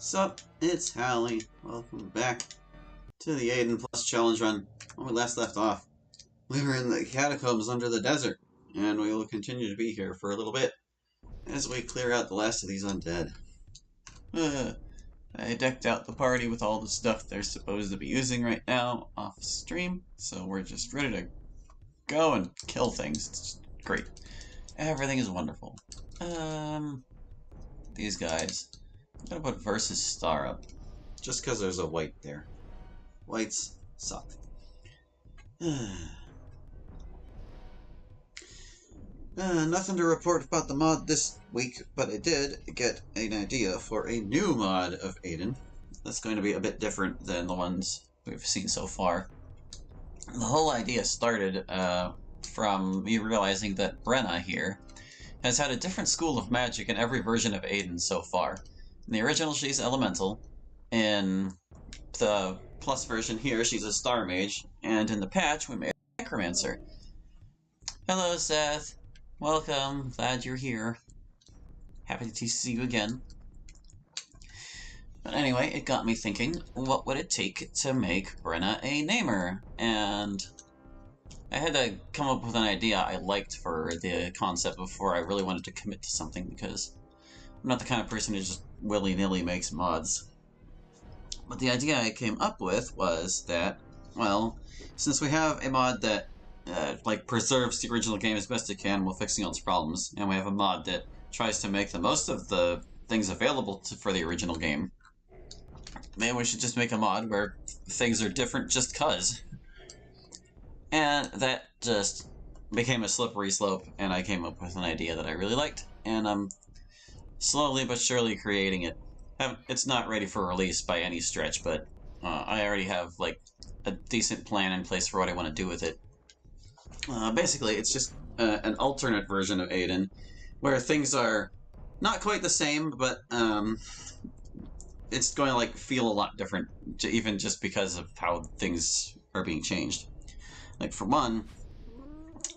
Sup, it's Hallie. Welcome back to the Aidyn Plus Challenge Run. When we last left off, we were in the catacombs under the desert, and we will continue to be here for a little bit as we clear out the last of these undead. I decked out the party with all the stuff they're supposed to be using right now off stream, so we're just ready to go and kill things. It's great. Everything is wonderful. These guys. I'm gonna put versus star up, just because there's a white there. Whites suck. Nothing to report about the mod this week, but I did get an idea for a new mod of Aidyn. That's going to be a bit different than the ones we've seen so far. The whole idea started from me realizing that Brenna here has had a different school of magic in every version of Aidyn so far. In the original, she's elemental. In the plus version here, she's a star mage. And in the patch, we made a necromancer. Hello, Seth. Welcome. Glad you're here. Happy to see you again. But anyway, it got me thinking, what would it take to make Brenna a namer? And I had to come up with an idea I liked for the concept before I really wanted to commit to something, because I'm not the kind of person who just willy-nilly makes mods. But the idea I came up with was that, well, since we have a mod that preserves the original game as best it can while fixing all its problems, and we have a mod that tries to make the most of the things available for the original game, maybe we should just make a mod where things are different just cuz. And that just became a slippery slope, and I came up with an idea that I really liked, and I'm slowly but surely creating it. It's not ready for release by any stretch, but I already have like a decent plan in place for what I want to do with it. Basically, it's just an alternate version of Aidyn, where things are not quite the same, but it's going to feel a lot different, even just because of how things are being changed. Like, for one,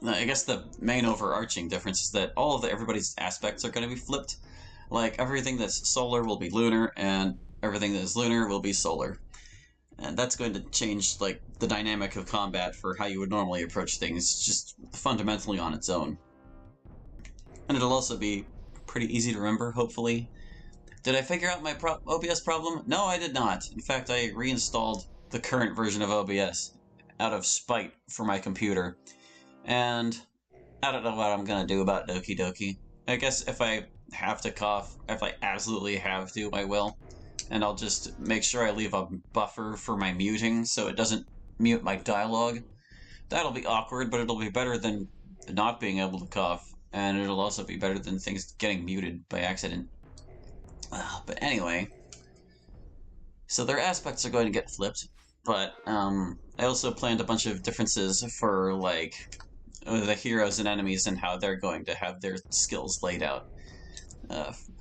I guess the main overarching difference is that all of everybody's aspects are going to be flipped. Like, everything that's solar will be lunar, and everything that is lunar will be solar. And that's going to change, the dynamic of combat for how you would normally approach things, just fundamentally on its own. And it'll also be pretty easy to remember, hopefully. Did I figure out my OBS problem? No, I did not. In fact, I reinstalled the current version of OBS out of spite for my computer. And I don't know what I'm going to do about Doki Doki. I guess if I have to cough, if I absolutely have to, I will. And I'll just make sure I leave a buffer for my muting so it doesn't mute my dialogue. That'll be awkward, but it'll be better than not being able to cough. And it'll also be better than things getting muted by accident. But anyway, so their aspects are going to get flipped, but I also planned a bunch of differences for, the heroes and enemies and how they're going to have their skills laid out.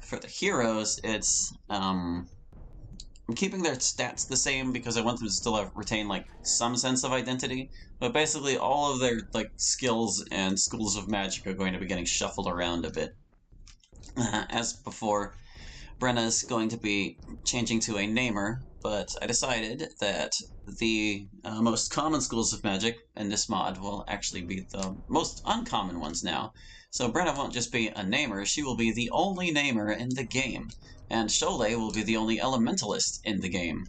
For the heroes, it's I'm keeping their stats the same because I want them to still retain some sense of identity, but basically all of their skills and schools of magic are going to be getting shuffled around a bit. As before, Brenna's going to be changing to a namer, but I decided that the most common schools of magic in this mod will actually be the most uncommon ones now. So Brenna won't just be a namer, she will be the only namer in the game, and Sholei will be the only elementalist in the game.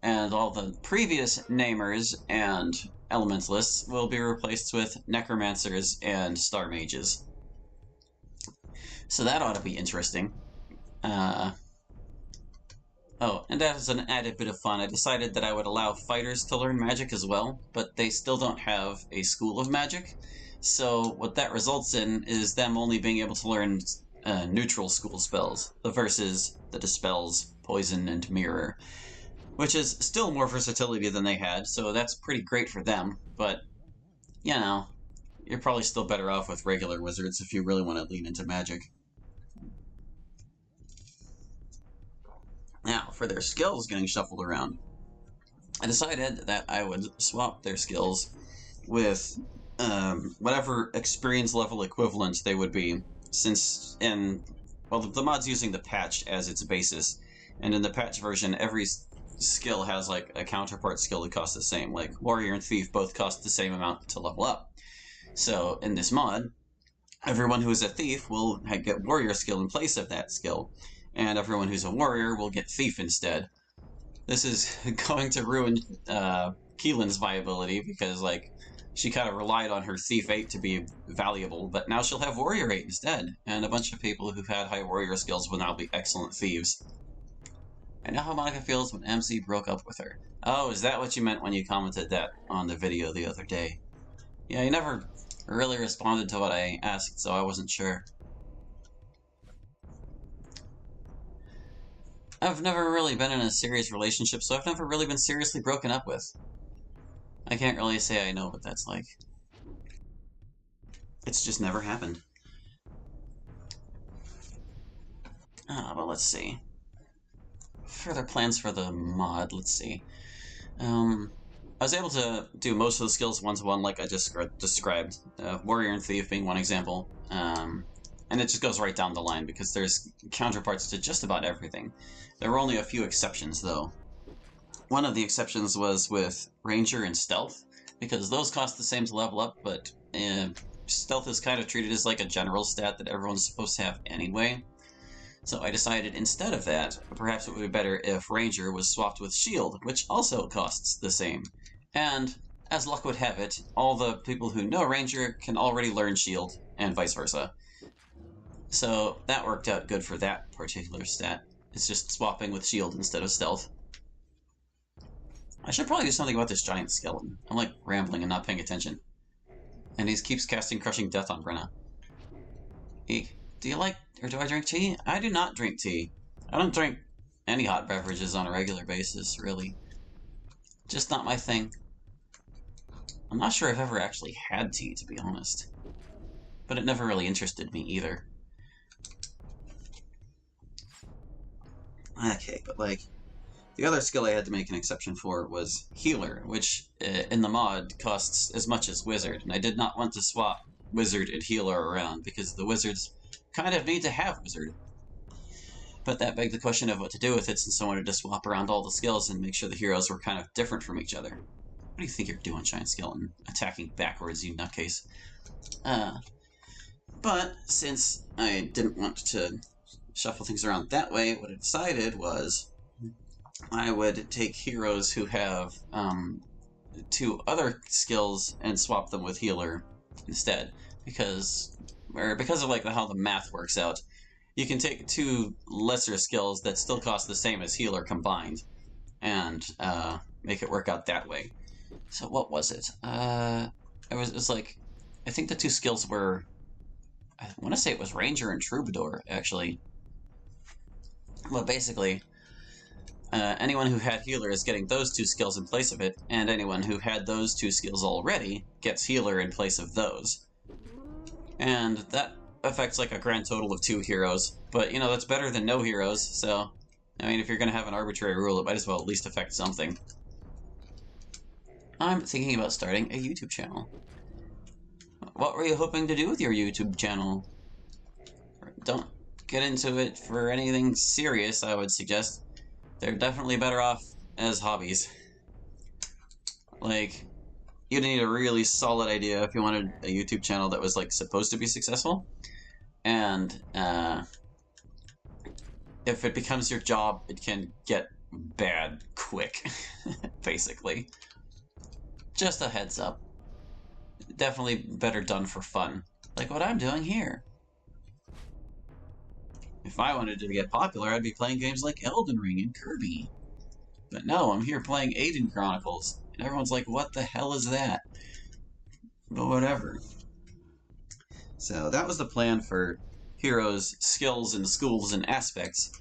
And all the previous namers and elementalists will be replaced with necromancers and star mages. So that ought to be interesting. Oh, and as an added bit of fun, I decided that I would allow fighters to learn magic as well, but they still don't have a school of magic. So what that results in is them only being able to learn neutral school spells, versus the dispels, poison, and mirror, which is still more versatility than they had, so that's pretty great for them, but, you know, you're probably still better off with regular wizards if you really want to lean into magic. Now, for their skills getting shuffled around, I decided that I would swap their skills with whatever experience level equivalent they would be, since the mod's using the patch as its basis, And in the patch version, every skill has like a counterpart skill that costs the same. Like Warrior and Thief both cost the same amount to level up. So in this mod, everyone who is a Thief will get Warrior skill in place of that skill, and everyone who's a Warrior will get Thief instead. This is going to ruin Keelan's viability because, like, she kind of relied on her Thief 8 to be valuable, but now she'll have Warrior 8 instead, and a bunch of people who've had high Warrior skills will now be excellent Thieves. I know how Monica feels when MC broke up with her. Oh, is that what you meant when you commented that on the video the other day? Yeah, you never really responded to what I asked, so I wasn't sure. I've never really been in a serious relationship, so I've never really been seriously broken up with. I can't really say I know what that's like. It's just never happened. Well, let's see. Further plans for the mod, let's see. I was able to do most of the skills one-to-one like I just described. Warrior and Thief being one example. And it just goes right down the line because there's counterparts to just about everything. There were only a few exceptions, though. One of the exceptions was with Ranger and Stealth, because those cost the same to level up, but Stealth is kind of treated as like a general stat that everyone's supposed to have anyway. So I decided instead of that, perhaps it would be better if Ranger was swapped with Shield, which also costs the same. And, as luck would have it, all the people who know Ranger can already learn Shield, and vice versa. So that worked out good for that particular stat. It's just swapping with Shield instead of Stealth. I should probably do something about this giant skeleton. I'm like rambling and not paying attention. And he keeps casting Crushing Death on Brenna. Eek. Do you like, or do I drink tea? I do not drink tea. I don't drink any hot beverages on a regular basis, really. Just not my thing. I'm not sure I've ever actually had tea, to be honest. But it never really interested me either. Okay, but like, the other skill I had to make an exception for was Healer, which in the mod costs as much as Wizard, and I did not want to swap Wizard and Healer around because the Wizards kind of need to have Wizard. But that begged the question of what to do with it, since I wanted to swap around all the skills and make sure the heroes were kind of different from each other. What do you think you're doing, Giant Skeleton? Attacking backwards, you nutcase. But since I didn't want to shuffle things around that way, what I decided was I would take heroes who have two other skills and swap them with Healer instead, because of like how the math works out. You can take two lesser skills that still cost the same as Healer combined, and make it work out that way. So what was it? It was like, I think the two skills were, I want to say it was Ranger and Troubadour, actually. But basically, anyone who had Healer is getting those two skills in place of it, and anyone who had those two skills already gets Healer in place of those. And that affects like a grand total of 2 heroes, but you know, that's better than no heroes, so I mean, if you're going to have an arbitrary rule, it might as well at least affect something. I'm thinking about starting a YouTube channel. What were you hoping to do with your YouTube channel? Don't get into it for anything serious, I would suggest. They're definitely better off as hobbies. Like, you'd need a really solid idea if you wanted a YouTube channel that was like supposed to be successful. And if it becomes your job, it can get bad quick, basically. Just a heads up. Definitely better done for fun, like what I'm doing here. If I wanted to get popular, I'd be playing games like Elden Ring and Kirby. But no, I'm here playing Aidyn Chronicles, and everyone's like, what the hell is that? But whatever. So that was the plan for heroes' skills and schools and aspects.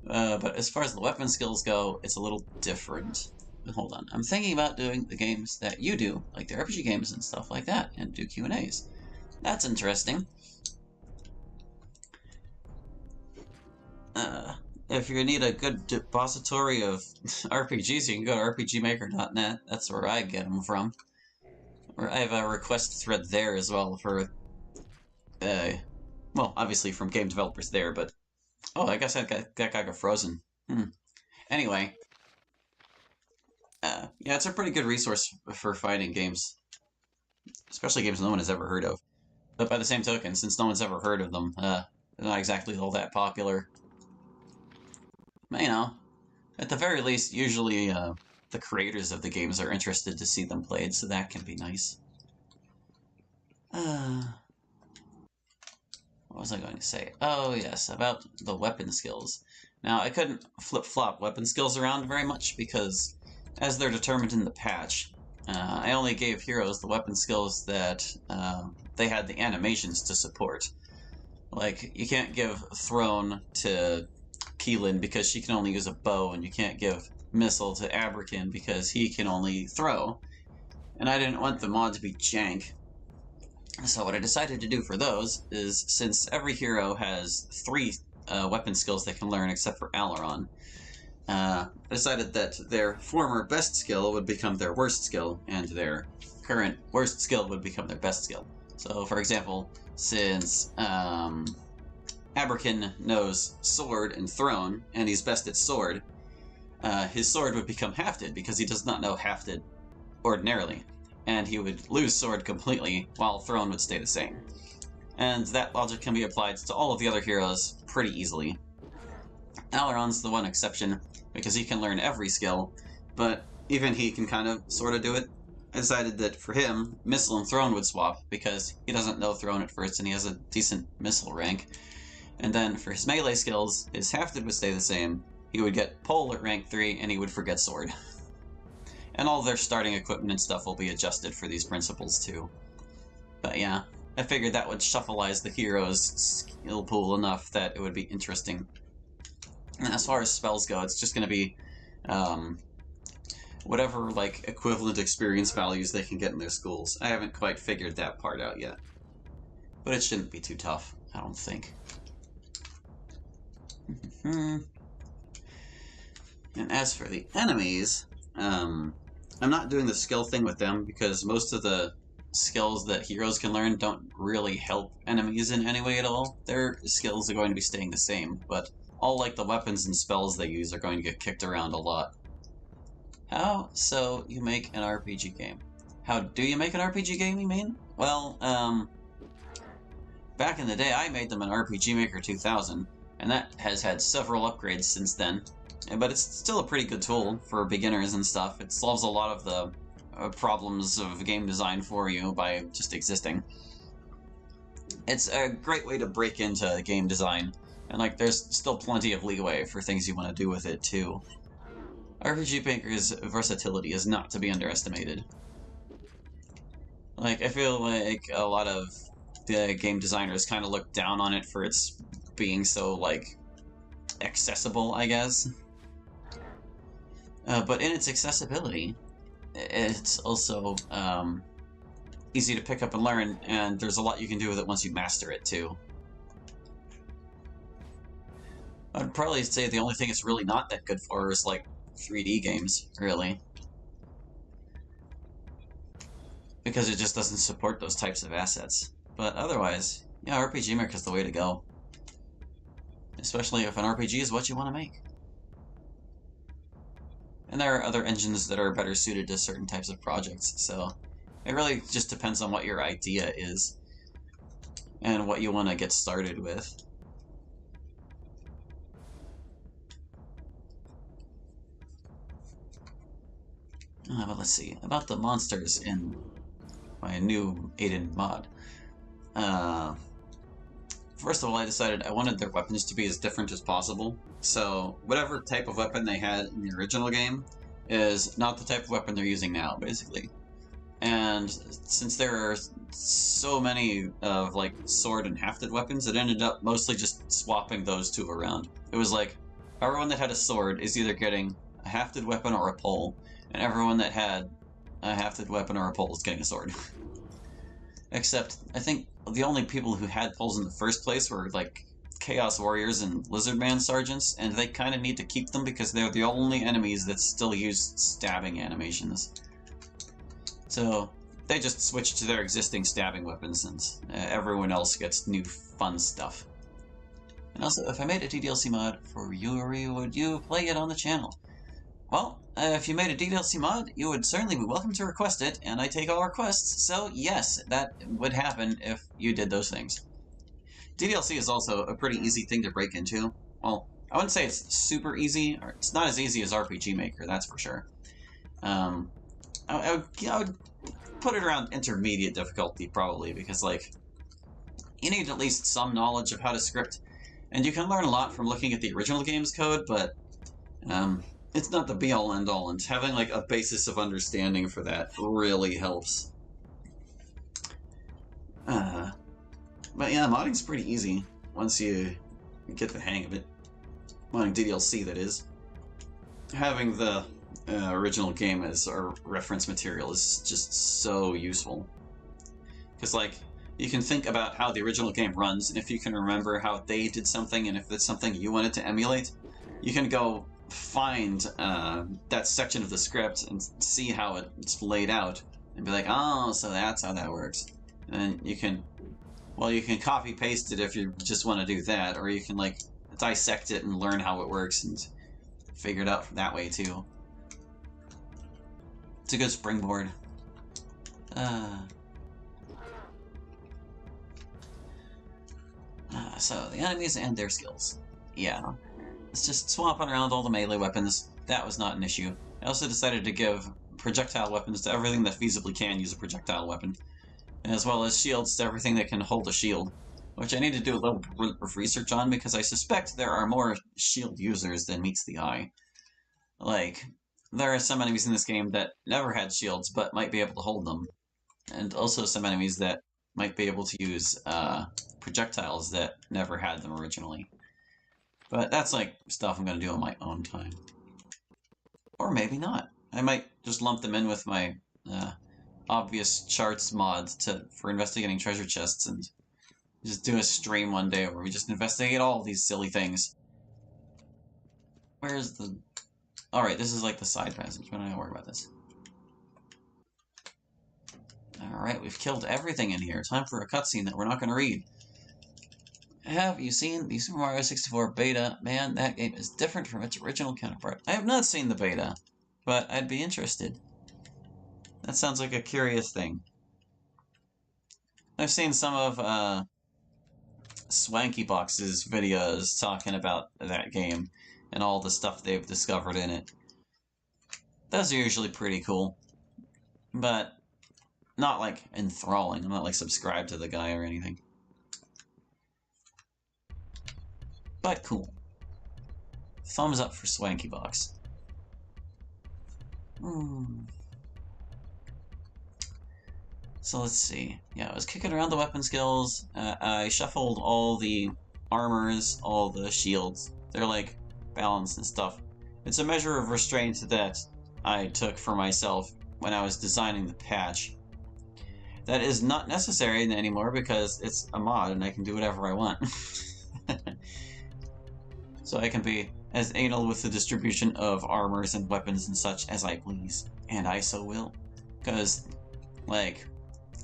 But as far as the weapon skills go, it's a little different. But hold on, I'm thinking about doing the games that you do, like the RPG games and stuff like that, and do Q&As. That's interesting. If you need a good depository of RPGs, you can go to rpgmaker.net. That's where I get them from. Or I have a request thread there as well for, well, obviously from game developers there, but oh, I guess that guy got frozen. Anyway, yeah, it's a pretty good resource for fighting games, especially games no one has ever heard of. But by the same token, since no one's ever heard of them, they're not exactly all that popular. But, you know, at the very least, usually the creators of the games are interested to see them played, so that can be nice. What was I going to say? Oh, yes, about the weapon skills. Now, I couldn't flip-flop weapon skills around very much because, as they're determined in the patch, I only gave heroes the weapon skills that they had the animations to support. Like, you can't give Throne to Keelan because she can only use a bow, and you can't give Missile to Abrakin because he can only throw. And I didn't want the mod to be jank, so what I decided to do for those is, since every hero has 3 weapon skills they can learn except for Aileron, I decided that their former best skill would become their worst skill, and their current worst skill would become their best skill. So, for example, since Abrakin knows Sword and Throne, and he's best at Sword, his Sword would become Hafted because he does not know Hafted ordinarily, and he would lose Sword completely, while Throne would stay the same. And that logic can be applied to all of the other heroes pretty easily. Aileron's the one exception, because he can learn every skill, but even he can kind of sort of do it. I decided that for him, Missile and Throne would swap, because he doesn't know Throne at first and he has a decent Missile rank. And then for his melee skills, his Hafted would stay the same. He would get Pole at rank 3 and he would forget Sword. And all their starting equipment and stuff will be adjusted for these principles too. But yeah, I figured that would shuffleize the hero's skill pool enough that it would be interesting. And as far as spells go, it's just going to be whatever like equivalent experience values they can get in their schools. I haven't quite figured that part out yet. But it shouldn't be too tough, I don't think. And as for the enemies, I'm not doing the skill thing with them because most of the skills that heroes can learn don't really help enemies in any way at all. Their skills are going to be staying the same, but all like the weapons and spells they use are going to get kicked around a lot. How so you make an RPG game? How do you make an RPG game, you mean? Well, back in the day I made them in RPG Maker 2000, and that has had several upgrades since then. But it's still a pretty good tool for beginners and stuff. It solves a lot of the problems of game design for you by just existing. It's a great way to break into game design, and like there's still plenty of leeway for things you want to do with it too. RPG Maker's versatility is not to be underestimated. Like, I feel like a lot of the game designers kind of look down on it for its being so, like, accessible, I guess. But in its accessibility, it's also easy to pick up and learn, and there's a lot you can do with it once you master it, too. I'd probably say the only thing it's really not that good for is, like, 3D games, really. Because it just doesn't support those types of assets. But otherwise, yeah, RPG Maker is the way to go. Especially if an RPG is what you want to make. And there are other engines that are better suited to certain types of projects, so it really just depends on what your idea is and what you want to get started with. But let's see, about the monsters in my new Aidyn mod. First of all, I decided I wanted their weapons to be as different as possible. So whatever type of weapon they had in the original game is not the type of weapon they're using now, basically. And since there are so many of like sword and hafted weapons, it ended up mostly just swapping those two around. It was like everyone that had a sword is either getting a hafted weapon or a pole, and everyone that had a hafted weapon or a pole is getting a sword. Except, I think the only people who had poles in the first place were, like, Chaos Warriors and Lizardman Sergeants, and they kind of need to keep them because they're the only enemies that still use stabbing animations. So, they just switch to their existing stabbing weapons, and everyone else gets new fun stuff. And also, if I made a DDLC mod for Yuri, would you play it on the channel? Well, if you made a DDLC mod, you would certainly be welcome to request it, and I take all requests, so yes, that would happen if you did those things. DDLC is also a pretty easy thing to break into. Well, I wouldn't say it's super easy, or it's not as easy as RPG Maker, that's for sure. I would put it around intermediate difficulty, probably, because, like, you need at least some knowledge of how to script, and you can learn a lot from looking at the original game's code, but it's not the be-all end-all, and having, like, a basis of understanding for that really helps. But yeah, modding's pretty easy once you get the hang of it. Modding DDLC, that is. Having the original game as our reference material is just so useful. Because, like, you can think about how the original game runs, and if you can remember how they did something, and if it's something you wanted to emulate, you can go find that section of the script and see how it's laid out, and be like, oh, so that's how that works. And then you can, well, you can copy-paste it if you just want to do that, or you can, like, dissect it and learn how it works and figure it out that way, too. It's a good springboard. So, the enemies and their skills. Yeah. It's just swapping around all the melee weapons. That was not an issue. I also decided to give projectile weapons to everything that feasibly can use a projectile weapon, as well as shields to everything that can hold a shield, which I need to do a little bit of research on because I suspect there are more shield users than meets the eye. Like, there are some enemies in this game that never had shields but might be able to hold them, and also some enemies that might be able to use projectiles that never had them originally. But that's like stuff I'm going to do on my own time. Or maybe not. I might just lump them in with my obvious charts mods for investigating treasure chests and just do a stream one day where we just investigate all these silly things. Where's the... Alright, this is like the side passage. We don't have to worry about this. Alright, we've killed everything in here. Time for a cutscene that we're not going to read. Have you seen the Super Mario 64 beta? Man, that game is different from its original counterpart. I have not seen the beta, but I'd be interested. That sounds like a curious thing. I've seen some of Swanky Box's videos talking about that game and all the stuff they've discovered in it. Those are usually pretty cool, but not like enthralling. I'm not like subscribed to the guy or anything. But cool. Thumbs up for Swanky Box. So let's see. Yeah, I was kicking around the weapon skills. I shuffled all the armors, all the shields. They're like balanced and stuff. It's a measure of restraint that I took for myself when I was designing the patch. That is not necessary anymore because it's a mod and I can do whatever I want. So I can be as anal with the distribution of armors and weapons and such as I please. And I so will. Because, like,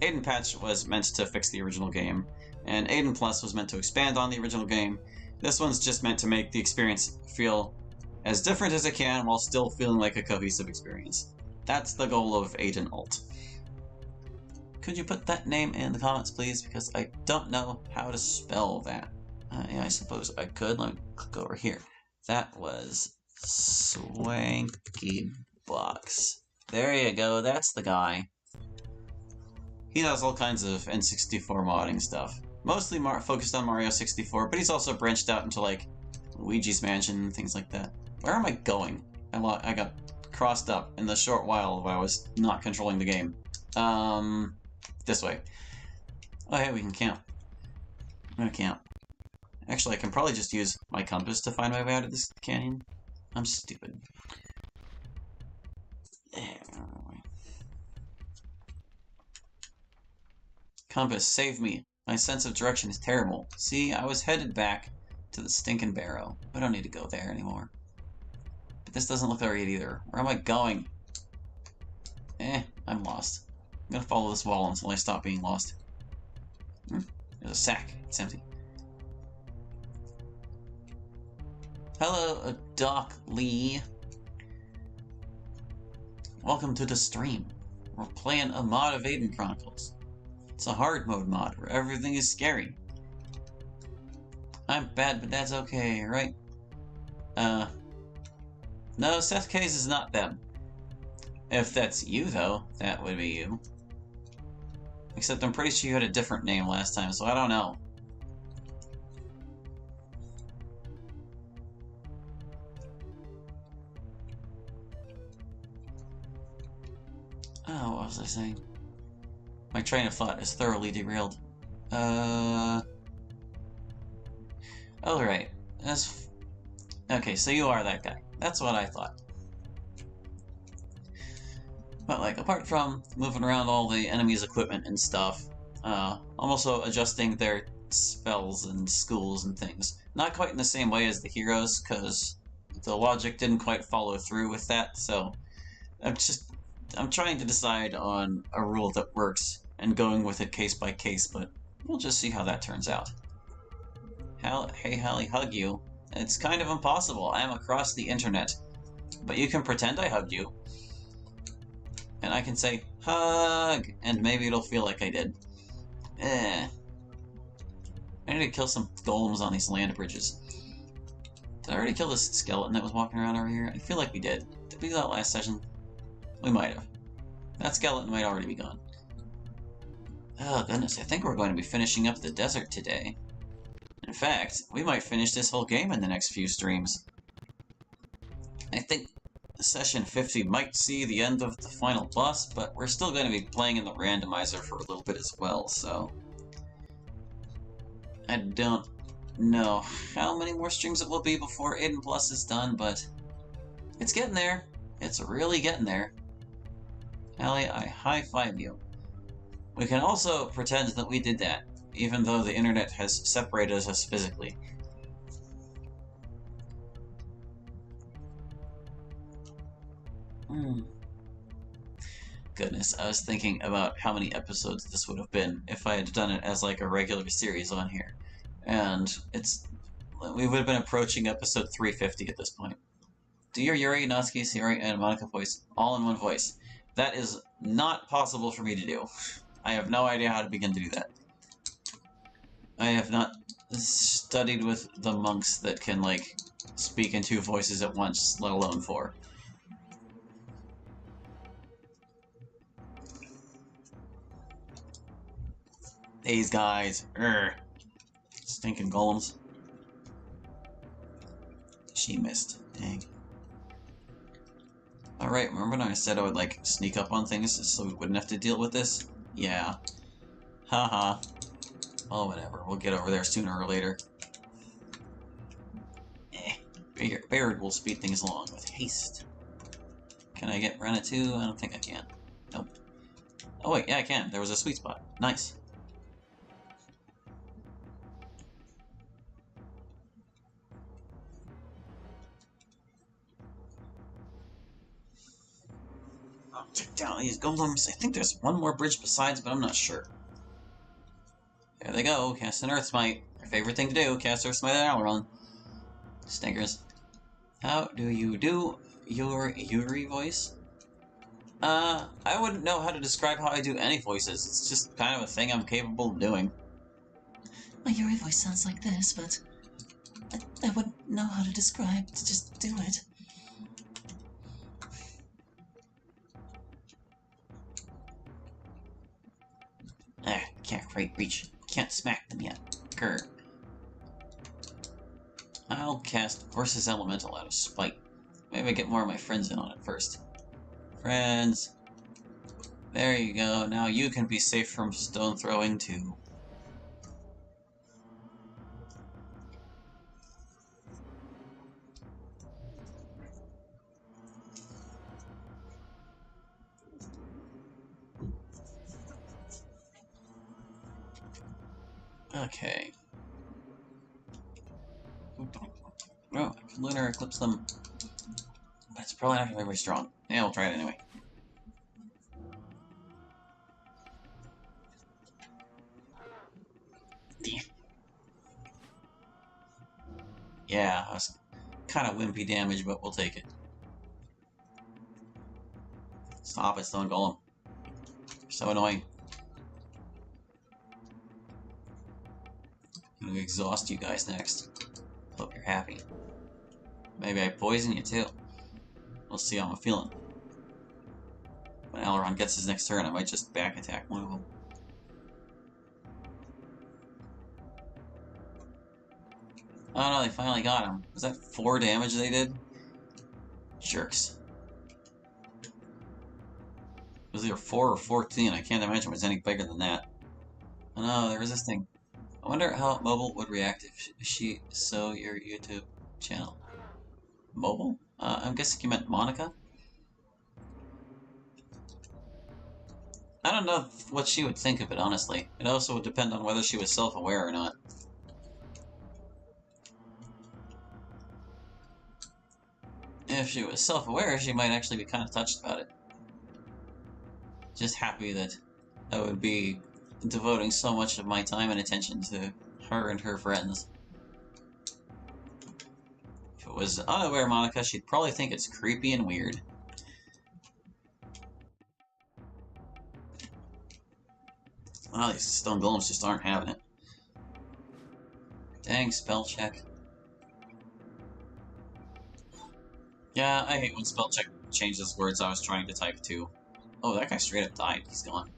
Aidyn patch was meant to fix the original game, and Aidyn Plus was meant to expand on the original game. This one's just meant to make the experience feel as different as it can while still feeling like a cohesive experience. That's the goal of Aidyn Alt. Could you put that name in the comments, please? Because I don't know how to spell that. Yeah, I suppose I could. Let me click over here. That was Swanky Box. There you go, that's the guy. He does all kinds of N64 modding stuff. Mostly focused on Mario 64, but he's also branched out into, like, Luigi's Mansion and things like that. Where am I going? I got crossed up in the short while I was not controlling the game. This way. Oh, hey, we can camp. I'm gonna camp. Actually, I can probably just use my compass to find my way out of this canyon. I'm stupid. Compass, save me. My sense of direction is terrible. See, I was headed back to the stinking barrow. I don't need to go there anymore. But this doesn't look right either. Where am I going? I'm lost. I'm gonna follow this wall until I stop being lost. There's a sack. It's empty. Hello, Doc Lee. Welcome to the stream. We're playing a mod of Aidyn Chronicles. It's a hard mode mod where everything is scary. I'm bad, but that's okay, right? No, Seth K's is not them. If that's you, though, that would be you. Except I'm pretty sure you had a different name last time, so I don't know. Oh, what was I saying? My train of thought is thoroughly derailed. Alright. Okay, so you are that guy. That's what I thought. But, like, apart from moving around all the enemies' equipment and stuff, I'm also adjusting their spells and schools and things. Not quite in the same way as the heroes, because the logic didn't quite follow through with that, so I'm trying to decide on a rule that works and going with it case by case, but we'll just see how that turns out. Hey, Hallie, hug you. It's kind of impossible. I am across the internet. But you can pretend I hugged you. And I can say, hug! And maybe it'll feel like I did. I need to kill some golems on these land bridges. Did I already kill this skeleton that was walking around over here? I feel like we did. Did we do that last session? We might have. That skeleton might already be gone. Oh goodness, I think we're going to be finishing up the desert today. In fact, we might finish this whole game in the next few streams. I think session 50 might see the end of the final boss, but we're still going to be playing in the randomizer for a little bit as well, so... I don't know how many more streams it will be before Aidyn Plus is done, but it's getting there. It's really getting there. Hallie, I high-five you. We can also pretend that we did that, even though the internet has separated us physically. Goodness, I was thinking about how many episodes this would have been if I had done it as like a regular series on here. And we would have been approaching episode 350 at this point. Do your Yuri, Natsuki, Siri, and Monica voice all in one voice. That is not possible for me to do. I have no idea how to begin to do that. I have not studied with the monks that can, like, speak in two voices at once, let alone four. These guys. Stinking golems. She missed. Dang. Alright, remember when I said I would, like, sneak up on things so we wouldn't have to deal with this? Yeah. Haha. Oh, whatever. We'll get over there sooner or later. Bayard will speed things along with haste. Can I get Renna too? I don't think I can. Nope. Oh wait, yeah I can. There was a sweet spot. Nice. I'll check down these golems. I think there's one more bridge besides, but I'm not sure. There they go. Cast an Earth Smite. Our favorite thing to do. Cast Earth Smite at Aileron. Stinkers. How do you do your Yuri voice? I wouldn't know how to describe how I do any voices. It's just kind of a thing I'm capable of doing. My Yuri voice sounds like this, but I wouldn't know how to describe to just do it. Can't quite reach. Can't smack them yet. Grr. I'll cast Horse's Elemental out of spite. Maybe get more of my friends in on it first. Friends. There you go. Now you can be safe from stone throwing too. Okay. Oh, I can Lunar Eclipse them. But it's probably not going to be very strong. Yeah, we'll try it anyway. Yeah, I was kind of wimpy damage, but we'll take it. Stop it, Stone Golem. You're so annoying. I'm gonna exhaust you guys next. Hope you're happy. Maybe I poison you too. We'll see how I'm feeling. When Aileron gets his next turn, I might just back attack one of them. Oh no, they finally got him. Was that 4 damage they did? Jerks. It was either 4 or 14. I can't imagine it was any bigger than that. Oh no, they're resisting. I wonder how Mobile would react if she saw your YouTube channel. Mobile? I'm guessing you meant Monica? I don't know what she would think of it, honestly. It also would depend on whether she was self-aware or not. If she was self-aware, she might actually be kind of touched about it. Just happy that I would be devoting so much of my time and attention to her and her friends. If it was unaware Monica, she'd probably think it's creepy and weird. Well, these stone golems just aren't having it. Dang, spell check. Yeah, I hate when spell check changes words I was trying to type too. Oh, that guy straight up died. He's gone.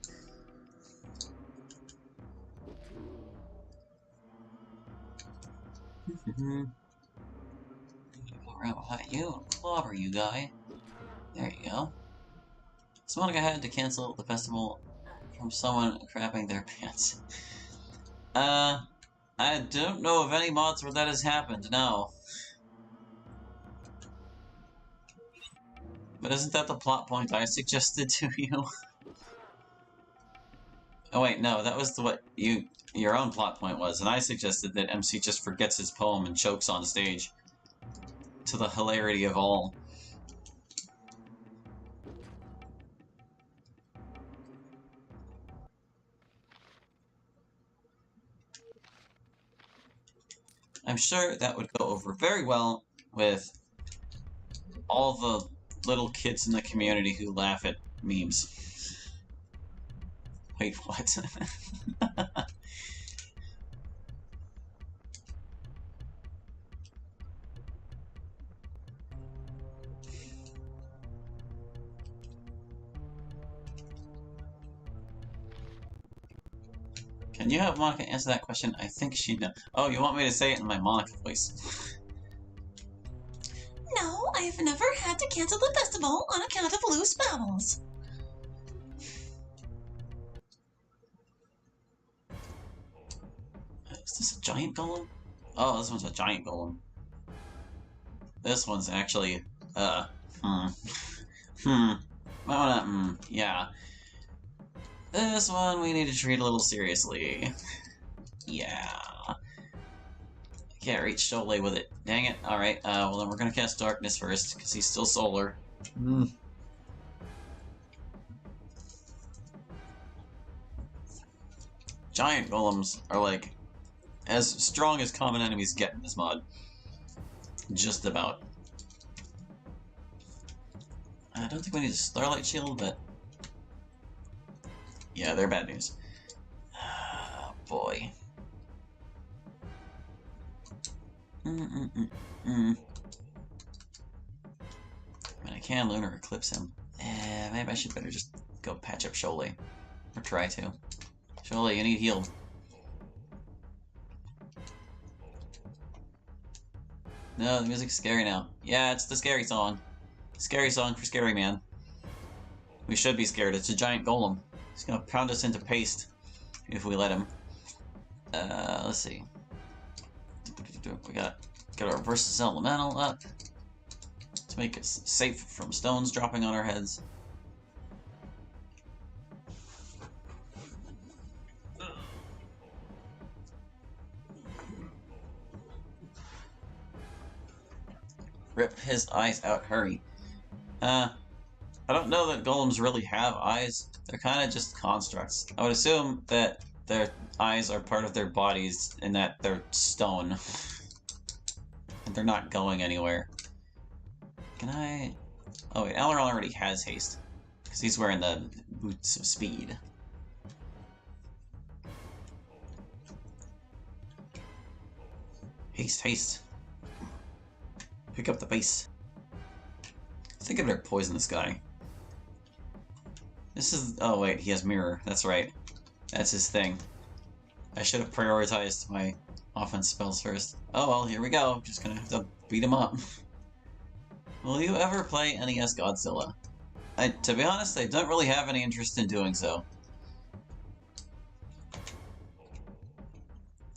Go around behind you and clobber you, guy. There you go. So Monica had to cancel the festival from someone crapping their pants. I don't know of any mods where that has happened, no. But isn't that the plot point I suggested to you? Oh wait, no, that was what your own plot point was, and I suggested that MC just forgets his poem and chokes on stage. To the hilarity of all. I'm sure that would go over very well with all the little kids in the community who laugh at memes. Wait, what? Can you have Monica answer that question? I think she'd know. Oh, you want me to say it in my Monica voice? No, I've never had to cancel the festival on account of loose bowels. Is this a giant golem? Oh, this one's a giant golem. This one's actually, yeah. This one we need to treat a little seriously. Yeah. Can't reach Sholay with it. Dang it. Alright, well then we're gonna cast Darkness first, because he's still solar. Giant golems are like as strong as common enemies get in this mod. Just about. I don't think we need a Starlight Shield, but yeah, they're bad news. Oh, boy. I mean, I can Lunar Eclipse him. Maybe I should better just go patch up Sholay. Or try to. Sholay, you need healed. No, the music's scary now. Yeah, it's the scary song. Scary song for Scary Man. We should be scared. It's a giant golem. He's gonna pound us into paste if we let him. Let's see. We got our Versus Elemental up to make us safe from stones dropping on our heads. Rip his eyes out, hurry. I don't know that golems really have eyes. They're kind of just constructs. I would assume that their eyes are part of their bodies and that they're stone. they're not going anywhere. Can I... Oh wait, Aileron already has haste. Because he's wearing the boots of speed. Haste, haste. Pick up the pace. I think I better poison this guy. This is... Oh wait, he has mirror. That's right. That's his thing. I should have prioritized my offense spells first. Oh well, here we go. Just gonna have to beat him up. Will you ever play NES Godzilla? To be honest, I don't really have any interest in doing so.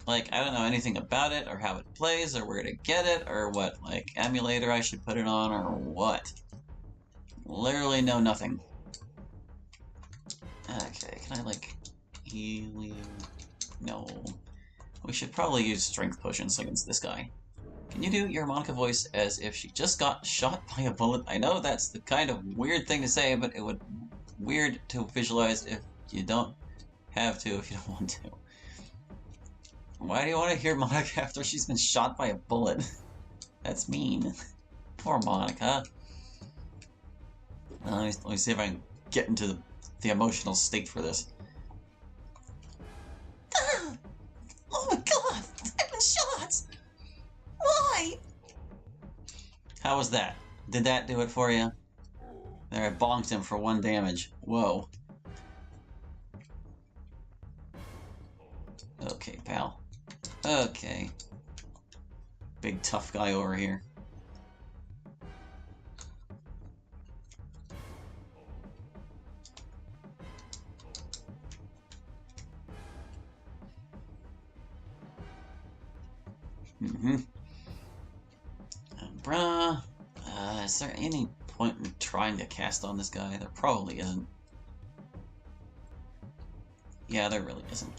Like, I don't know anything about it, or how it plays, or where to get it, or what, like, emulator I should put it on, or what. Literally know nothing. Okay, can I, like, heal you? No. We should probably use strength potions against this guy. Can you do your Monica voice as if she just got shot by a bullet? I know that's the kind of weird thing to say, but it would weird to visualize if you don't have to, if you don't want to. Why do you want to hear Monica after she's been shot by a bullet? That's mean. Poor Monica. Let me see if I can get into the emotional state for this. Oh my god! I've been shot! Why? How was that? Did that do it for you? There, I bonked him for 1 damage. Whoa. Okay, pal. Okay. Big tough guy over here. Bruh. Is there any point in trying to cast on this guy? There probably isn't. Yeah, there really isn't.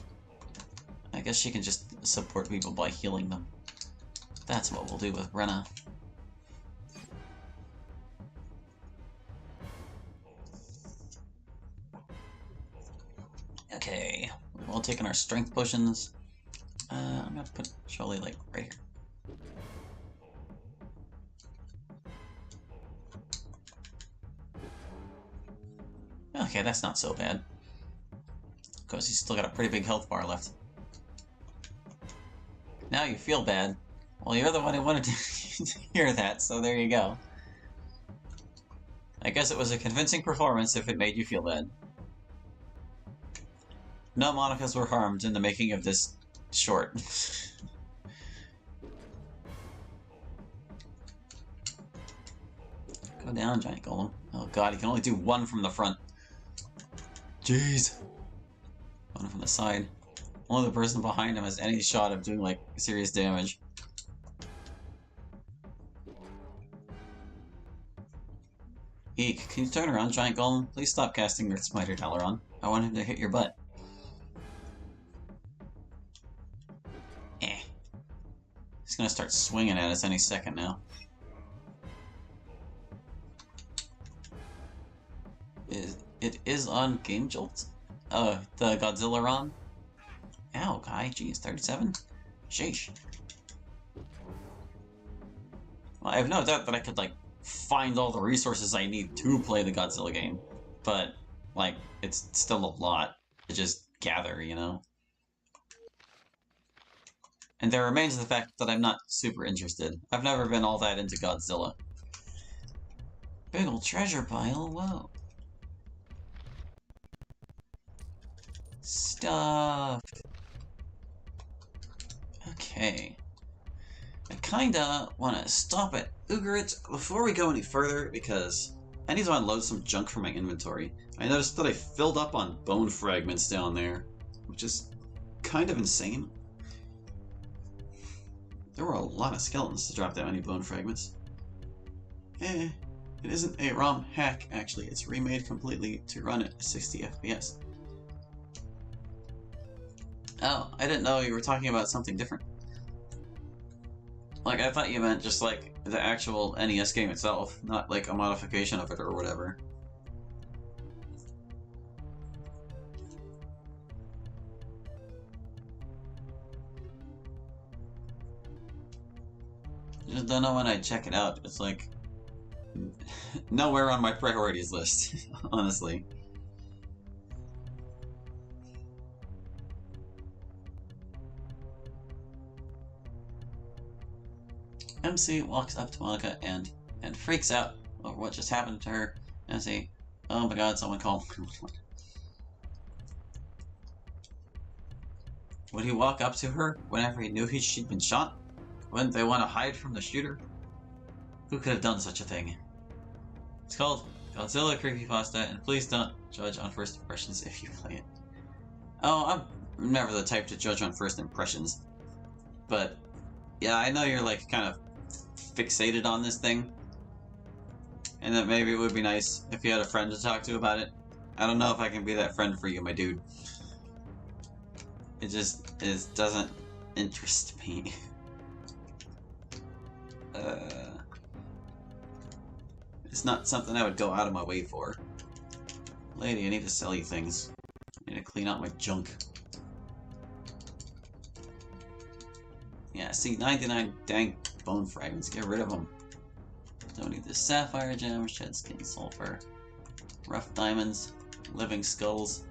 I guess she can just support people by healing them. That's what we'll do with Brenna. Okay, we've all taken our strength potions. I'm gonna put Charlie, like, right here. Okay, that's not so bad. Because he's still got a pretty big health bar left. Now you feel bad. Well, you're the one who wanted to hear that, so there you go. I guess it was a convincing performance if it made you feel bad. No Monicas were harmed in the making of this short. Go down, Giant Golem. Oh god, he can only do 1 from the front. Jeez. 1 from the side. Only the person behind him has any shot of doing, like, serious damage. Eek, can you turn around, Giant Golem? Please stop casting Earth Smiter, Dalaran. I want him to hit your butt. Eh. He's gonna start swinging at us any second now. It is on Game Jolt? Oh, the Godzilla-ron? Ow, guy. Geez, 37? Sheesh. Well, I have no doubt that I could, like, find all the resources I need to play the Godzilla game. But, like, it's still a lot to just gather, you know? And there remains the fact that I'm not super interested. I've never been all that into Godzilla. Big ol' treasure pile, whoa. Stuff. Okay. I kinda wanna stop at Ugarit before we go any further because I need to unload some junk from my inventory. I noticed that I filled up on bone fragments down there, which is kind of insane. There were a lot of skeletons to drop that many bone fragments. It isn't a ROM hack, actually. It's remade completely to run at 60 FPS. Oh, I didn't know you were talking about something different. Like, I thought you meant just, like, the actual NES game itself, not, like, a modification of it or whatever. just don't know when I'd check it out. It's like nowhere on my priorities list, honestly. MC walks up to Monica and freaks out over what just happened to her. MC, oh my god, someone called. Would he walk up to her whenever he knew she'd been shot? Wouldn't they want to hide from the shooter? Who could have done such a thing? It's called Godzilla Creepypasta, and please don't judge on first impressions if you play it. Oh, I'm never the type to judge on first impressions. But, yeah, I know you're, like, kind of fixated on this thing. And that maybe it would be nice if you had a friend to talk to about it. I don't know if I can be that friend for you, my dude. It doesn't interest me. It's not something I would go out of my way for. Lady, I need to sell you things. I need to clean out my junk. Yeah, see, 99 dang bone fragments. Get rid of them. Don't need this sapphire gem, shed skin sulfur, rough diamonds, living skulls,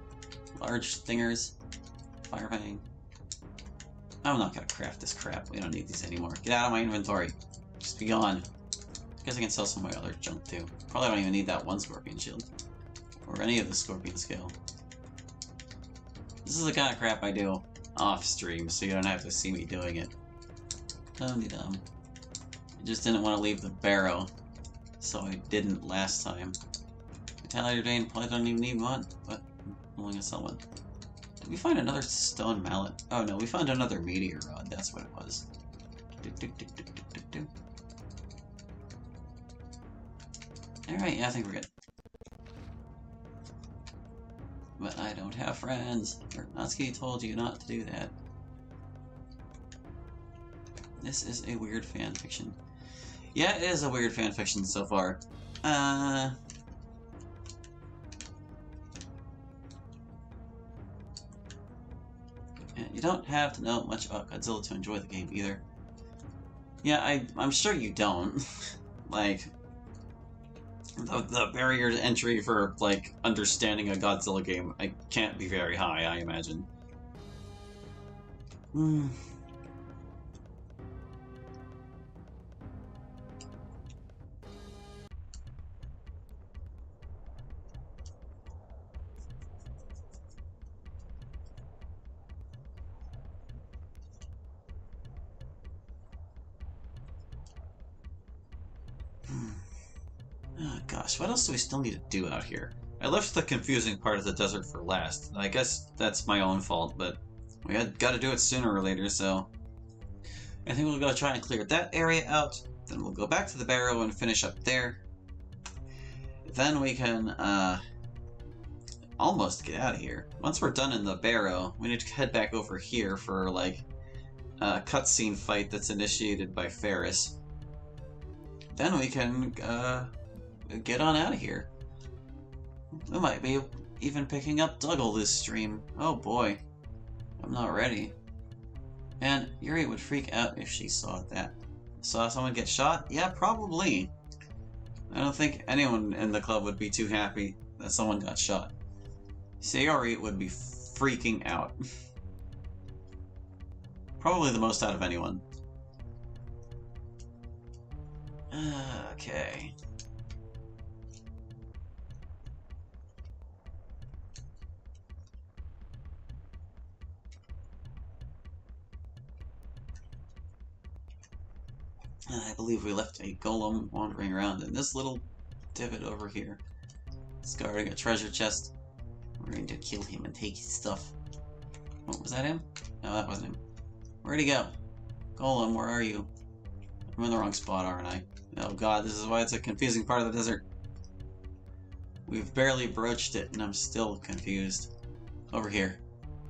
large stingers, fire fang. I'm not gonna craft this crap. We don't need these anymore. Get out of my inventory. Just be gone. Guess I can sell some of my other junk too. Probably don't even need that one scorpion shield. Or any of the scorpion scale. This is the kind of crap I do off stream, so you don't have to see me doing it. Dum-de-dum. I just didn't want to leave the barrow, so I didn't last time. Vitality Drain, probably don't even need one, but I'm only gonna sell one. Did we find another stone mallet? Oh no, we found another meteor rod, that's what it was. Alright, yeah, I think we're good. But I don't have friends. Natsuki told you not to do that. This is a weird fanfiction. Yeah, it is a weird fanfiction so far. You don't have to know much about Godzilla to enjoy the game either. Yeah, I'm sure you don't. Like, the barrier to entry for, like, understanding a Godzilla game can't be very high, I imagine. Oh, gosh, what else do we still need to do out here? I left the confusing part of the desert for last. I guess that's my own fault, but we had got to do it sooner or later, so I think we'll go try and clear that area out. Then we'll go back to the barrow and finish up there. Then we can almost get out of here. Once we're done in the barrow, we need to head back over here for like a cutscene fight that's initiated by Ferris. Then we can get on out of here. We might be even picking up Dougal this stream. Oh boy. I'm not ready. And Yuri would freak out if she saw that. Saw someone get shot? Yeah, probably. I don't think anyone in the club would be too happy that someone got shot. Sayori would be freaking out. Probably the most out of anyone. Okay. I believe we left a golem wandering around in this little divot over here. It's guarding a treasure chest. We're going to kill him and take his stuff. Oh, was that him? No, that wasn't him. Where'd he go? Golem, where are you? I'm in the wrong spot, aren't I? Oh god, this is why it's a confusing part of the desert. We've barely broached it, and I'm still confused. Over here.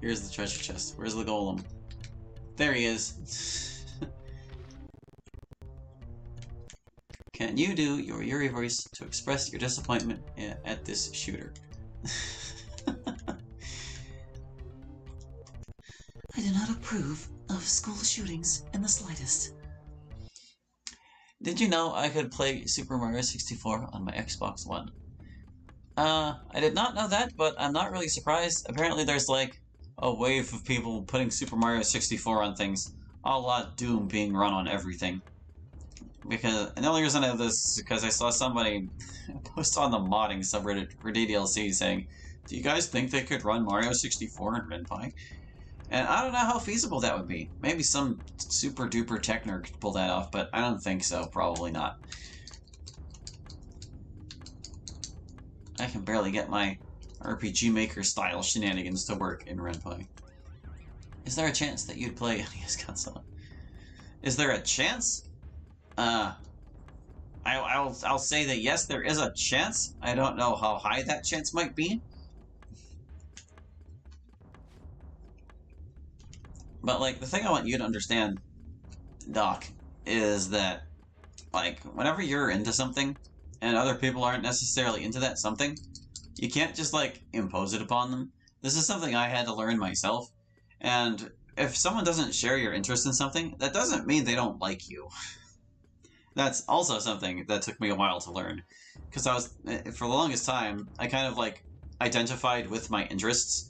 Here's the treasure chest. Where's the golem? There he is. Can you do your Yuri voice to express your disappointment at this shooter? I do not approve of school shootings in the slightest. Did you know I could play Super Mario 64 on my Xbox One? I did not know that, but I'm not really surprised. Apparently there's like a wave of people putting Super Mario 64 on things, a la Doom being run on everything. And the only reason I know this is because I saw somebody post on the modding subreddit for DDLC saying, "Do you guys think they could run Mario 64 in Ren'Py?" And I don't know how feasible that would be. Maybe some super duper tech nerd could pull that off, but I don't think so. Probably not. I can barely get my RPG Maker style shenanigans to work in Ren'Py. Is there a chance that you'd play NES Godzilla? Is there a chance? I'll say that yes, there is a chance. I don't know how high that chance might be. But, like, the thing I want you to understand, Doc, is that, like, whenever you're into something, and other people aren't necessarily into that something, you can't just, like, impose it upon them. This is something I had to learn myself, and if someone doesn't share your interest in something, that doesn't mean they don't like you. That's also something that took me a while to learn, because for the longest time, I kind of, like, identified with my interests,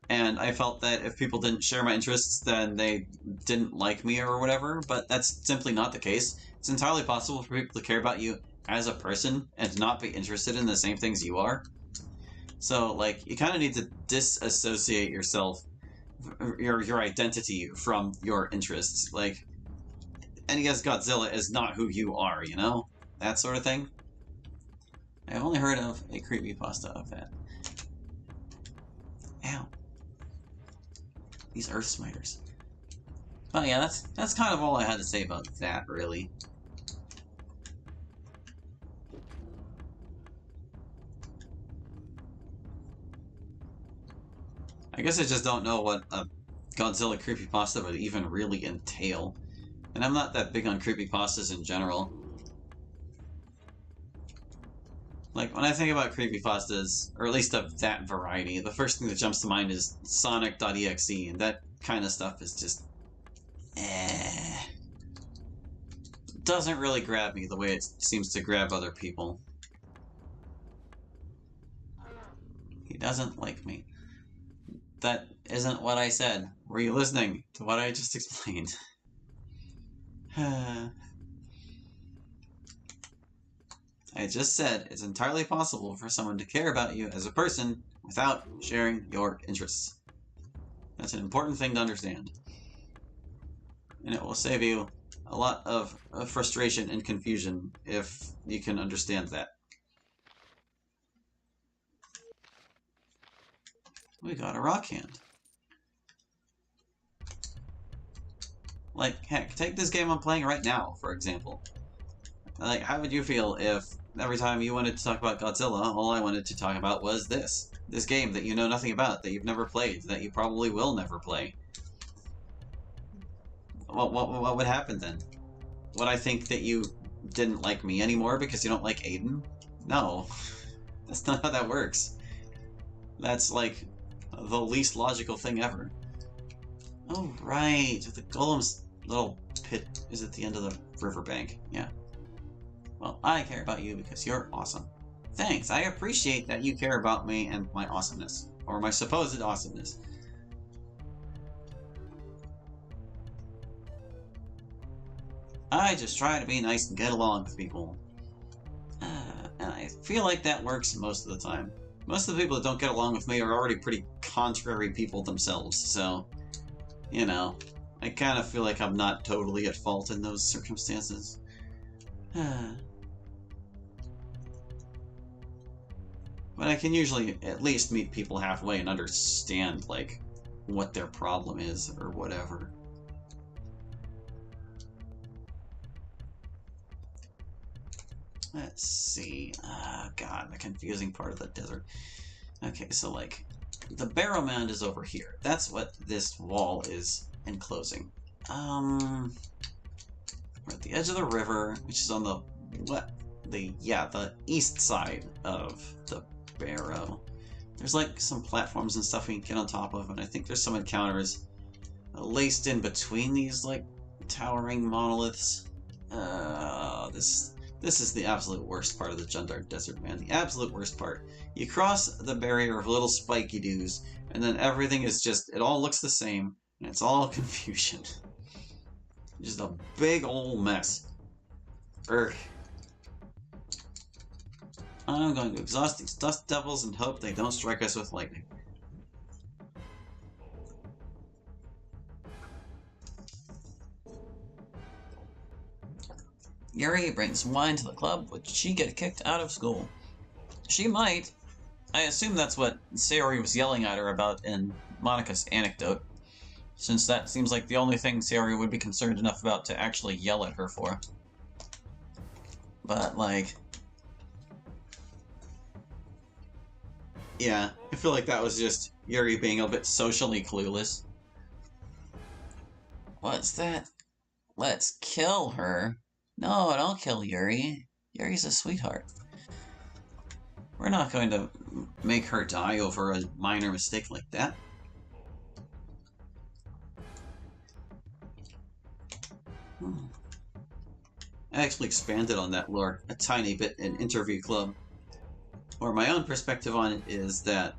and I felt that if people didn't share my interests, then they didn't like me or whatever, but that's simply not the case. It's entirely possible for people to care about you as a person and not be interested in the same things you are. So, like, you kind of need to disassociate yourself, your identity from your interests. Like, NES Godzilla is not who you are, you know? That sort of thing. I've only heard of a creepypasta of that. Ow. These Earth Smiters. But yeah, that's kind of all I had to say about that, really. I guess I just don't know what a Godzilla creepypasta would even really entail. And I'm not that big on creepypastas in general. Like, when I think about creepypastas, or at least of that variety, the first thing that jumps to mind is Sonic.exe, and that kind of stuff is just... doesn't really grab me the way it seems to grab other people. He doesn't like me. That isn't what I said. Were you listening to what I just explained? I just said it's entirely possible for someone to care about you as a person without sharing your interests. That's an important thing to understand. And it will save you a lot of frustration and confusion if you can understand that. We got a rock hand. Like, heck, take this game I'm playing right now, for example. Like, how would you feel if every time you wanted to talk about Godzilla, all I wanted to talk about was this? This game that you know nothing about, that you've never played, that you probably will never play. What would happen then? Would I think that you didn't like me anymore because you don't like Aidyn? No. That's not how that works. That's, like, the least logical thing ever. Oh, right. The golem's little pit is at the end of the riverbank. Yeah. Well, I care about you because you're awesome. Thanks, I appreciate that you care about me and my awesomeness. Or my supposed awesomeness. I just try to be nice and get along with people. And I feel like that works most of the time. Most of the people that don't get along with me are already pretty contrary people themselves, so... You know, I kind of feel like I'm not totally at fault in those circumstances. But I can usually at least meet people halfway and understand, like, what their problem is, or whatever. Let's see. God, the confusing part of the desert. Okay, so, like, the Barrow Mound is over here. That's what this wall is enclosing. We're at the edge of the river, which is on the east side of the Barrow. There's like some platforms and stuff we can get on top of, and I think there's some encounters laced in between these like towering monoliths. This is the absolute worst part of the Jundar Desert, man. The absolute worst part. You cross the barrier of little spiky doos, and then everything is just, it all looks the same, and it's all confusion. Just a big old mess. Urgh. I'm going to exhaust these dust devils and hope they don't strike us with lightning. Yuri brings wine to the club. Would she get kicked out of school? She might. I assume that's what Sayori was yelling at her about in Monica's anecdote, since that seems like the only thing Sayori would be concerned enough about to actually yell at her for. But, like... yeah, I feel like that was just Yuri being a bit socially clueless. What's that? Let's kill her. No, don't kill Yuri. Yuri's a sweetheart. We're not going to make her die over a minor mistake like that. I actually expanded on that lore a tiny bit in Interview Club, where my own perspective on it is that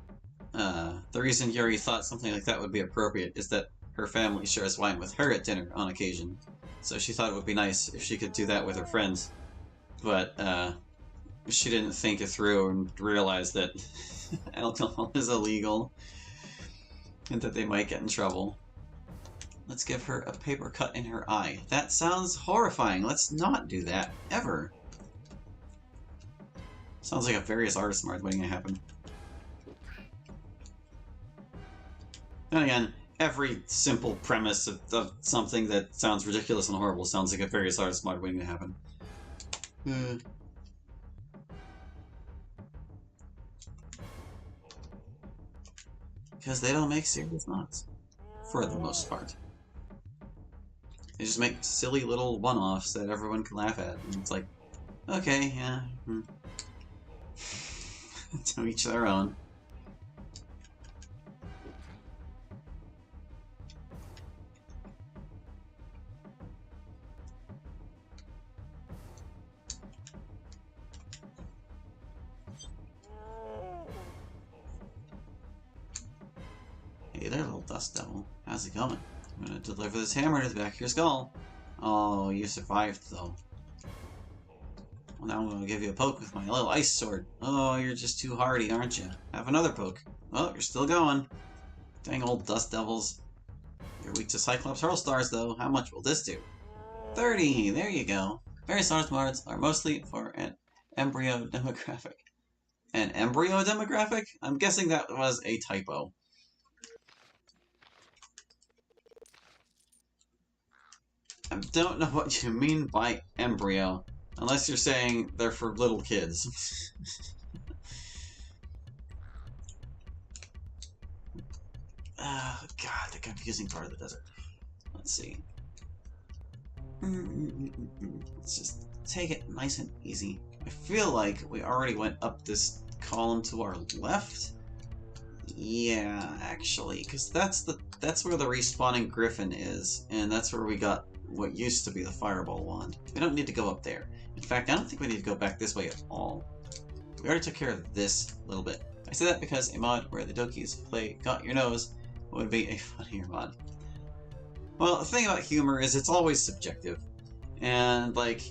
the reason Yuri thought something like that would be appropriate is that her family shares wine with her at dinner on occasion. So she thought it would be nice if she could do that with her friends. But she didn't think it through and realize that alcohol is illegal and that they might get in trouble. Let's give her a paper cut in her eye. That sounds horrifying. Let's not do that, ever. Sounds like a various artist mart waiting to happen. Then again, every simple premise of something that sounds ridiculous and horrible sounds like a various artist mart waiting to happen. Because they don't make serious knots. For the most part. They just make silly little one-offs that everyone can laugh at. And it's like, okay, yeah. To each their own. Hey there, little dust devil. How's it going? I'm gonna deliver this hammer to the back of your skull. Oh, you survived, though. Well, now I'm gonna give you a poke with my little ice sword. Oh, you're just too hardy, aren't you? Have another poke. Oh, you're still going. Dang old dust devils. You're weak to Cyclops hurl stars, though. How much will this do? 30! There you go. Various arts marts are mostly for an embryo demographic. An embryo demographic? I'm guessing that was a typo. I don't know what you mean by embryo, unless you're saying they're for little kids. Oh, God, the confusing part of the desert. Let's see. Let's just take it nice and easy. I feel like we already went up this column to our left. Yeah, actually, because that's where the respawning griffin is, and that's where we got what used to be the fireball wand. We don't need to go up there. In fact, I don't think we need to go back this way at all. We already took care of this little bit. I say that because a mod where the Dokis play Got Your Nose would be a funnier mod. Well, the thing about humor is it's always subjective. And, like...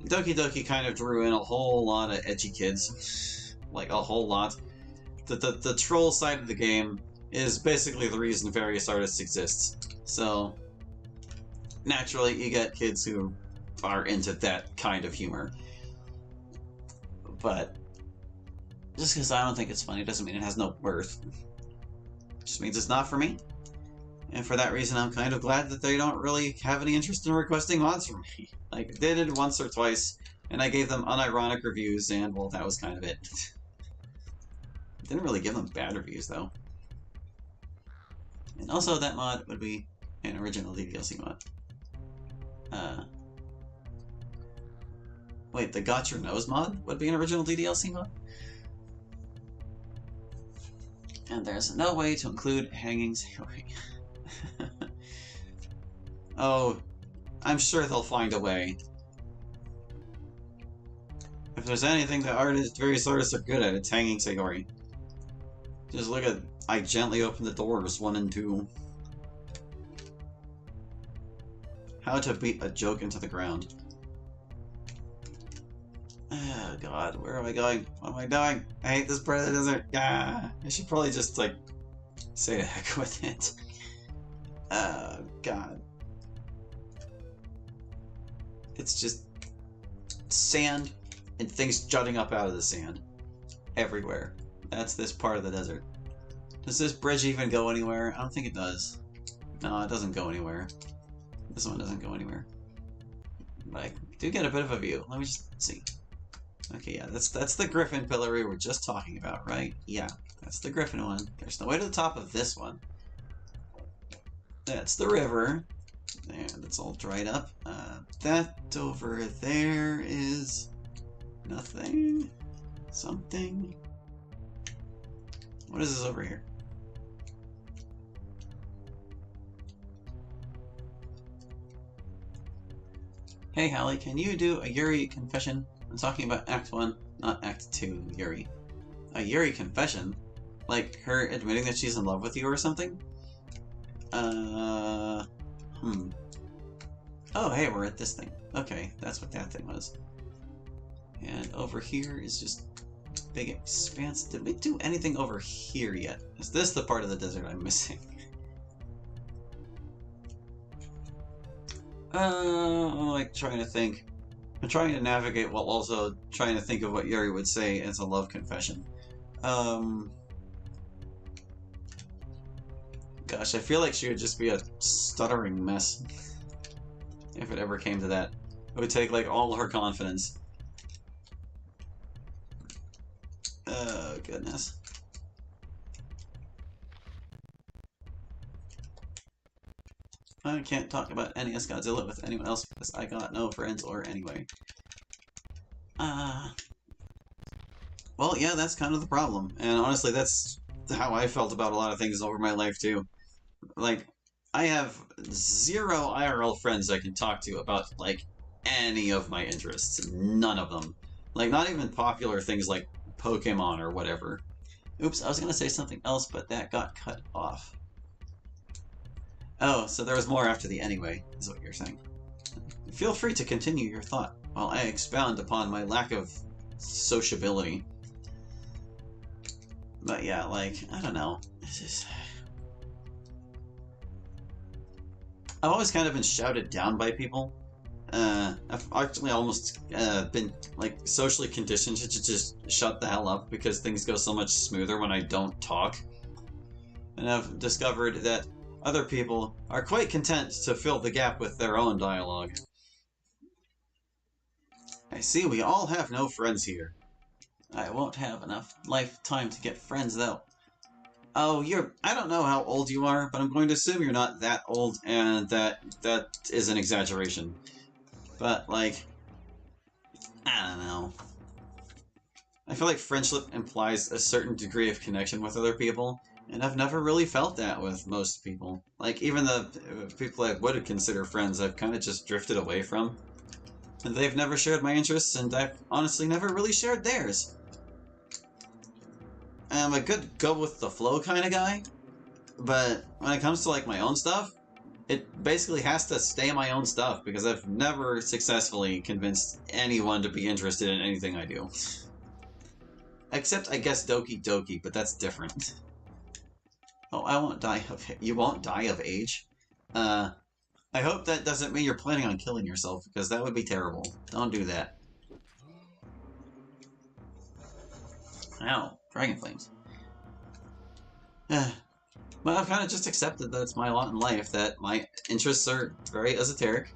Doki Doki kind of drew in a whole lot of edgy kids. Like, a whole lot. The troll side of the game is basically the reason various artists exist. So, naturally, you get kids who are into that kind of humor. But, just because I don't think it's funny doesn't mean it has no worth. It just means it's not for me. And for that reason, I'm kind of glad that they don't really have any interest in requesting mods from me. Like, they did it once or twice, and I gave them unironic reviews, and, well, that was kind of it. Didn't really give them bad reviews, though. And also, that mod would be an original DDLC mod. Wait, the Got Your Nose mod would be an original DDLC mod? And there's no way to include hanging Sayori. Oh, I'm sure they'll find a way. If there's anything that various artists are good at, it's hanging Sayori. Just look at... I gently open the doors, 1 and 2. How to beat a joke into the ground. Oh god, where am I going? What am I doing? I hate this part of the desert. Ah, I should probably just, like, say the heck with it. Oh god. It's just sand and things jutting up out of the sand. Everywhere. That's this part of the desert. Does this bridge even go anywhere? I don't think it does. No, it doesn't go anywhere. This one doesn't go anywhere. But I do get a bit of a view. Let me just see. Okay, yeah, that's the griffin pillar we were just talking about, right? Yeah, that's the griffin one. There's no way to the top of this one. That's the river. And it's all dried up. That over there is nothing. Something. What is this over here? Hey Hallie, can you do a Yuri confession? I'm talking about Act 1, not Act 2, Yuri. A Yuri confession? Like her admitting that she's in love with you or something? Oh, hey, we're at this thing. Okay, that's what that thing was. And over here is just big expanse. Did we do anything over here yet? Is this the part of the desert I'm missing? I'm like trying to think. I'm trying to navigate while also trying to think of what Yuri would say as a love confession. Gosh, I feel like she would just be a stuttering mess. If it ever came to that. It would take, like, all her confidence. Oh, goodness. I can't talk about NES Godzilla with anyone else because I got no friends or anyway. Well, yeah, that's kind of the problem. And honestly, that's how I felt about a lot of things over my life, too. Like, I have 0 IRL friends I can talk to about, like, any of my interests. None of them. Like, not even popular things like Pokemon or whatever. Oops, I was gonna say something else, but that got cut off. Oh, so there was more after the anyway, is what you're saying. Feel free to continue your thought while I expound upon my lack of sociability. But yeah, like, I don't know. It's just... I've always kind of been shouted down by people. I've actually almost been like socially conditioned to just shut the hell up because things go so much smoother when I don't talk. And I've discovered that other people are quite content to fill the gap with their own dialogue. I see we all have no friends here. I won't have enough lifetime to get friends though. Oh, I don't know how old you are, but I'm going to assume you're not that old, and that is an exaggeration. But, like, I don't know. I feel like friendship implies a certain degree of connection with other people, and I've never really felt that with most people. Like, even the people I would consider friends, I've kind of just drifted away from. And they've never shared my interests, and I've honestly never really shared theirs. I'm a good go-with-the-flow kind of guy, but when it comes to, like, my own stuff, it basically has to stay my own stuff, because I've never successfully convinced anyone to be interested in anything I do. Except, I guess, Doki Doki, but that's different. Oh, I won't die of... You won't die of age? I hope that doesn't mean you're planning on killing yourself, because that would be terrible. Don't do that. Ow, dragon flames. Well, I've kind of just accepted that it's my lot in life, that my interests are very esoteric,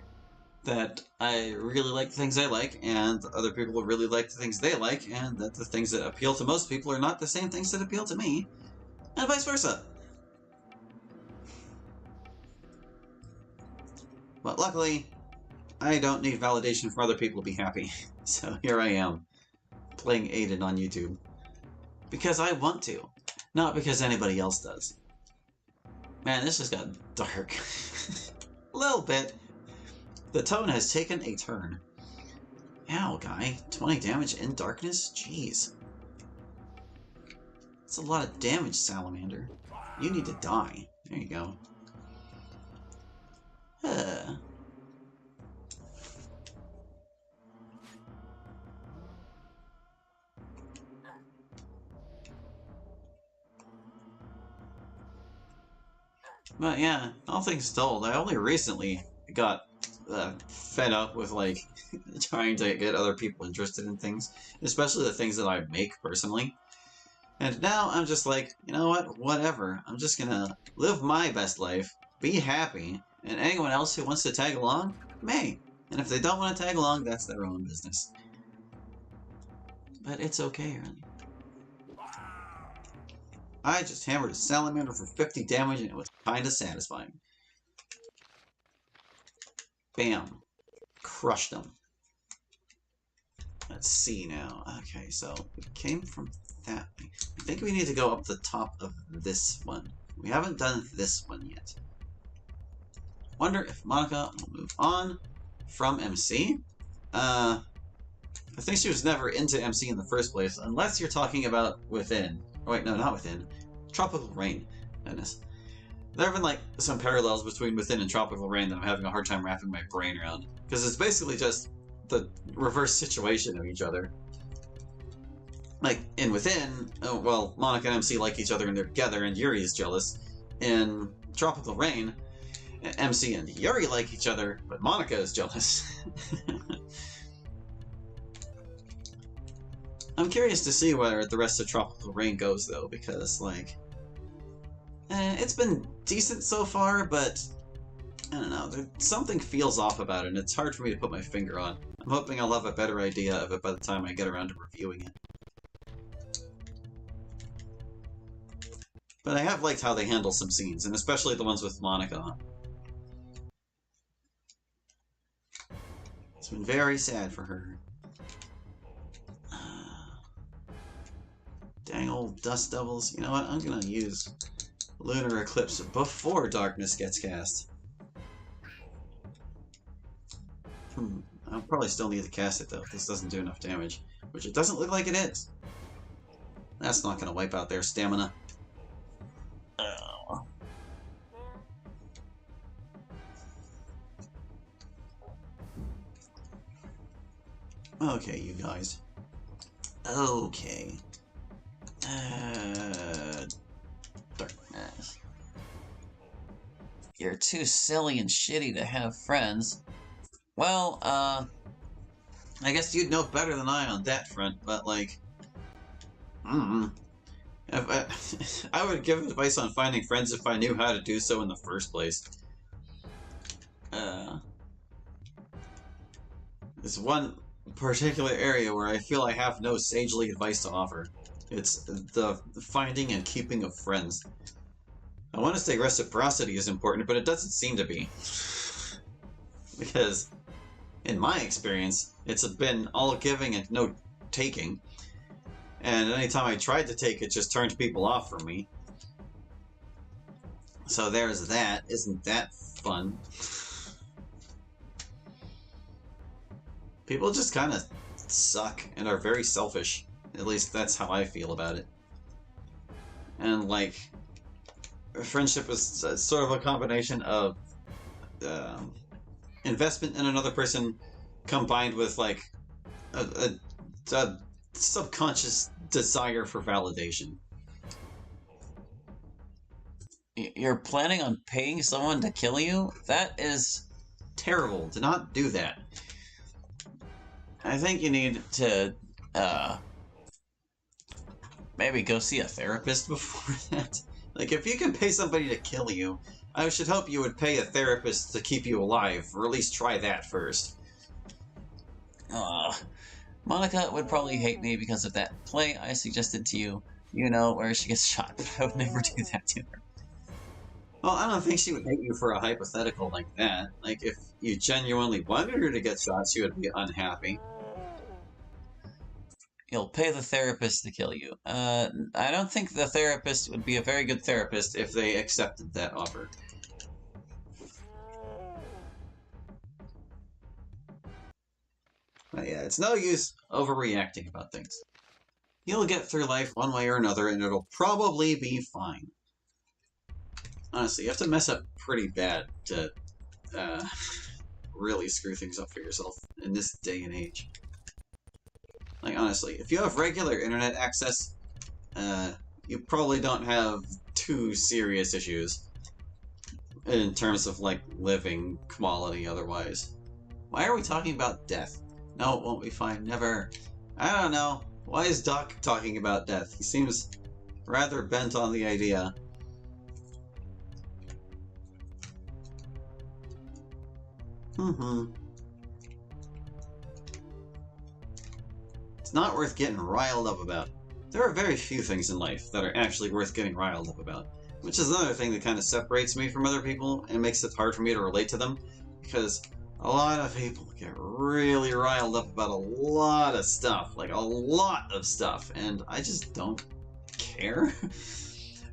that I really like the things I like, and other people really like the things they like, and that the things that appeal to most people are not the same things that appeal to me, and vice versa. But luckily, I don't need validation from other people to be happy, so here I am, playing Aidyn on YouTube. Because I want to, not because anybody else does. Man, this just got dark. A little bit. The tone has taken a turn. Ow, guy. 20 damage in darkness? Jeez. That's a lot of damage, Salamander. You need to die. There you go. But yeah, all things told, I only recently got fed up with, like, trying to get other people interested in things, especially the things that I make personally. And now I'm just like, you know what, whatever. I'm just gonna live my best life, be happy, and anyone else who wants to tag along, may. And if they don't want to tag along, that's their own business. But it's okay, really. I just hammered a salamander for 50 damage and it was kinda satisfying. Bam. Crushed him. Let's see now. Okay, so we came from that way. I think we need to go up the top of this one. We haven't done this one yet. Wonder if Monica will move on from MC? I think she was never into MC in the first place, unless you're talking about Within. Oh, wait, no, not Within. Tropical Rain. Goodness. There have been, like, some parallels between Within and Tropical Rain that I'm having a hard time wrapping my brain around. Because it's basically just the reverse situation of each other. Like, in Within, oh, well, Monica and MC like each other and they're together, and Yuri is jealous. In Tropical Rain, MC and Yuri like each other, but Monica is jealous. I'm curious to see where the rest of Tropical Rain goes, though, because, like, it's been decent so far, but I don't know, something feels off about it, and it's hard for me to put my finger on. I'm hoping I'll have a better idea of it by the time I get around to reviewing it. But I have liked how they handle some scenes, and especially the ones with Monica. It's been very sad for her. Dang old dust devils. You know what? I'm gonna use Lunar Eclipse before Darkness gets cast. I'll probably still need to cast it, though, if this doesn't do enough damage. Which it doesn't look like it is. That's not gonna wipe out their stamina. Oh. Okay, you guys. Okay. Darkness. You're too silly and shitty to have friends. Well, I guess you'd know better than I on that front, but, like, I would give advice on finding friends if I knew how to do so in the first place. There's one particular area where I feel I have no sagely advice to offer. It's the finding and keeping of friends. I want to say reciprocity is important, but it doesn't seem to be. Because, in my experience, it's been all giving and no taking. And anytime I tried to take, it just turned people off from me. So there's that. Isn't that fun? People just kind of suck and are very selfish. At least that's how I feel about it. And, like, friendship is sort of a combination of investment in another person combined with, like, a subconscious desire for validation. You're planning on paying someone to kill you? That is terrible. Do not do that. I think you need to, maybe go see a therapist before that. Like, if you can pay somebody to kill you, I should hope you would pay a therapist to keep you alive, or at least try that first. Monica would probably hate me because of that play I suggested to you. You know, where she gets shot, but I would never do that to her. Well, I don't think she would hate you for a hypothetical like that. Like, if you genuinely wanted her to get shot, she would be unhappy. You'll pay the therapist to kill you. I don't think the therapist would be a very good therapist if they accepted that offer. But yeah, it's no use overreacting about things. You'll get through life one way or another, and it'll probably be fine. Honestly, you have to mess up pretty bad to really screw things up for yourself in this day and age. Like, honestly, if you have regular internet access, you probably don't have too serious issues in terms of, like, living quality otherwise. Why are we talking about death? No, it won't be fine. Never. I don't know. Why is Doc talking about death? He seems rather bent on the idea. It's not worth getting riled up about. There are very few things in life that are actually worth getting riled up about, which is another thing that kind of separates me from other people and makes it hard for me to relate to them, because a lot of people get really riled up about a lot of stuff, like a lot of stuff, and I just don't care.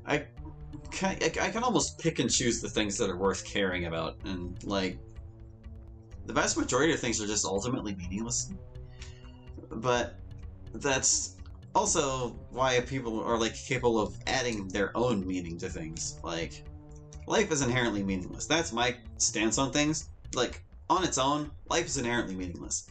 I can almost pick and choose the things that are worth caring about, and, like, the vast majority of things are just ultimately meaningless. But that's also why people are, like, capable of adding their own meaning to things. Like, life is inherently meaningless. That's my stance on things. Like, on its own, life is inherently meaningless.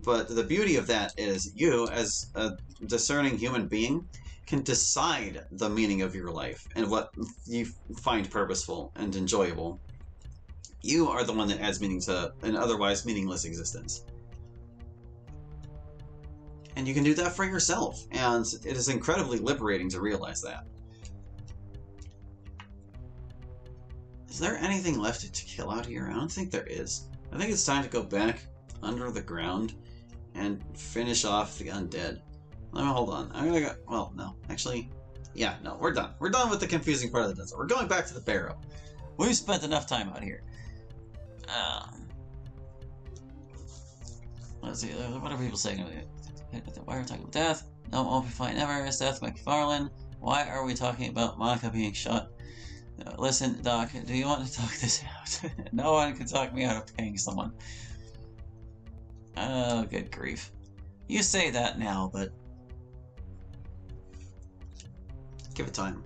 But the beauty of that is you, as a discerning human being, can decide the meaning of your life and what you find purposeful and enjoyable. You are the one that adds meaning to an otherwise meaningless existence. And you can do that for yourself, and it is incredibly liberating to realize that. Is there anything left to kill out here? I don't think there is. I think it's time to go back under the ground and finish off the undead. Let me hold on. I'm gonna go. Well, no. Actually, yeah, no, we're done. We're done with the confusing part of the desert. We're going back to the barrow. We've spent enough time out here. Let's see. What are people saying? Why are we talking about death? No, it won't be fine never. It's Death McFarlane. Why are we talking about Monica being shot? Listen, Doc, do you want to talk this out? No one can talk me out of paying someone. Oh, good grief. You say that now, but give it time.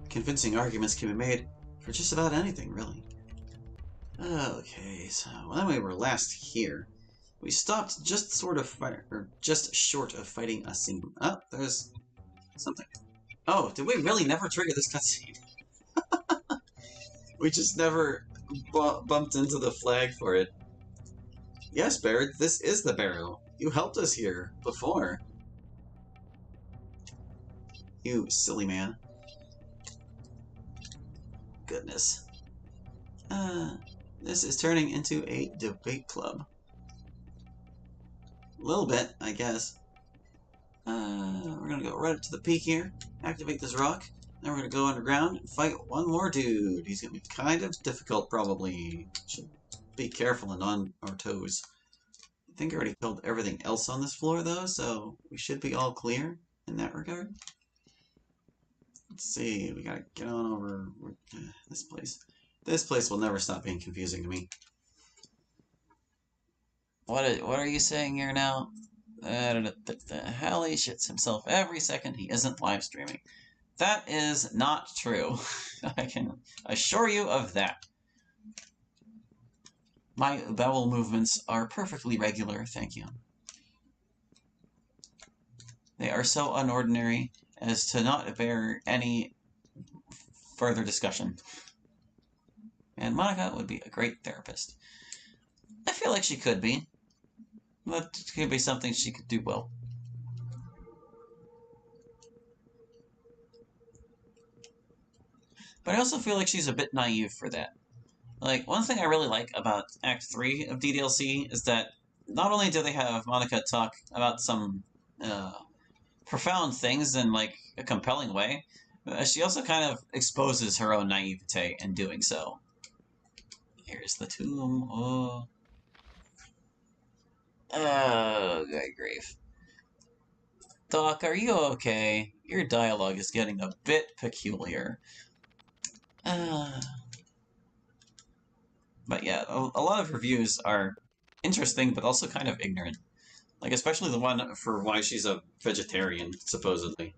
Convincing arguments can be made for just about anything, really. Okay, so when we were last here, we stopped just just short of fighting a scene. Oh, there's something. Oh, did we really never trigger this cutscene? We just never bumped into the flag for it. Yes, Baird, this is the barrow. You helped us here before. You silly man. Goodness. This is turning into a debate club. A little bit, I guess. We're gonna go right up to the peak here, activate this rock, then we're gonna go underground and fight one more dude. He's gonna be kind of difficult, probably. Should be careful and on our toes. I think I already killed everything else on this floor, though, so we should be all clear in that regard. Let's see, we gotta get on over this place. This place will never stop being confusing to me. What are you saying here now? Hally shits himself every second he isn't live streaming. That is not true. I can assure you of that. My bowel movements are perfectly regular, thank you. They are so unordinary as to not bear any further discussion. And Monica would be a great therapist. I feel like she could be. That could be something she could do well. But I also feel like she's a bit naive for that. Like, one thing I really like about Act 3 of DDLC is that not only do they have Monica talk about some profound things in, like, a compelling way, she also kind of exposes her own naivete in doing so. Here's the tomb. Oh, good grief. Doc, are you okay? Your dialogue is getting a bit peculiar. But yeah, a lot of reviews are interesting, but also kind of ignorant. Like, especially the one for why she's a vegetarian, supposedly.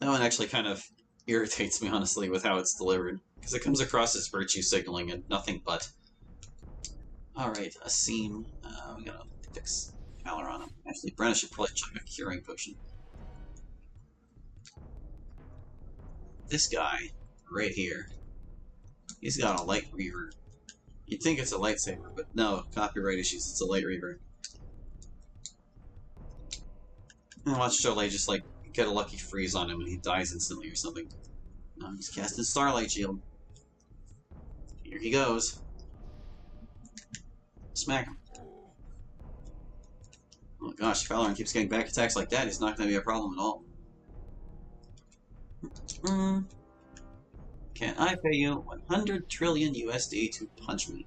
That one actually kind of irritates me, honestly, with how it's delivered. Because it comes across as virtue signaling and nothing but. Alright, a seam. We gotta fix Valor on him. Actually, Brenna should probably check a curing potion. This guy, right here, he's got a light reaver. You'd think it's a lightsaber, but no, copyright issues, it's a light reaver. And watch Jolie just, like, get a lucky freeze on him and he dies instantly or something. No, he's casting Starlight Shield. Here he goes. Smack him. Oh gosh, if Valorant keeps getting back attacks like that, it's not going to be a problem at all. Can I pay you 100 trillion USD to punch me?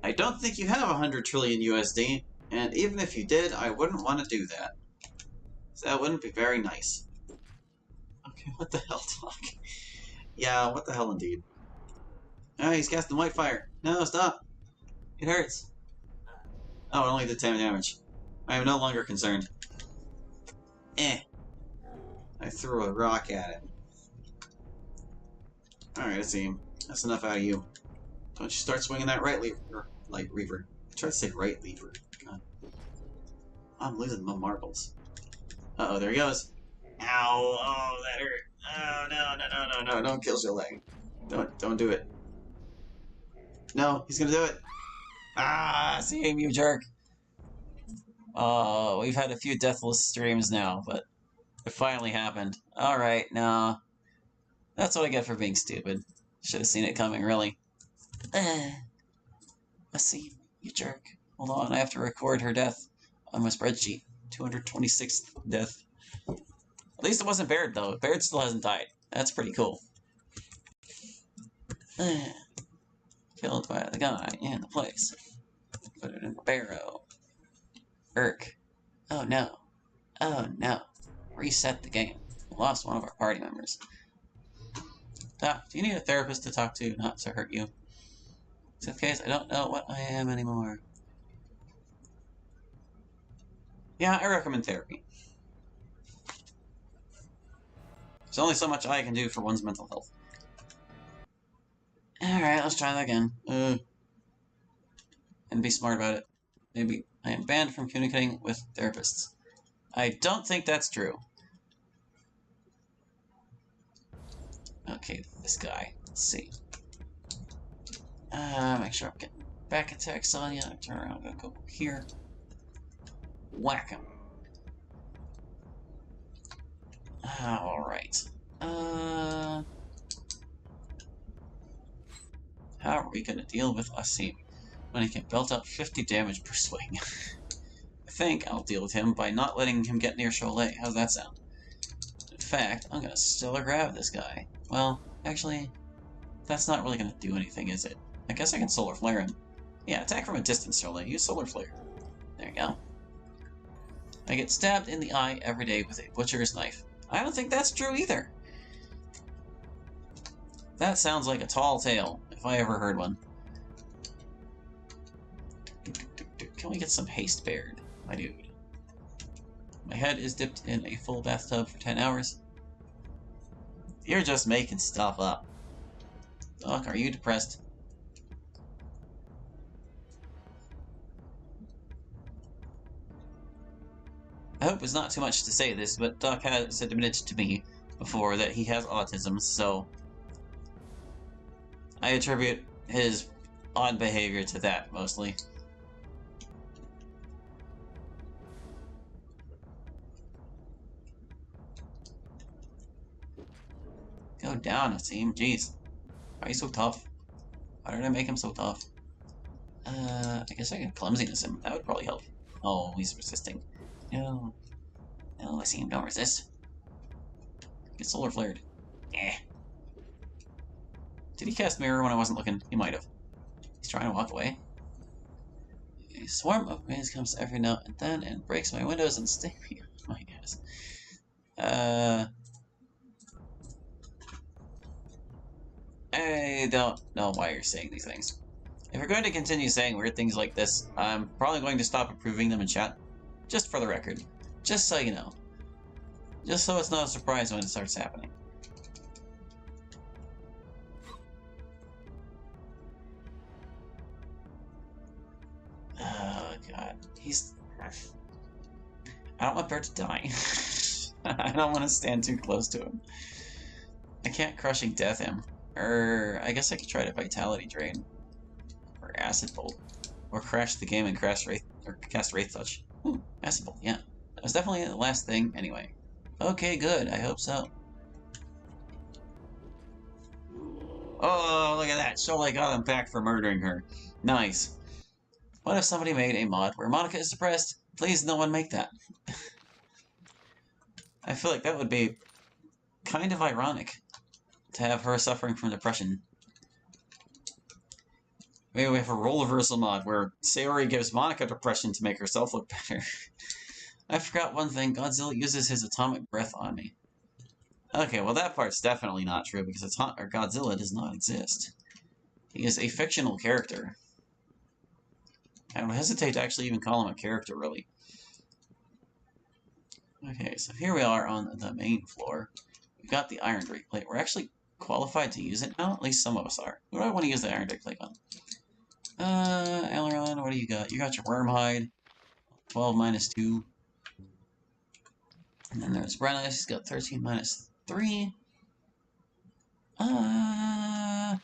I don't think you have 100 trillion USD, and even if you did, I wouldn't want to do that. So that wouldn't be very nice. Okay, what the hell, Doc? Yeah, what the hell indeed. Oh, he's casting white fire. No, stop. It hurts. Oh, it only did 10 damage. I am no longer concerned. Eh. I threw a rock at him. Alright, let's see. That's enough out of you. Don't you start swinging that right lever. Light reaver. I tried to say right lever. God. I'm losing my marbles. Uh-oh, there he goes. Ow! Oh, that hurt. Oh, no. Don't kill Jolie. Don't do it. No, he's gonna do it. Ah, see him, you jerk. Oh, we've had a few deathless streams now, but it finally happened. Alright, no. That's what I get for being stupid. Should have seen it coming, really. Let's see, you jerk. Hold on, I have to record her death on my spreadsheet. 226th death. At least it wasn't Baird, though. Baird still hasn't died. That's pretty cool. Killed by the guy in the place. Put it in the barrow. Irk. Oh no. Oh no. Reset the game. We lost one of our party members. Doc, do you need a therapist to talk to, not to hurt you? Except in case I don't know what I am anymore. Yeah, I recommend therapy. There's only so much I can do for one's mental health. Alright, let's try that again. And be smart about it. Maybe I am banned from communicating with therapists. I don't think that's true. Okay, this guy. Let's see. Make sure I'm getting back attacks on you. Turn around, I'm gonna go here. Whack him. Alright. How are we gonna deal with Asim when he can belt up 50 damage per swing? I think I'll deal with him by not letting him get near Cholet. How's that sound? In fact, I'm gonna stellar grab this guy. Well, actually, that's not really gonna do anything, is it? I guess I can solar flare him. Yeah, attack from a distance, Cholet. Use solar flare. There you go. I get stabbed in the eye every day with a butcher's knife. I don't think that's true either. That sounds like a tall tale, if I ever heard one. Can we get some haste, Baird, my dude? My head is dipped in a full bathtub for 10 hours. You're just making stuff up. Doc, are you depressed? I hope it's not too much to say this, but Doc has admitted to me before that he has autism, so I attribute his odd behavior to that, mostly. Go down, Asim. Jeez. Why are you so tough? Why did I make him so tough? I guess I can clumsiness him. That would probably help. Oh, he's resisting. No. No, Asim, don't resist. Get solar flared. Eh. Did he cast mirror when I wasn't looking? He might have. He's trying to walk away. A swarm of rains comes every now and then and breaks my windows and sting me on my ass. I don't know why you're saying these things. If you're going to continue saying weird things like this, I'm probably going to stop approving them in chat. Just for the record. Just so you know. Just so it's not a surprise when it starts happening. Oh, God. I don't want Bear to die. I don't want to stand too close to him. I can't crushing death him. I guess I could try to Vitality Drain. Or Acid Bolt. Or crash the game and cast Wraith Touch. Ooh, Acid Bolt, yeah. That was definitely the last thing, anyway. Okay, good. I hope so. Oh, look at that. Sholei got him back for murdering her. Nice. What if somebody made a mod where Monica is depressed? Please, no one make that. I feel like that would be kind of ironic to have her suffering from depression. Maybe we have a role reversal mod where Sayori gives Monica depression to make herself look better. I forgot one thing. Godzilla uses his atomic breath on me. Okay, well that part's definitely not true because Godzilla does not exist. He is a fictional character. I would hesitate to actually even call him a character, really. Okay, so here we are on the main floor. We've got the Iron Drake Plate. We're actually qualified to use it now. At least some of us are. Who do I want to use the Iron Drake Plate on? Aileron, what do you got? You got your Wormhide. 12 minus 2. And then there's Brenna. She's got 13 minus 3. I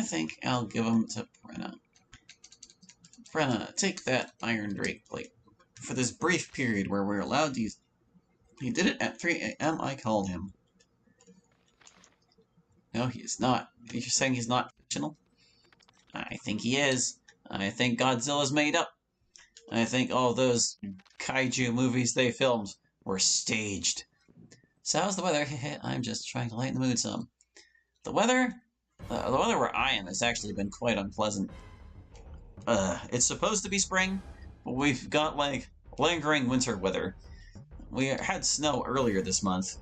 think I'll give them to Brenna. Brenna, take that Iron Drake Plate. For this brief period where we're allowed to use... He did it at 3 a.m. I called him. No, he is not. You're saying he's not fictional? I think he is. I think Godzilla's made up. I think all those kaiju movies they filmed were staged. So how's the weather? I'm just trying to lighten the mood some. The weather where I am has actually been quite unpleasant. It's supposed to be spring, but we've got like lingering winter weather. We had snow earlier this month,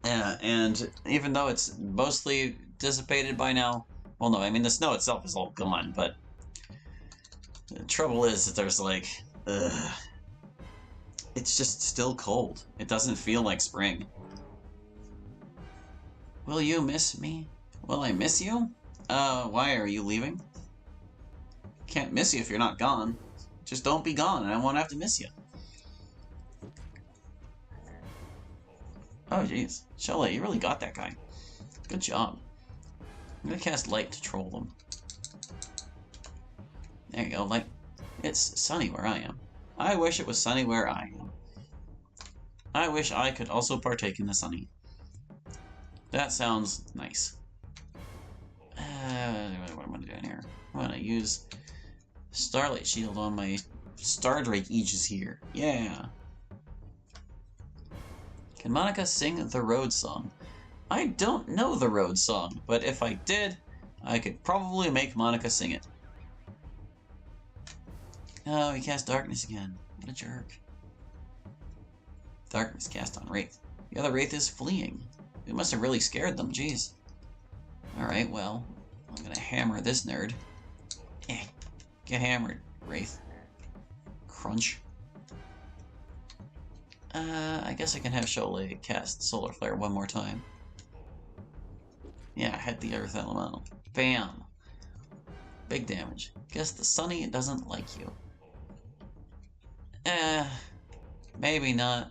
and even though it's mostly dissipated by now, well, no, I mean the snow itself is all gone, but the trouble is that there's like, it's just still cold. It doesn't feel like spring. Will you miss me? Will I miss you? Why are you leaving? Can't miss you if you're not gone. Just don't be gone and I won't have to miss you. Oh jeez. Sholei, you really got that guy. Good job. I'm gonna cast Light to troll them. There you go, Light. It's sunny where I am. I wish it was sunny where I am. I wish I could also partake in the sunny. That sounds nice. What am I gonna do in here? I'm gonna use Starlight Shield on my Stardrake Aegis here. Yeah. Can Monica sing the Road Song? I don't know the Road Song, but if I did, I could probably make Monica sing it. Oh, he cast Darkness again. What a jerk. Darkness cast on Wraith. The other Wraith is fleeing. We must have really scared them, jeez. Alright, well, I'm gonna hammer this nerd. Get hammered, Wraith. Crunch. I guess I can have Sholei cast Solar Flare one more time. Yeah, hit the Earth Elemental. Bam! Big damage. Guess the Sunny doesn't like you. Maybe not.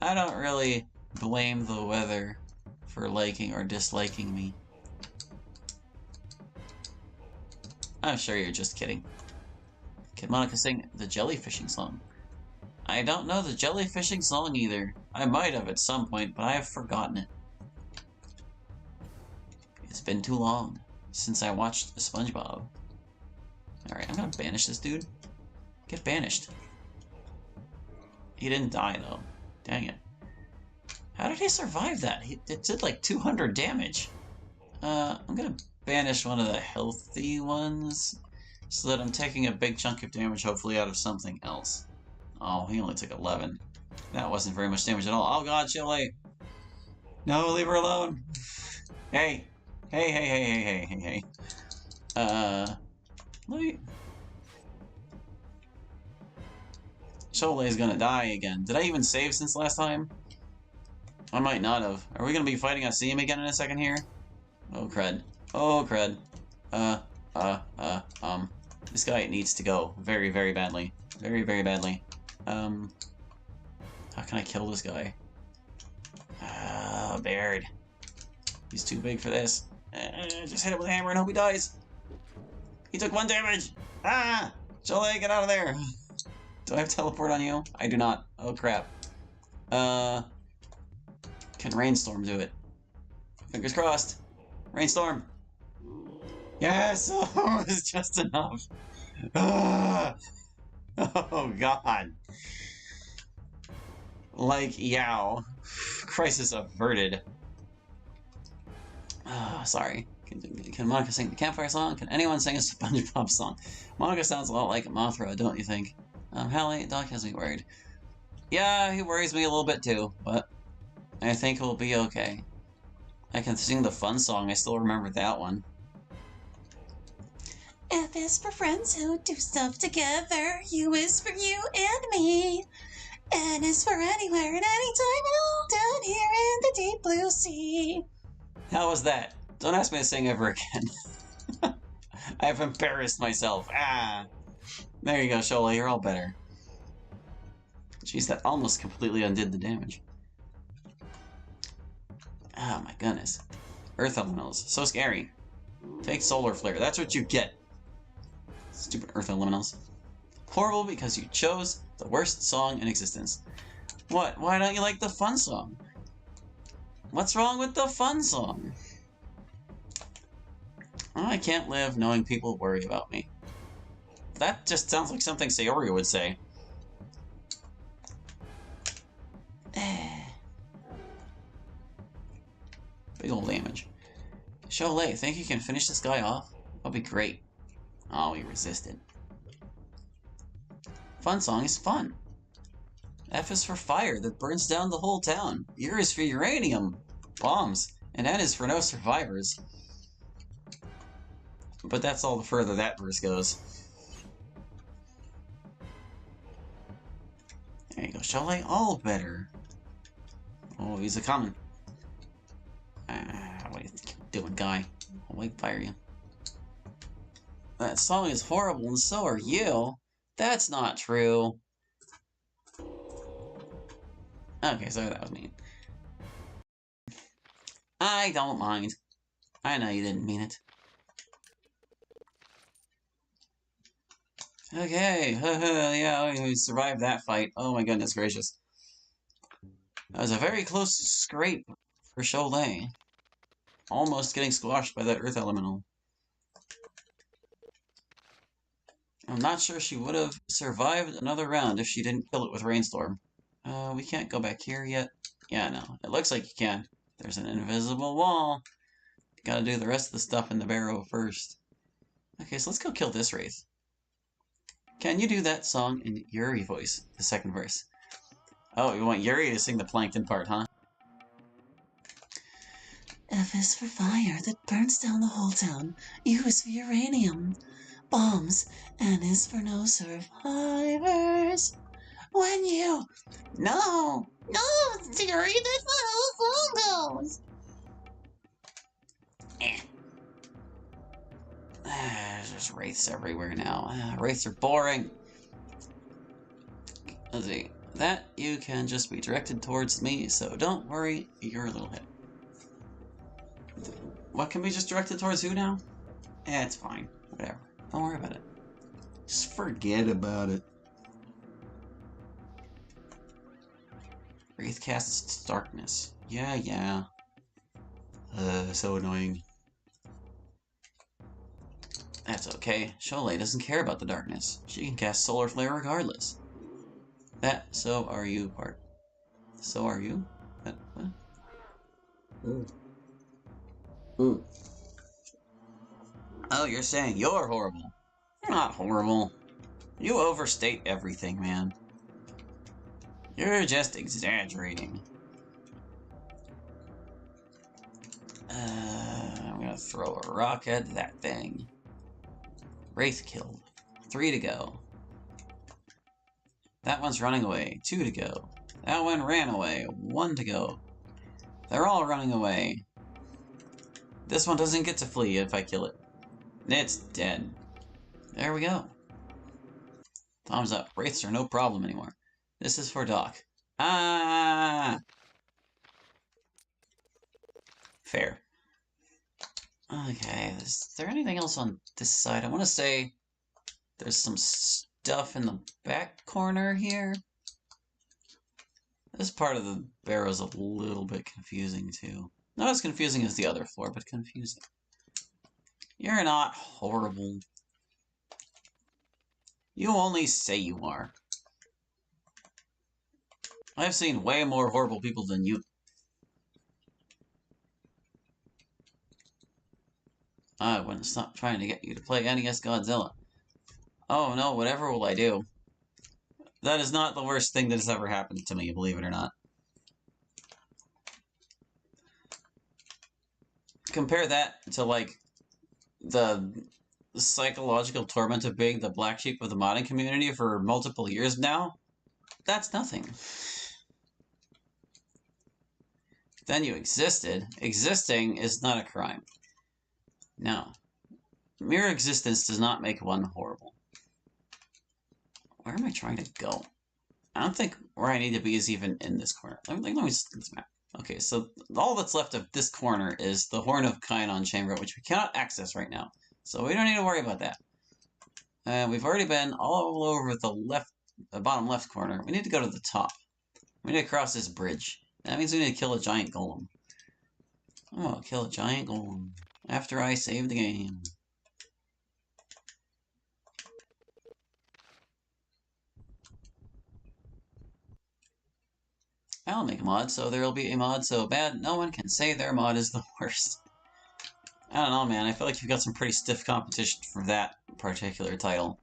I don't really blame the weather for liking or disliking me. I'm sure you're just kidding. Can Monica sing the jellyfishing song? I don't know the jellyfishing song either. I might have at some point, but I have forgotten it. It's been too long since I watched SpongeBob. Alright, I'm gonna banish this dude. Get banished. He didn't die, though. Dang it. How did he survive that? It did like 200 damage. I'm gonna banish one of the healthy ones so that I'm taking a big chunk of damage, hopefully out of something else. Oh, he only took 11. That wasn't very much damage at all. Oh god, Sholei! No, leave her alone. Hey. Hey, hey, hey, hey, hey, hey, hey. Wait. Cholay's gonna die again. Did I even save since last time? I might not have. Are we gonna be fighting a Seam again in a second here? Oh, crud. Oh, crud. This guy needs to go very, very badly. Very, very badly. How can I kill this guy? Baird. He's too big for this. Just hit him with a hammer and hope he dies. He took 1 damage. Ah! Cholay, get out of there. Do I have teleport on you? I do not. Oh, crap. Can Rainstorm do it? Fingers crossed. Rainstorm. Yes! Oh, it's just enough. Ah! Oh, God. Like, yow. Crisis averted. Sorry. Can Monica sing the campfire song? Can anyone sing a SpongeBob song? Monica sounds a lot like Mothra, don't you think? Hallie, Doc has me worried. Yeah, he worries me a little bit too, but I think we'll be okay. I can sing the fun song, I still remember that one. F is for friends who do stuff together. U is for you and me. N is for anywhere and anytime, all down here in the deep blue sea. How was that? Don't ask me to sing ever again. I've embarrassed myself. Ah! There you go, Shola, you're all better. Jeez, that almost completely undid the damage. Oh my goodness. Earth Elementals. So scary. Take Solar Flare. That's what you get. Stupid Earth Elementals. Horrible because you chose the worst song in existence. What? Why don't you like the fun song? What's wrong with the fun song? I can't live knowing people worry about me. That just sounds like something Sayori would say. Big ol' damage. Cholet, think you can finish this guy off? That'll be great. Oh, he resisted. Fun song is fun. F is for fire that burns down the whole town. U is for uranium bombs. And N is for no survivors. But that's all the further that verse goes. There you go, Cholet, all better. Oh, he's a common. What are you doing, guy? I'll wait fire you. That song is horrible and so are you. That's not true. Okay, so that was mean. I don't mind. I know you didn't mean it. Okay, yeah, we survived that fight. Oh my goodness gracious. That was a very close scrape for Cholet. Almost getting squashed by that Earth Elemental. I'm not sure she would have survived another round if she didn't kill it with Rainstorm. We can't go back here yet. Yeah, no. It looks like you can. There's an invisible wall. Gotta do the rest of the stuff in the barrow first. Okay, so let's go kill this Wraith. Can you do that song in Yuri voice? The second verse. Oh, you want Yuri to sing the plankton part, huh? F is for fire that burns down the whole town. U is for uranium bombs. N is for no survivors. When you... No! No, Theory, that's not how the song goes! There's just wraiths everywhere now. Wraiths are boring. Let's see. That you can just be directed towards me, so don't worry, you're a little hit. What can be just directed towards who now? It's fine. Whatever. Don't worry about it. Just forget about it. Wraith casts darkness. Yeah. So annoying. That's okay. Cholet doesn't care about the darkness. She can cast Solar Flare regardless. That so are you part. So are you? What? Ooh. Oh, you're saying you're horrible. You're not horrible. You overstate everything, man. You're just exaggerating. I'm gonna throw a rock at that thing. Wraith killed. 3 to go. That one's running away. 2 to go. That one ran away. 1 to go. They're all running away. This one doesn't get to flee if I kill it. It's dead. There we go. Thumbs up. Wraiths are no problem anymore. This is for Doc. Ah! Fair. Okay, is there anything else on this side? I want to say there's some stuff in the back corner here. This part of the barrow is a little bit confusing too. Not as confusing as the other floor, but confusing. You're not horrible. You only say you are. I've seen way more horrible people than you. I wouldn't stop trying to get you to play NES Godzilla. Oh no, whatever will I do? That is not the worst thing that has ever happened to me, believe it or not. Compare that to, like, the psychological torment of being the black sheep of the modding community for multiple years now. That's nothing. Then you existed. Existing is not a crime. No. Mere existence does not make one horrible. Where am I trying to go? I don't think where I need to be is even in this corner. Let me just look at this map. Okay, so all that's left of this corner is the Horn of Kainon chamber, which we cannot access right now. So we don't need to worry about that. We've already been all over the bottom left corner. We need to go to the top. We need to cross this bridge. That means we need to kill a giant golem. I'm gonna kill a giant golem after I save the game. I'll make a mod, so there'll be a mod so bad no one can say their mod is the worst. I don't know, man. I feel like you've got some pretty stiff competition for that particular title.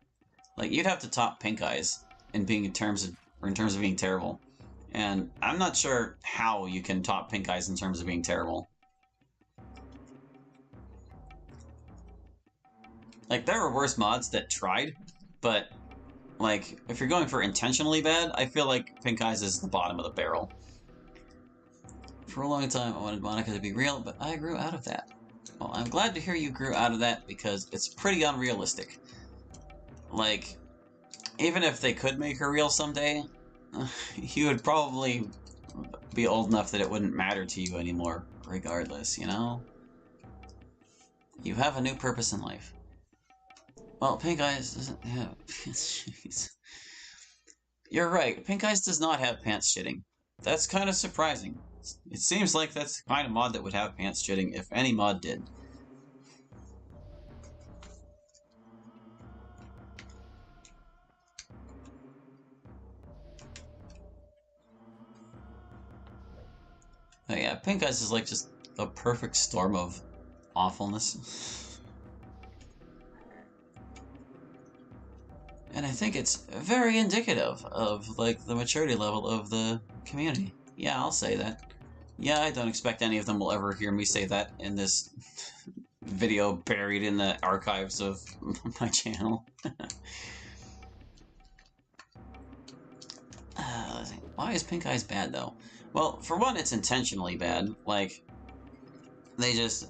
Like, you'd have to top Pink Eyes in terms of being terrible. And I'm not sure how you can top Pink Eyes in terms of being terrible. Like, there are worse mods that tried, but, like, if you're going for intentionally bad, I feel like Pink Eyes is the bottom of the barrel. For a long time, I wanted Monica to be real, but I grew out of that. Well, I'm glad to hear you grew out of that, because it's pretty unrealistic. Like, even if they could make her real someday, you would probably be old enough that it wouldn't matter to you anymore, regardless, you know? You have a new purpose in life. Well, Pink Eyes doesn't have pants shitting. You're right, Pink Eyes does not have pants shitting. That's kind of surprising. It seems like that's the kind of mod that would have pants shitting if any mod did. But yeah, Pink Eyes is like just a perfect storm of awfulness. And I think it's very indicative of, like, the maturity level of the community. Yeah, I'll say that. Yeah, I don't expect any of them will ever hear me say that in this video buried in the archives of my channel. Why is Pink Eyes bad, though? Well, for one, it's intentionally bad. Like, they just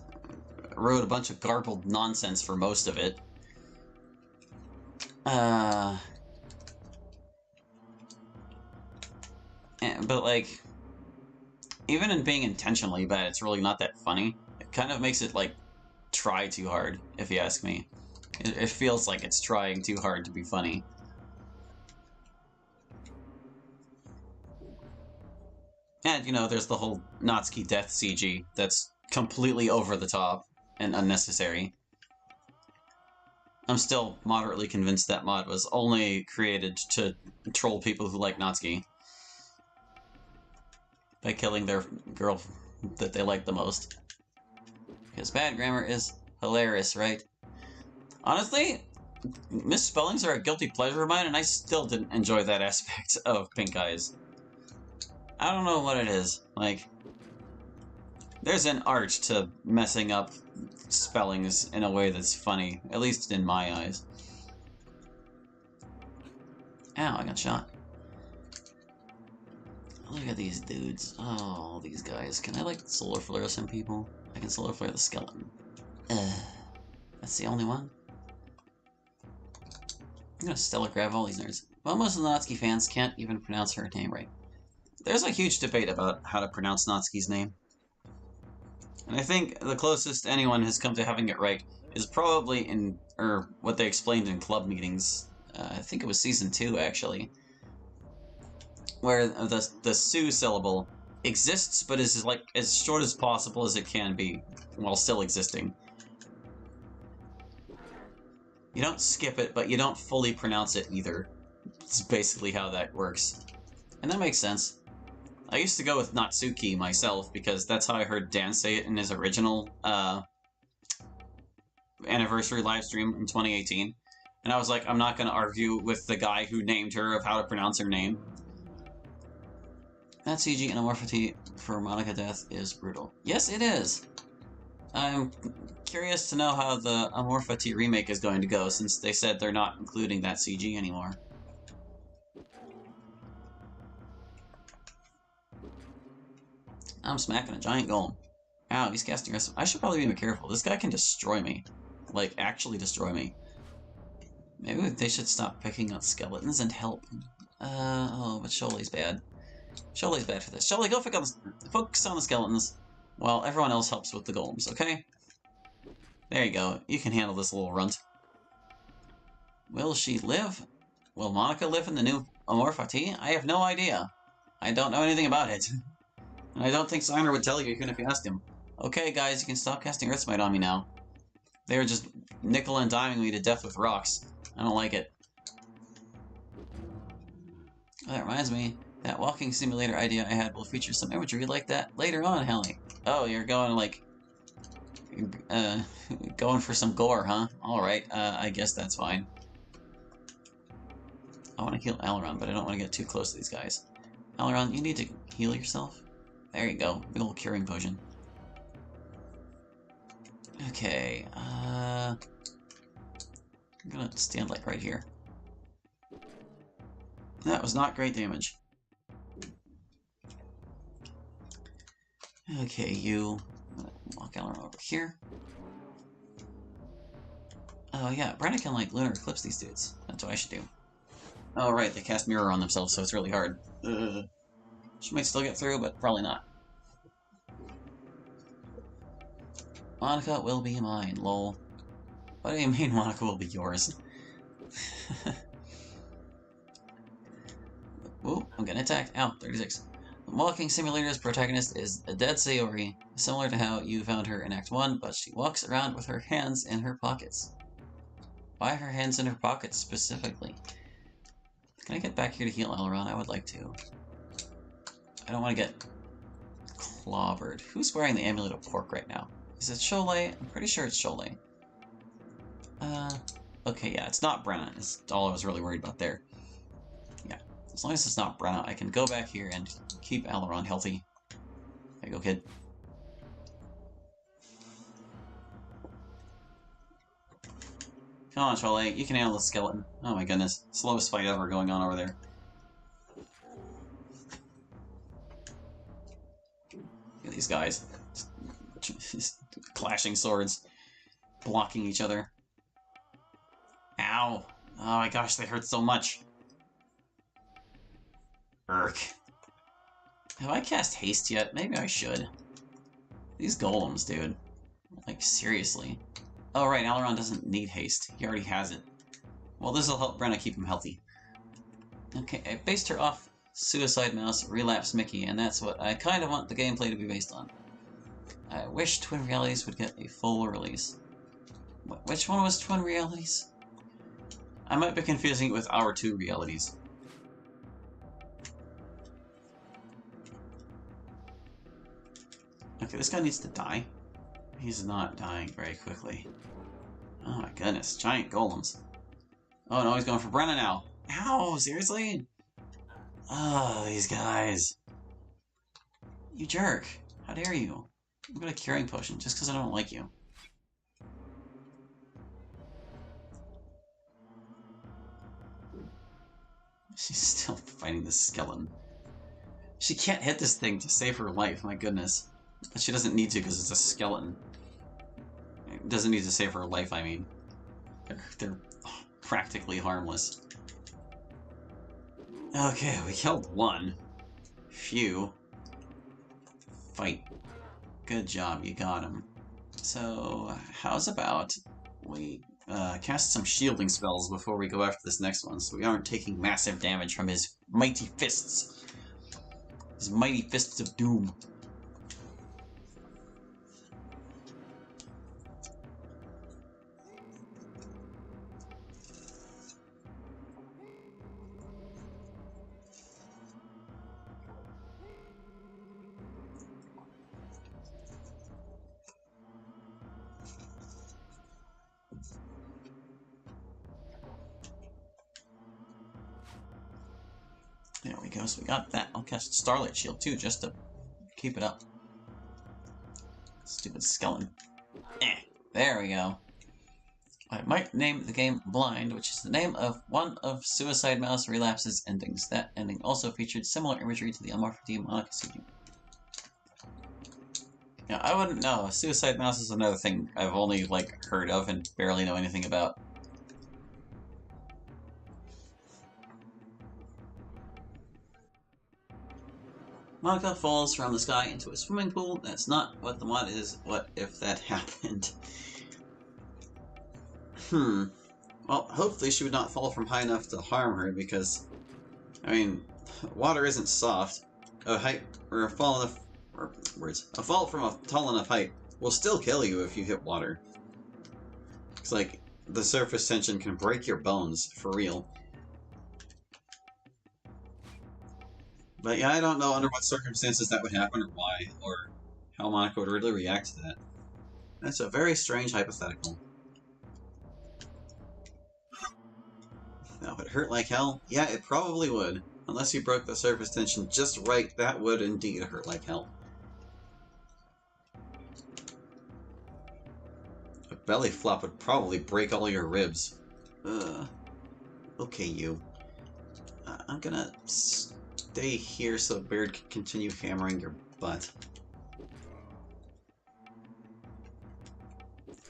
wrote a bunch of garbled nonsense for most of it. But, like, even in being intentionally bad, it's really not that funny. It kind of makes it, like, try too hard, if you ask me. It feels like it's trying too hard to be funny. And, you know, there's the whole Natsuki death CG that's completely over the top and unnecessary. I'm still moderately convinced that mod was only created to troll people who like Natsuki by killing their girl that they like the most. Because bad grammar is hilarious, right? Honestly, misspellings are a guilty pleasure of mine, and I still didn't enjoy that aspect of Pink Eyes. I don't know what it is. Like, There's an art to messing up spellings in a way that's funny, at least in my eyes. Ow, I got shot. Look at these dudes. Oh, these guys. Can I, like, solar flare some people? I can solar flare the skeleton. That's the only one? I'm gonna stellar grab all these nerds. Well, most of the Natsuki fans can't even pronounce her name right. There's a huge debate about how to pronounce Natsuki's name. And I think the closest anyone has come to having it right is probably in, or what they explained in club meetings. I think it was season 2, actually. Where the Su syllable exists, but is like as short as possible as it can be, while still existing. You don't skip it, but you don't fully pronounce it either. It's basically how that works. And that makes sense. I used to go with Natsuki myself, because that's how I heard Dan say it in his original anniversary livestream in 2018. And I was like, I'm not going to argue with the guy who named her of how to pronounce her name. That CG anamorphity for Monica death is brutal. Yes, it is! I'm curious to know how the Amorphity remake is going to go, since they said they're not including that CG anymore. I'm smacking a giant golem. Ow, he's casting us. I should probably be more careful. This guy can destroy me. Like, actually destroy me. Maybe they should stop picking up skeletons and help. Oh, but Sholei's bad. Sholei's bad for this. Sholei, go focus on the skeletons, while everyone else helps with the golems, okay? There you go. You can handle this little runt. Will she live? Will Monica live in the new Amorphati? I have no idea. I don't know anything about it. And I don't think Signer would tell you even if you asked him. Okay, guys, you can stop casting Earthsmite on me now. They were just nickel and diming me to death with rocks. I don't like it. Oh, that reminds me. That walking simulator idea I had will feature some imagery like that later on, Hallie. Oh, you're going, like... going for some gore, huh? Alright, I guess that's fine. I want to heal Aileron, but I don't want to get too close to these guys. Aileron, you need to heal yourself. There you go. Big old curing potion. Okay, I'm gonna stand, like, right here. That was not great damage. Okay, you... I'm gonna walk Aileron over here. Oh yeah, Brenna can, like, lunar eclipse these dudes. That's what I should do. Oh right, they cast mirror on themselves, so it's really hard. She might still get through, but probably not. Monica will be mine, lol. What do you mean Monica will be yours? Ooh, I'm getting attacked. Ow, 36. The walking simulator's protagonist is a dead Sayori, similar to how you found her in Act 1, but she walks around with her hands in her pockets. Why her hands in her pockets, specifically? Can I get back here to heal Aileron? I would like to. I don't want to get clobbered. Who's wearing the Amulet of Pork right now? Is it Sholei? I'm pretty sure it's Sholei. Okay, yeah, it's not Brenna. It's all I was really worried about there. Yeah, as long as it's not Brenna, I can go back here and keep Aileron healthy. There you go, kid. Come on, Sholei, you can handle the skeleton. Oh my goodness, slowest fight ever going on over there. Look at these guys. Just clashing swords. Blocking each other. Ow! Oh my gosh, they hurt so much. Urk. Have I cast haste yet? Maybe I should. These golems, dude. Like, seriously. Oh right, Aileron doesn't need haste. He already has it. Well, this will help Brenna keep him healthy. Okay, I based her off Suicide Mouse, Relapse Mickey, and that's what I kind of want the gameplay to be based on. I wish Twin Realities would get a full release. Which one was Twin Realities? I might be confusing it with Our Two Realities. Okay, this guy needs to die. He's not dying very quickly. Oh my goodness, giant golems. Oh no, he's going for Brenna now. Ow, seriously? Oh, these guys. You jerk. How dare you? I'm gonna curing potion just because I don't like you. She's still fighting this skeleton. She can't hit this thing to save her life, my goodness. But she doesn't need to because it's a skeleton. It doesn't need to save her life, I mean. They're practically harmless. Okay, we killed one. Phew. Fight. Good job, you got him. So, how's about we cast some shielding spells before we go after this next one, so we aren't taking massive damage from his mighty fists. His mighty fists of doom. There we go, so we got that. I'll cast Starlight Shield too, just to keep it up. Stupid skeleton. There we go. I might name the game Blind, which is the name of one of Suicide Mouse Relapse's endings. That ending also featured similar imagery to the Unmorphic Monica CD. Yeah, I wouldn't know. Suicide Mouse is another thing I've only, like, heard of and barely know anything about. Monica falls from the sky into a swimming pool. That's not what the mod is. What if that happened? Well, hopefully she would not fall from high enough to harm her, because, I mean, water isn't soft. A height, or a fall enough, or words, a fall from a tall enough height will still kill you if you hit water. It's like, the surface tension can break your bones, for real. But yeah, I don't know under what circumstances that would happen, or why, or how Monica would really react to that. That's a very strange hypothetical. Now, would it hurt like hell? Yeah, it probably would. Unless you broke the surface tension just right, that would indeed hurt like hell. A belly flop would probably break all your ribs. Okay, you. I'm gonna stay here so Beard can continue hammering your butt.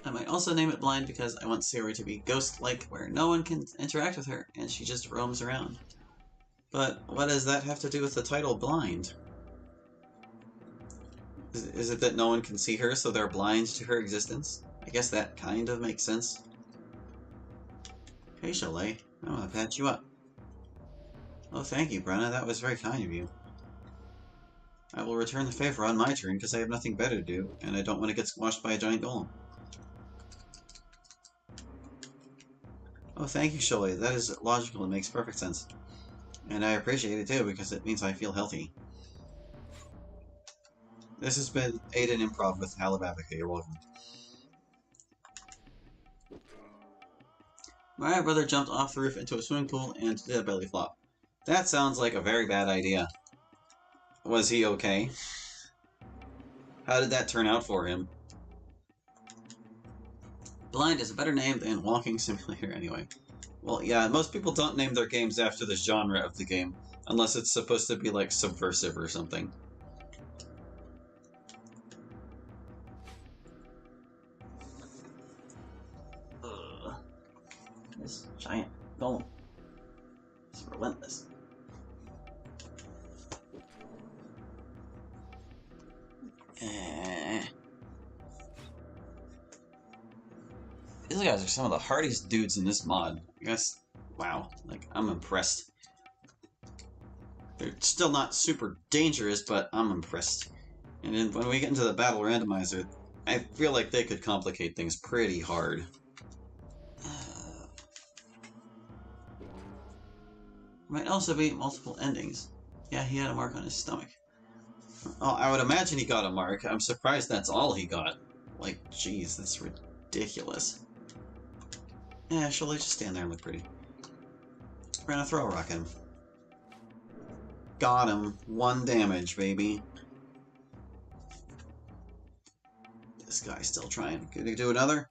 I might also name it Blind because I want Siri to be ghost-like, where no one can interact with her, and she just roams around. But what does that have to do with the title Blind? Is it that no one can see her, so they're blind to her existence? I guess that kind of makes sense. Hey, Chalet. I want to patch you up. Oh, thank you, Brenna. That was very kind of you. I will return the favor on my turn, because I have nothing better to do, and I don't want to get squashed by a giant golem. Oh, thank you, Chalet. That is logical and makes perfect sense. And I appreciate it, too, because it means I feel healthy. This has been Aidyn Improv with halibabica. You're welcome. My brother jumped off the roof into a swimming pool and did a belly flop. That sounds like a very bad idea. Was he okay? How did that turn out for him? Blind is a better name than Walking Simulator anyway. Well, yeah, most people don't name their games after the genre of the game, unless it's supposed to be, like, subversive or something. Ugh. This giant golem is relentless. These guys are some of the hardest dudes in this mod. I guess, wow, like, I'm impressed. They're still not super dangerous, but I'm impressed. And then when we get into the battle randomizer, I feel like they could complicate things pretty hard. Might also be multiple endings. Yeah, he had a mark on his stomach. Oh, I would imagine he got a mark. I'm surprised that's all he got. Like, jeez, that's ridiculous. Yeah, she'll just stand there and look pretty. We're gonna throw a rock at him. Got him. 1 damage, baby. This guy's still trying. Can you do another?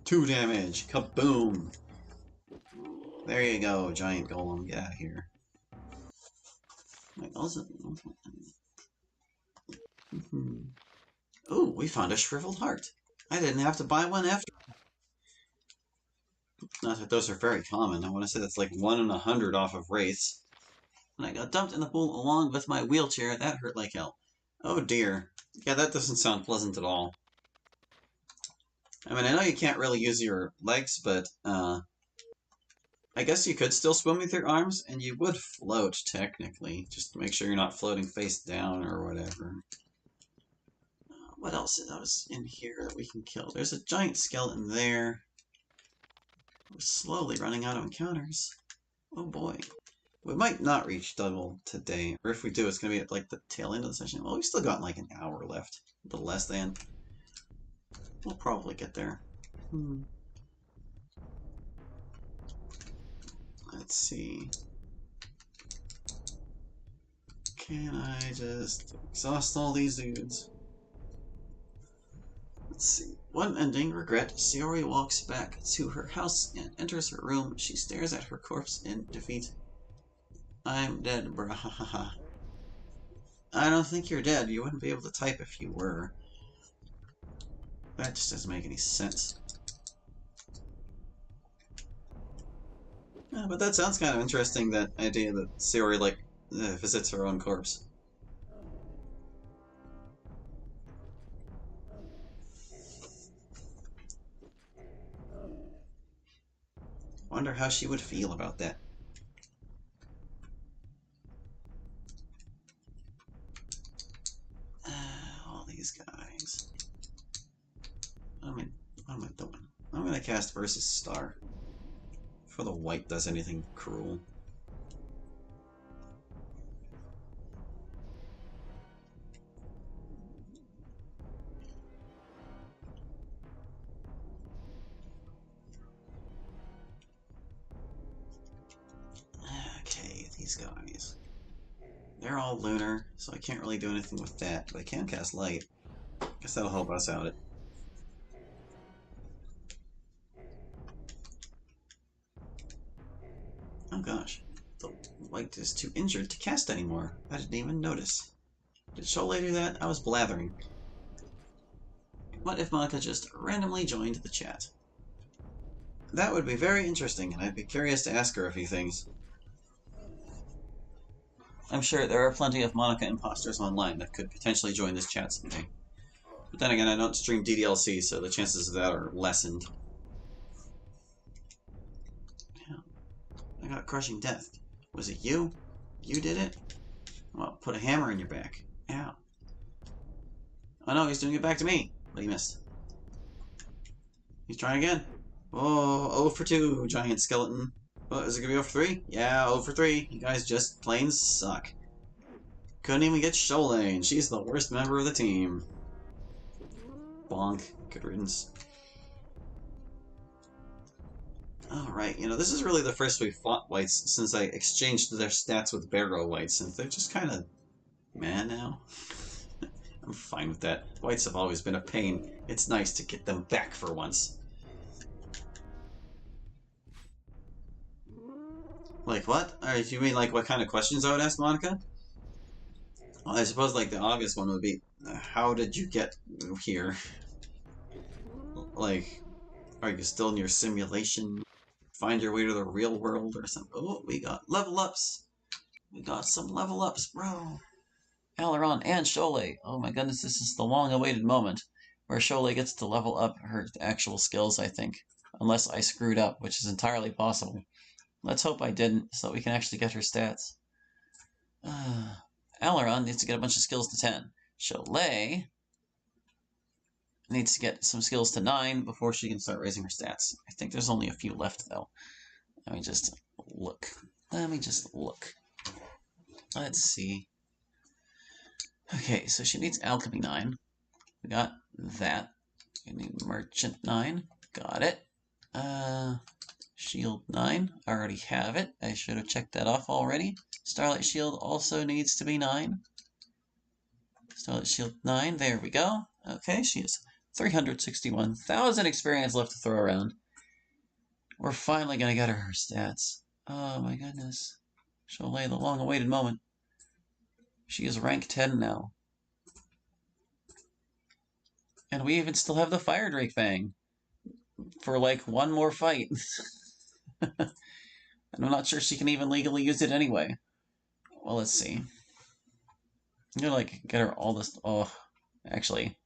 2 damage. Kaboom. There you go, giant golem. Get out of here. Wait, also... Ooh, we found a shriveled heart. I didn't have to buy one after. Not that those are very common. I want to say that's like 1 in 100 off of wraiths. When I got dumped in the pool along with my wheelchair, that hurt like hell. Oh dear. Yeah, that doesn't sound pleasant at all. I mean, I know you can't really use your legs, but, I guess you could still swim with your arms, and you would float, technically. Just to make sure you're not floating face down or whatever. What else is in here that we can kill? There's a giant skeleton there. We're slowly running out of encounters. Oh boy. We might not reach double today, or if we do, it's going to be at like the tail end of the session. Well, we've still got like an hour left. A little less than. We'll probably get there. Let's see. Can I just exhaust all these dudes? Let's see. One ending regret. Sayori walks back to her house and enters her room. She stares at her corpse in defeat. I'm dead, bruh. I don't think you're dead. You wouldn't be able to type if you were. That just doesn't make any sense. Yeah, but that sounds kind of interesting, that idea that Sayori, like, visits her own corpse. Wonder how she would feel about that. All these guys. What am I doing? I'm gonna cast Versus Star. Before the white does anything cruel. Okay, these guys. They're all lunar, so I can't really do anything with that, but I can cast light. Guess that'll help us out. Oh gosh, the white is too injured to cast anymore. I didn't even notice. Did Sholay do that? I was blathering. What if Monica just randomly joined the chat? That would be very interesting, and I'd be curious to ask her a few things. I'm sure there are plenty of Monica imposters online that could potentially join this chat someday. But then again, I don't stream DDLC, so the chances of that are lessened. Yeah. I got Crushing Death. Was it you? You did it? Well, put a hammer in your back. Ow. Oh no, he's doing it back to me. But he missed. He's trying again. Oh, 0 for 2, giant skeleton. Oh, is it gonna be 0 for 3? Yeah, 0 for 3. You guys just plain suck. Couldn't even get Sholay, and she's the worst member of the team. Bonk. Good riddance. Alright, you know, this is really the first we've fought whites since I exchanged their stats with Barrow whites, and they're just kind of meh now. I'm fine with that. Whites have always been a pain. It's nice to get them back for once. Like what? Or if you mean like what kind of questions I would ask Monica? Well, I suppose like the obvious one would be, how did you get here? Like, are you still in your simulation? Find your way to the real world or something? Oh, we got level ups. We got some level ups, bro. Aileron and Sholay. Oh my goodness, this is the long-awaited moment where Sholay gets to level up her actual skills, I think. Unless I screwed up, which is entirely possible. Let's hope I didn't, so that we can actually get her stats. Aileron needs to get a bunch of skills to 10. Sholay needs to get some skills to 9 before she can start raising her stats. I think there's only a few left, though. Let me just look. Let's see. Okay, so she needs Alchemy 9. We got that. We need Merchant 9. Got it. Shield 9. I already have it. I should have checked that off already. Starlight Shield also needs to be 9. Starlight Shield 9. There we go. Okay, she is 361,000 experience left to throw around. We're finally gonna get her stats. Oh my goodness. She'll lay the long-awaited moment. She is rank 10 now. And we even still have the Fire Drake Fang for like one more fight. And I'm not sure she can even legally use it anyway. Well, let's see. I'm gonna like get her all this. Oh, actually,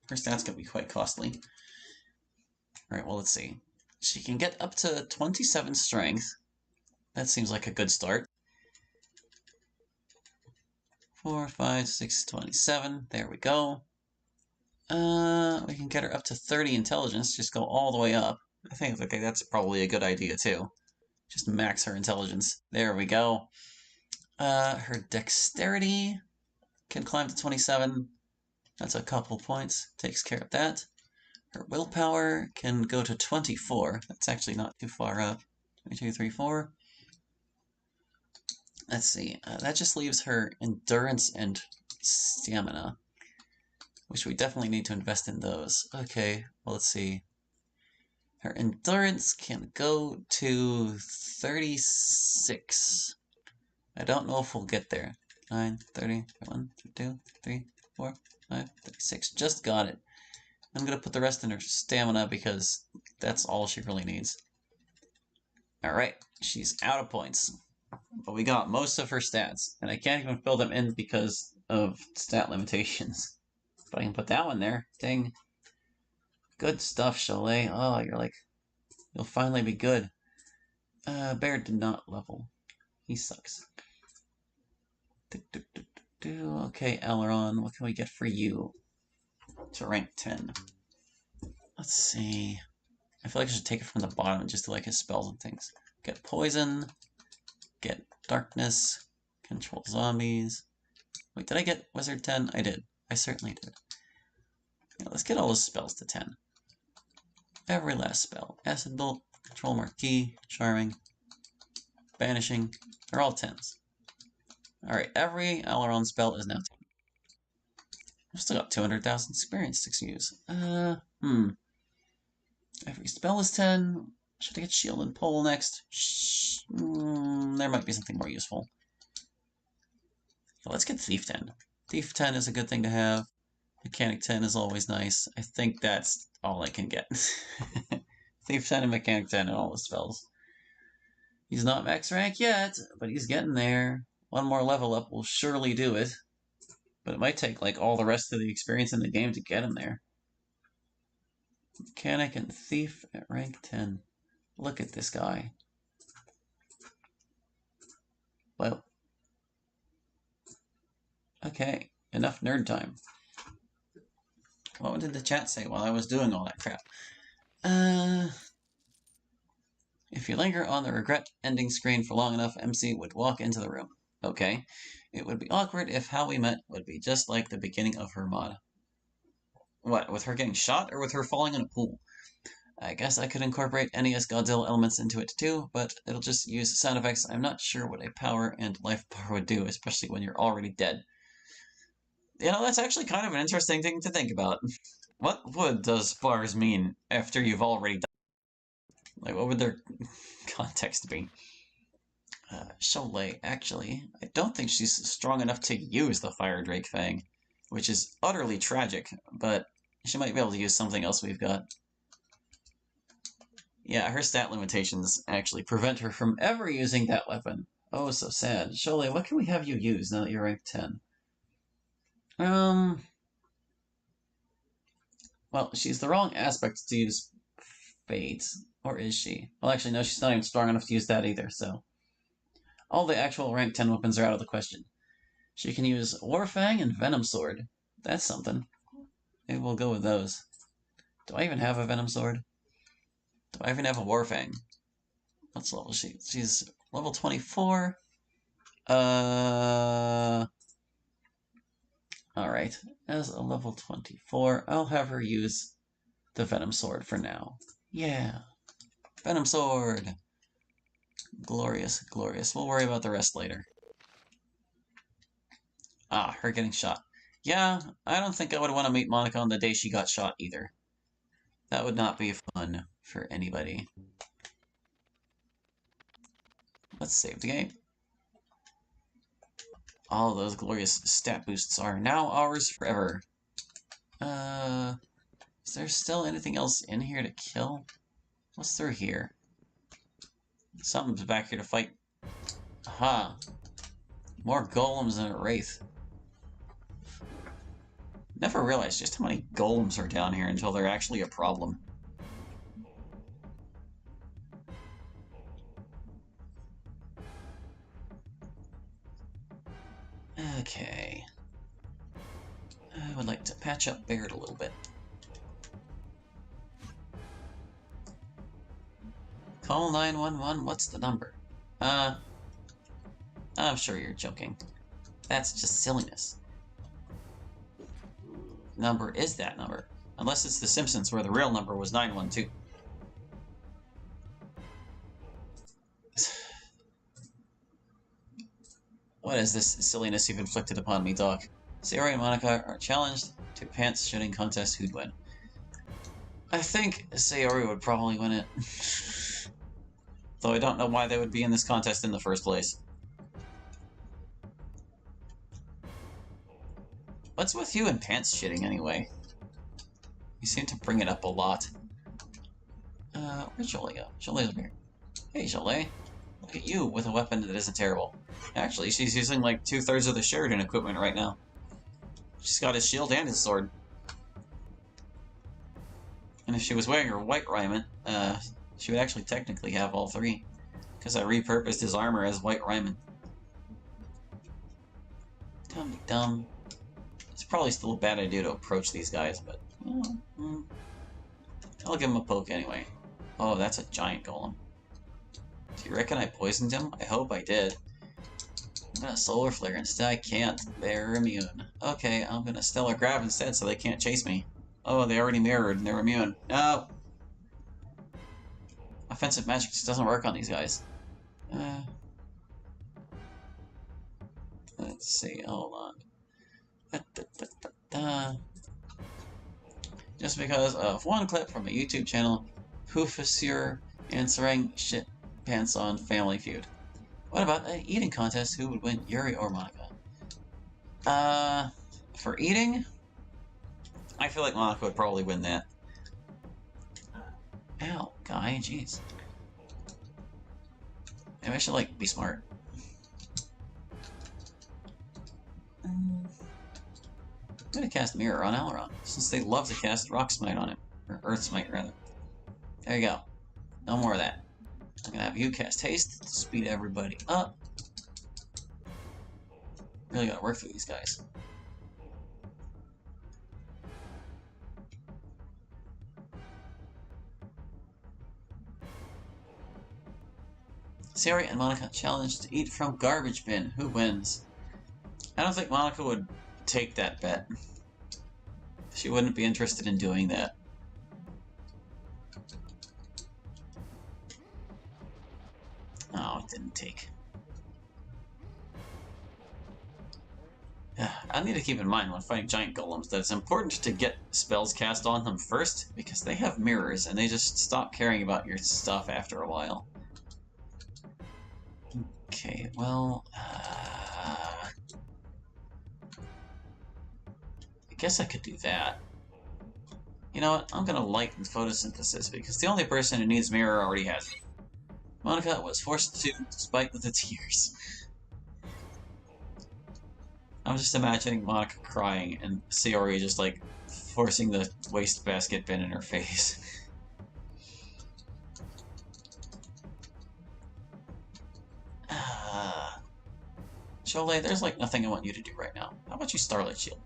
her stats gonna be quite costly. Alright, well, let's see. She can get up to 27 strength. That seems like a good start. 4, 5, 6, 27. There we go. We can get her up to 30 intelligence. Just go all the way up. I think okay, that's probably a good idea too. Just max her intelligence. There we go. Her dexterity can climb to 27. That's a couple points. Takes care of that. Her willpower can go to 24. That's actually not too far up. 22, 3, 4. Let's see. That just leaves her endurance and stamina, which we definitely need to invest in those. Okay, well, let's see. Her endurance can go to 36. I don't know if we'll get there. 9, 30, 1, 2, 3, 4, 5, 36. Just got it. I'm going to put the rest in her stamina because that's all she really needs. Alright, she's out of points. But we got most of her stats, and I can't even fill them in because of stat limitations. But I can put that one there. Ding. Good stuff, Cholet. Oh, you'll finally be good. Bear did not level. He sucks. Okay, Aileron, what can we get for you to rank 10? Let's see. I feel like I should take it from the bottom and just do like his spells and things. Get poison. Get darkness. Control zombies. Wait, did I get wizard 10? I did. I certainly did. Yeah, let's get all his spells to 10. Every last spell. Acid Bolt, Control Marquee, Charming, Banishing. They're all 10s. Alright, every Aileron spell is now 10. I've still got 200,000 experience to use. Every spell is 10. Should I get Shield and Pole next? There might be something more useful. So let's get Thief 10. Thief 10 is a good thing to have. Mechanic 10 is always nice. I think that's all I can get. Thief 10 and Mechanic 10 and all the spells. He's not max rank yet, but he's getting there. One more level up will surely do it. But it might take like all the rest of the experience in the game to get him there. Mechanic and Thief at rank 10. Look at this guy. Well. Okay, enough nerd time. What did the chat say while I was doing all that crap? If you linger on the regret ending screen for long enough, MC would walk into the room. Okay. It would be awkward if how we met would be just like the beginning of her mod. What, with her getting shot or with her falling in a pool? I guess I could incorporate NES Godzilla elements into it too, but it'll just use sound effects. I'm not sure what a power and life bar would do, especially when you're already dead. You know, that's actually kind of an interesting thing to think about. What would those bars mean after you've already died? Like, what would their context be? Cholet, actually, I don't think she's strong enough to use the Fire Drake Fang, which is utterly tragic, but she might be able to use something else we've got. Yeah, her stat limitations actually prevent her from ever using that weapon. Oh, so sad. Cholet, what can we have you use now that you're rank 10? Well, she's the wrong aspect to use Fate. Or is she? Well, actually, no, she's not even strong enough to use that either, so. All the actual rank 10 weapons are out of the question. She can use Warfang and Venom Sword. That's something. Maybe we'll go with those. Do I even have a Venom Sword? Do I even have a Warfang? What's level she? She's level 24. Alright. As a level 24, I'll have her use the Venom Sword for now. Yeah. Venom Sword! Glorious, glorious. We'll worry about the rest later. Ah, her getting shot. Yeah, I don't think I would want to meet Monica on the day she got shot either. That would not be fun for anybody. Let's save the game. All those glorious stat boosts are now ours forever. Is there still anything else in here to kill? What's through here? Something's back here to fight. Aha. More golems than a wraith. Never realized just how many golems are down here until they're actually a problem. Okay. I would like to patch up Baird a little bit. Call 911, what's the number? I'm sure you're joking. That's just silliness. Number is that number. Unless it's The Simpsons where the real number was 912. What is this silliness you've inflicted upon me, Doc? Sayori and Monica are challenged to a pants shooting contest. Who'd win? I think Sayori would probably win it. Though I don't know why they would be in this contest in the first place. What's with you and pants shitting anyway? You seem to bring it up a lot. Where's Jolie go? Jolie's over here. Hey, Jolie. Look at you with a weapon that isn't terrible. Actually, she's using like 2/3 of the Sheridan equipment right now. She's got his shield and his sword. And if she was wearing her white raiment, she would actually technically have all three. Because I repurposed his armor as white raiment. Dumb. It's probably still a bad idea to approach these guys, but... I'll give him a poke anyway. Oh, that's a giant golem. Do you reckon I poisoned him? I hope I did. I'm gonna solar flare instead. I can't. They're immune. Okay, I'm gonna stellar grab instead so they can't chase me. Oh, they already mirrored and they're immune. No! Offensive magic just doesn't work on these guys. Let's see, hold on. Just because of one clip from a YouTube channel, Hoofusur answering shit pants on Family Feud. What about an eating contest? Who would win, Yuri or Monica? For eating, I feel like Monica would probably win that. Ow, guy, jeez. Maybe I should, like, be smart. I'm gonna cast Mirror on Aileron, since they love to cast Rock Smite on him. Or Earth Smite, rather. There you go. No more of that. I'm gonna have you cast Haste to speed everybody up. Really gotta work through these guys. Sayori and Monica challenged to eat from garbage bin. Who wins? I don't think Monica would take that bet. She wouldn't be interested in doing that. Oh, it didn't take. I need to keep in mind when fighting giant golems that it's important to get spells cast on them first, because they have mirrors and they just stop caring about your stuff after a while. Okay, well... I guess I could do that. You know what? I'm gonna lighten photosynthesis, because the only person who needs mirror already has it. Monica was forced to, despite the tears. I'm just imagining Monica crying and Sayori just, like, forcing the wastebasket bin in her face. Cholet, there's, like, nothing I want you to do right now. How about you Starlight Shield?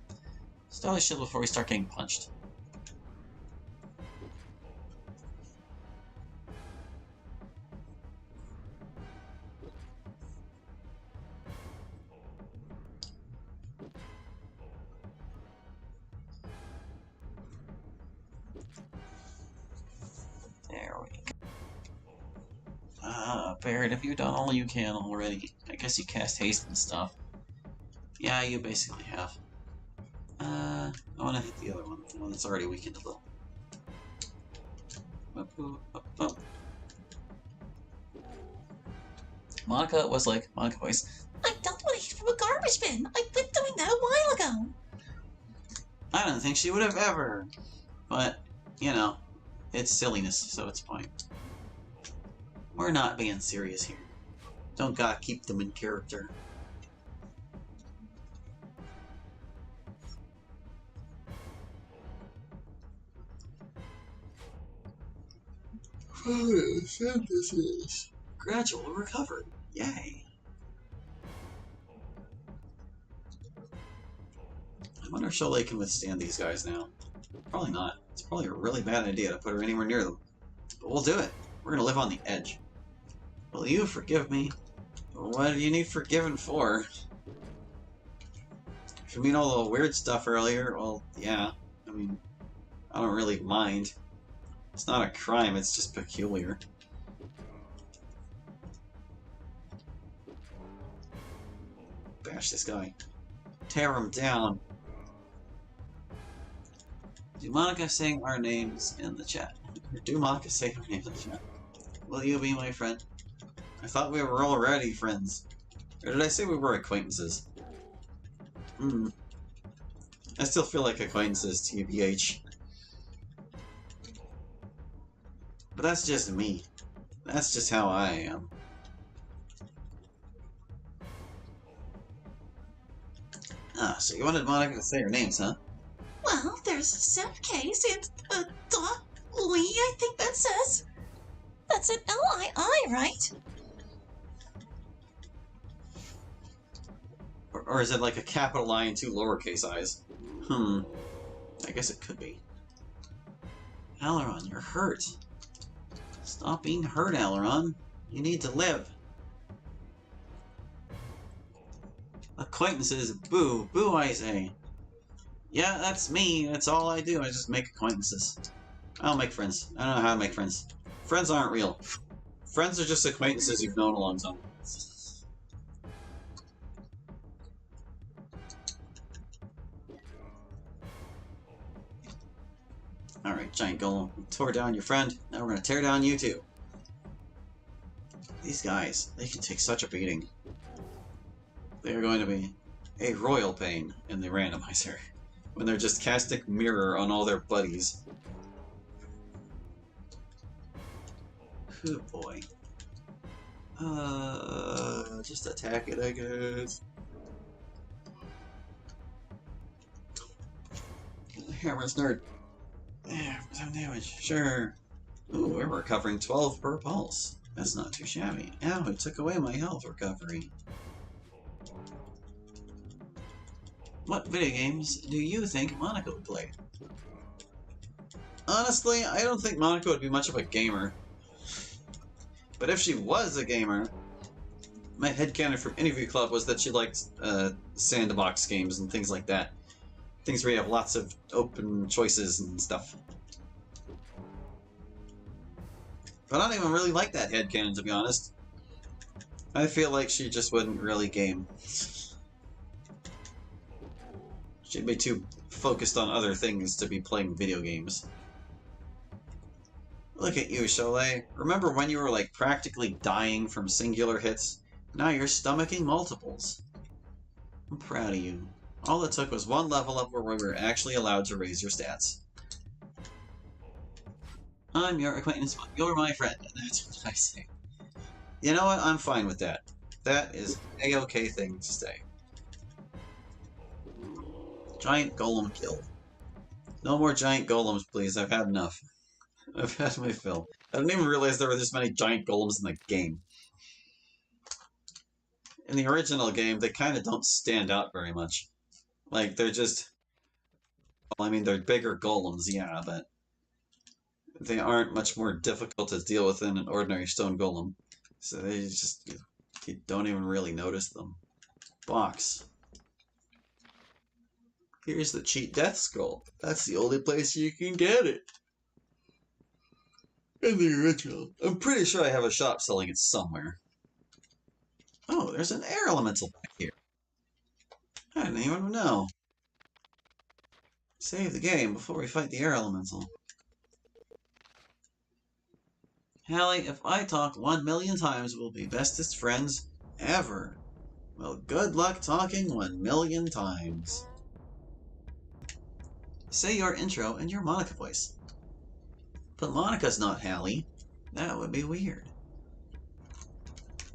Starlight Shield before we start getting punched. There we go. Barrett, have you done all you can already? I guess you cast haste and stuff. Yeah, you basically have. I want to hit the other one, the one that's already weakened a little. Oh. Monica was like, Monica voice, I don't want to eat from a garbage bin. I've been doing that a while ago. I don't think she would have ever. But, you know, it's silliness, so it's fine. We're not being serious here. Don't gotta keep them in character. Photosynthesis. Gradual recovery. Yay. I wonder if Cholet can withstand these guys now. Probably not. It's probably a really bad idea to put her anywhere near them. But we'll do it. We're gonna live on the edge. Will you forgive me? What do you need forgiving for? If you mean all the weird stuff earlier, well, yeah. I mean, I don't really mind. It's not a crime, it's just peculiar. Bash this guy. Tear him down. Do Monica saying our names in the chat? Or do Monica say our names in the chat? Will you be my friend? I thought we were already friends. Or did I say we were acquaintances? I still feel like acquaintances, TBH. But that's just me. That's just how I am. Ah, so you wanted Monica to say her names, huh? Well, there's Seth Case and Doc Lee, I think that says. That's an L-I-I, right? Or is it like a capital I and two lowercase i's? I guess it could be. Aileron, you're hurt. Stop being hurt, Aileron. You need to live. Acquaintances, boo. Boo, I say. Yeah, that's me. That's all I do. I just make acquaintances. I don't make friends. I don't know how to make friends. Friends aren't real. Friends are just acquaintances you've known a long time. Alright, Giant Golem. We tore down your friend. Now we're gonna tear down you too. These guys, they can take such a beating. They are going to be a royal pain in the randomizer when they're just casting mirror on all their buddies. Oh boy. Just attack it, I guess. Hammer's nerd. Yeah, some damage, sure. Ooh, we're recovering 12 per pulse. That's not too shabby. Ow, it took away my health recovery. What video games do you think Monica would play? Honestly, I don't think Monica would be much of a gamer. But if she was a gamer, my headcanon from Interview Club was that she liked sandbox games and things like that. Things where you have lots of open choices and stuff. But I don't even really like that headcanon, to be honest. I feel like she just wouldn't really game. She'd be too focused on other things to be playing video games. Look at you, Cholet. Remember when you were like practically dying from singular hits? Now you're stomaching multiples. I'm proud of you. All it took was one level up where we were actually allowed to raise your stats. I'm your acquaintance, but you're my friend, and that's what I say. You know what? I'm fine with that. That is an A-okay thing to say. Giant golem kill. No more giant golems, please. I've had enough. I've had my fill. I didn't even realize there were this many giant golems in the game. In the original game, they kind of don't stand out very much. Like, they're just... Well, I mean, they're bigger golems, yeah, but... They aren't much more difficult to deal with than an ordinary stone golem. So they just... You don't even really notice them. Box. Here's the cheat death scroll. That's the only place you can get it. In the original. I'm pretty sure I have a shop selling it somewhere. Oh, there's an air elemental back here. I didn't even know. Save the game before we fight the air elemental. Hallie, if I talk 1,000,000 times, we'll be bestest friends ever. Well, good luck talking 1,000,000 times. Say your intro in your Monica voice. But Monica's not Hallie. That would be weird.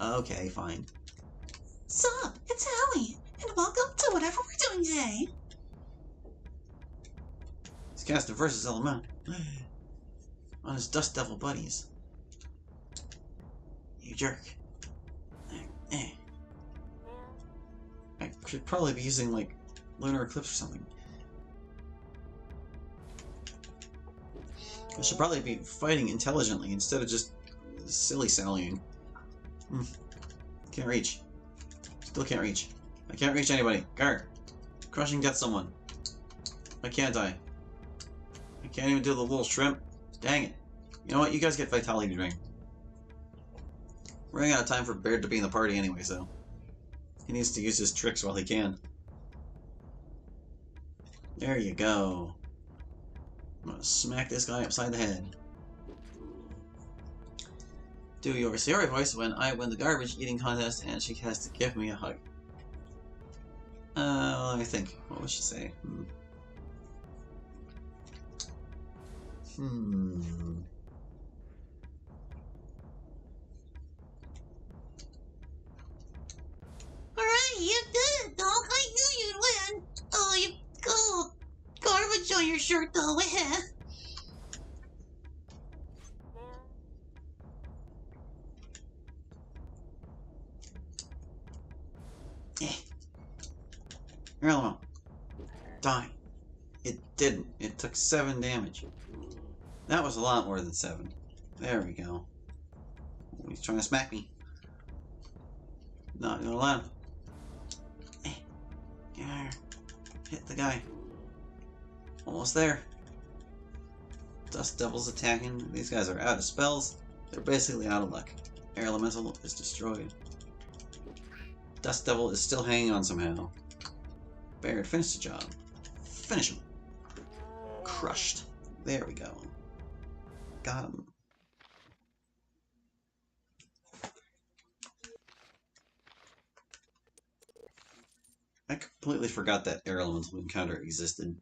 Okay, fine. Sup, it's Hallie, and welcome to whatever we're doing today. He's casting versus element on his Dust Devil buddies. You jerk. I should probably be using, like, Lunar Eclipse or something. I should probably be fighting intelligently instead of just silly-sallying. Can't reach. Still can't reach. I can't reach anybody. Guard! Crushing death someone. Why can't I? I can't even do the little shrimp. Dang it. You know what? You guys get Vitality Drain. We're running out of time for Baird to be in the party anyway, so... he needs to use his tricks while he can. There you go. I'm gonna smack this guy upside the head. Do your Sayori voice when I win the garbage eating contest and she has to give me a hug. Let me think. What would she say? Alright, you did it, dog. I knew you'd win. Oh, you got garbage on your shirt, though. Irrelevant. Die. It didn't. It took 7 damage. That was a lot more than 7. There we go. Oh, he's trying to smack me. Not gonna allow him. Hit the guy. Almost there. Dust Devil's attacking. These guys are out of spells. They're basically out of luck. Air Elemental is destroyed. Dust Devil is still hanging on somehow. Baird, finish the job. Finish him. Crushed. There we go. Got him. I completely forgot that air elemental encounter existed.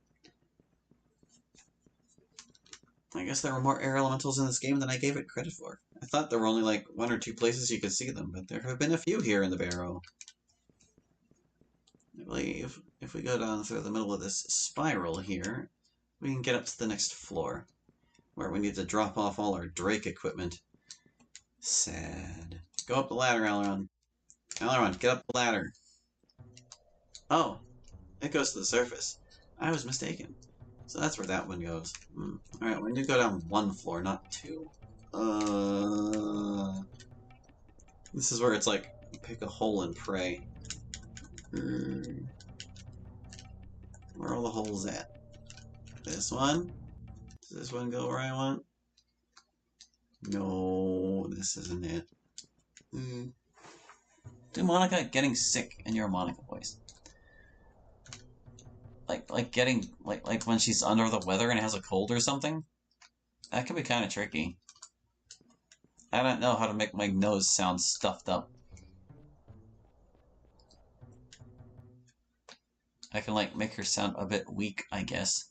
I guess there were more air elementals in this game than I gave it credit for. I thought there were only like 1 or 2 places you could see them, but there have been a few here in the barrow. I believe if we go down through the middle of this spiral here, we can get up to the next floor, where we need to drop off all our Drake equipment. Sad. Go up the ladder, Aileron. Aileron, get up the ladder. Oh, it goes to the surface. I was mistaken. So that's where that one goes. Alright, we need to go down 1 floor, not 2. This is where it's like, pick a hole and pray. Where are all the holes at? This one? Does this one go where I want? No, this isn't it. Do Monica getting sick in your Monica voice. Like getting like when she's under the weather and has a cold or something. That can be kind of tricky. I don't know how to make my nose sound stuffed up. I can like make her sound a bit weak, I guess.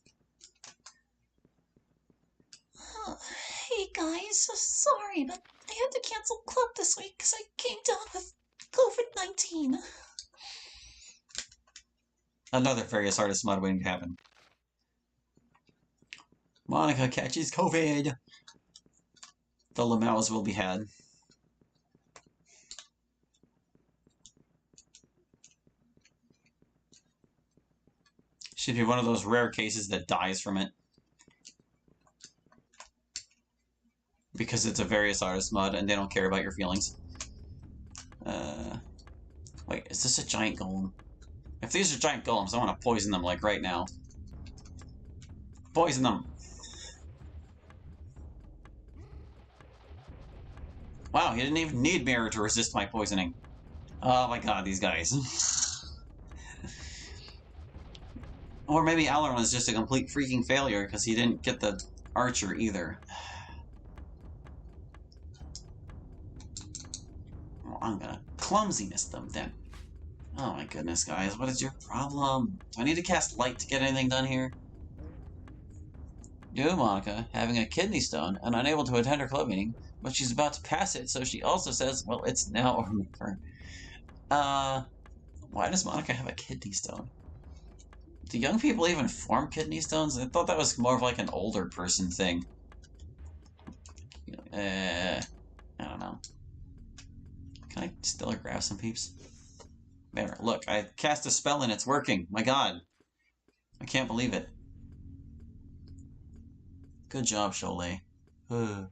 Hey guys, sorry, but I had to cancel club this week because I came down with COVID-19. Another various artist mod waiting to happen. Monica catches COVID. The Lamaus will be had. Should be one of those rare cases that dies from it. Because it's a various artist mod and they don't care about your feelings. Wait, is this a giant golem? If these are giant golems, I want to poison them like right now. Poison them! Wow, he didn't even need mirror to resist my poisoning. Oh my god, these guys. Or maybe Alaron is just a complete freaking failure because he didn't get the archer either. Well, I'm gonna clumsiness them then. Oh my goodness, guys, what is your problem? Do I need to cast light to get anything done here? Do Monica, having a kidney stone and unable to attend her club meeting, but she's about to pass it, so she also says, well, it's now or never. Why does Monica have a kidney stone? Do young people even form kidney stones? I thought that was more of like an older person thing. I don't know. Can I still grab some peeps? There, look, I cast a spell and it's working. My god. I can't believe it. Good job, Cholet. I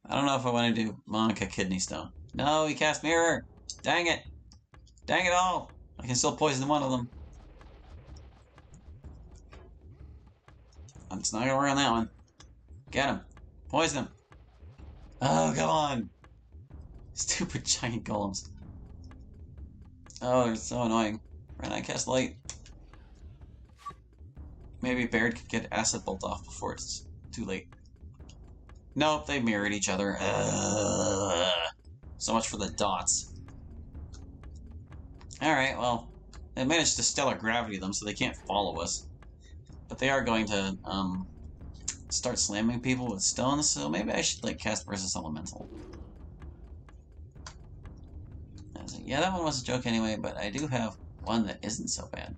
don't know if I want to do Monica Kidney Stone. No, he cast Mirror! Dang it! Dang it all! I can still poison one of them. I'm just not gonna work on that one. Get him. Poison him. Oh, come on! Stupid giant golems. Oh, they're so annoying. Right, I cast light. Maybe Baird could get Acid Bolt off before it's too late. Nope, they mirrored each other. So much for the dots. Alright, well, they managed to stellar gravity them so they can't follow us. But they are going to, start slamming people with stones, so maybe I should, like, cast Versus Elemental. Yeah, that one was a joke anyway, but I do have one that isn't so bad.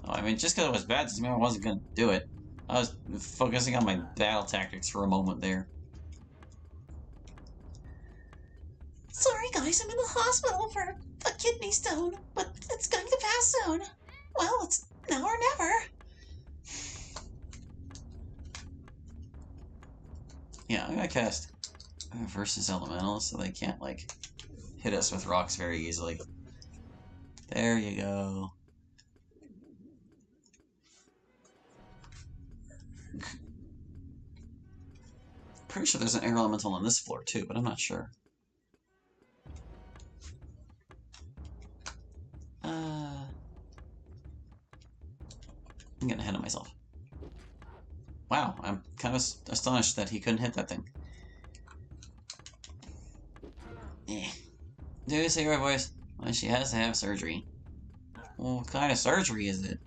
Oh, I mean, just because it was bad doesn't mean I wasn't going to do it. I was focusing on my battle tactics for a moment there. Sorry, guys, I'm in the hospital for a kidney stone, but it's going to pass soon. Well, it's now or never. Yeah, I'm going to cast Versus Elemental so they can't, like, hit us with rocks very easily. There you go. Pretty sure there's an air elemental on this floor too, but I'm not sure. I'm getting ahead of myself. Wow, I'm kind of astonished that he couldn't hit that thing. Do you see her voice? Well, she has to have surgery. Well, what kind of surgery is it?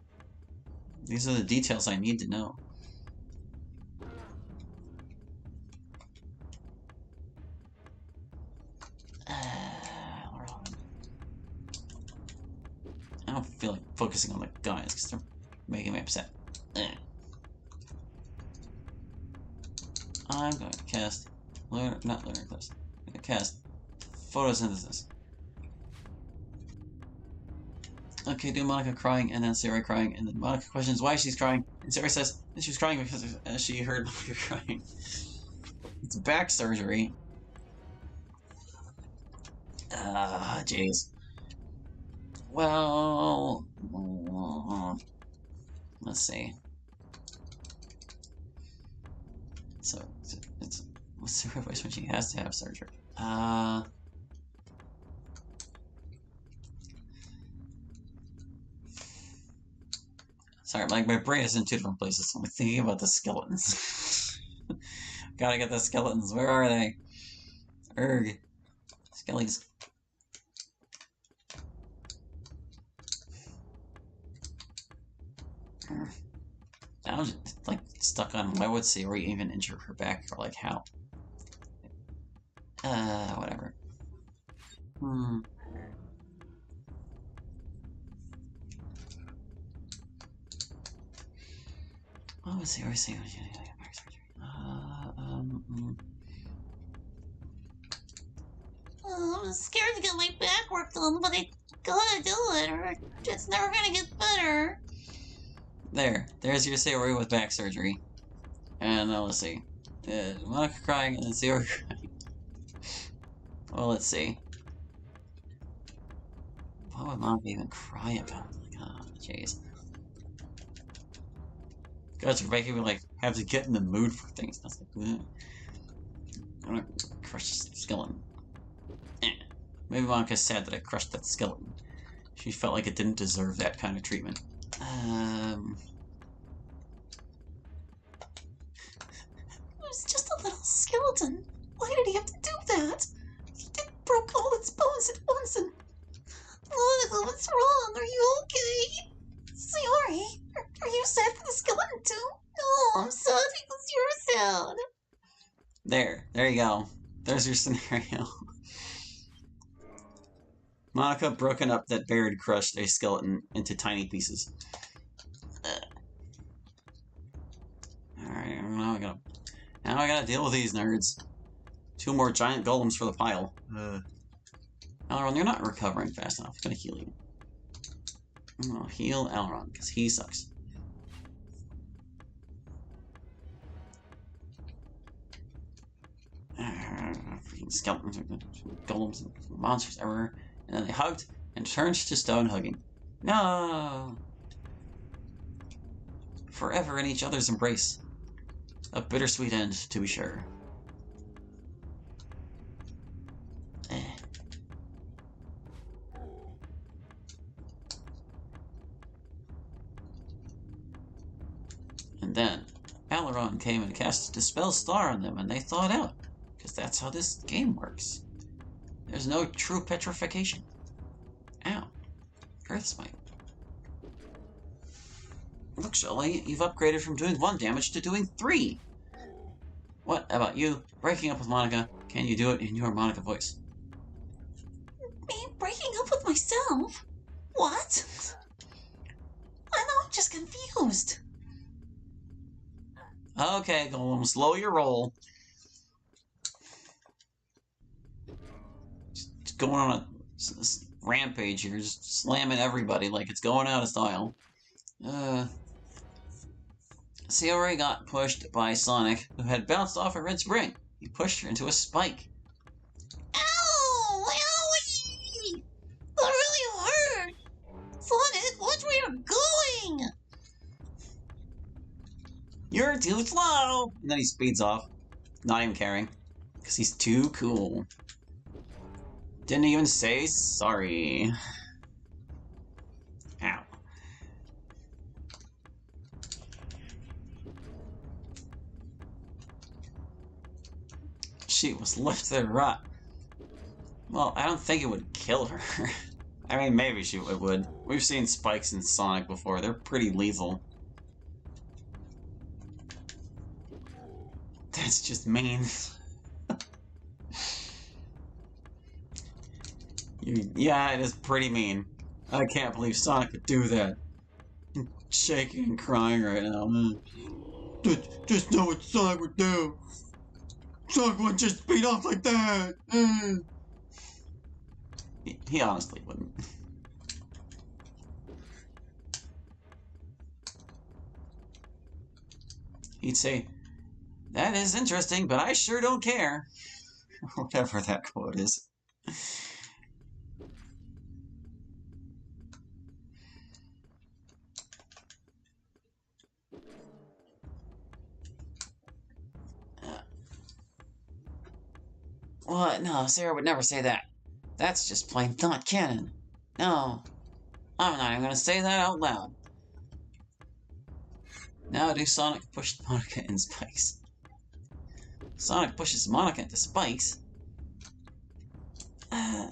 These are the details I need to know. I don't feel like focusing on the guys because they're making me upset. I'm going to cast Lunar Eclipse. I'm going to cast Photosynthesis. Okay, do Monica crying, and then Sarah crying, and then Monica questions why she's crying, and Sarah says that she's crying because she heard Monica crying. It's back surgery. Jeez. Well, let's see. So, what's her voice when she has to have surgery? Sorry, like my brain is in two different places. I'm thinking about the skeletons. Gotta get the skeletons. Where are they? Erg. Skellies. I'm just, like, stuck on why would Sayori even injure her back, or, like, how? Whatever. What was Sayori saying? I'm scared to get my back work done, but I gotta do it, or it's never gonna get better. There's your Sayori with back surgery. And now let's see. Monica crying and then Sayori crying. Well, let's see. What would Monica even cry about? Like, oh, jeez. Guys are making me, like, have to get in the mood for things. That's like, I'm gonna crush this skeleton. Maybe Monica's sad that I crushed that skeleton. She felt like it didn't deserve that kind of treatment. It was just a little skeleton. Why did he have to do that? He broke all its bones at once and... Monica, what's wrong? Are you okay? Sorry. Are you sad for the skeleton too? No, I'm sad because you're sad. There you go. There's your scenario. Monica broken up that bear had crushed a skeleton into tiny pieces. Alright, now I gotta deal with these nerds. 2 more giant golems for the pile. Elrond, you're not recovering fast enough. I'm gonna heal you. I'm gonna heal Elrond, because he sucks. Freaking skeletons, golems, monsters everywhere. And then they hugged and turned to stone hugging. No! Forever in each other's embrace. A bittersweet end, to be sure. And then, Elrond came and cast a Dispel Star on them, and they thawed out. Because that's how this game works. There's no true petrification. Ow. Earth Smite. Look, Shelley, you've upgraded from doing 1 damage to doing 3. What about you? Breaking up with Monica. Can you do it in your Monica voice? Me breaking up with myself? What? I'm just confused. Okay, Golem, slow your roll. Just going on a rampage here, just slamming everybody like it's going out of style. Sayori got pushed by Sonic, who had bounced off a red spring. He pushed her into a spike. Ow! Owie! That really hurt! Sonic, watch where you're going! You're too slow! And then he speeds off, not even caring, because he's too cool. Didn't even say sorry. Ow. She was left to rot. Well, I don't think it would kill her. I mean, maybe it would. We've seen spikes in Sonic before. They're pretty lethal. That's just mean. Yeah, it is pretty mean. I can't believe Sonic would do that. I'm shaking and crying right now. Just know what Sonic would do. Sonic wouldn't just beat off like that. He honestly wouldn't. He'd say, "That is interesting, but I sure don't care." Whatever that quote is. What? No, Sarah would never say that. That's just plain not canon. No, I'm not even gonna say that out loud. Now do Sonic push Monica in spikes? Sonic pushes Monica into spikes? Hey,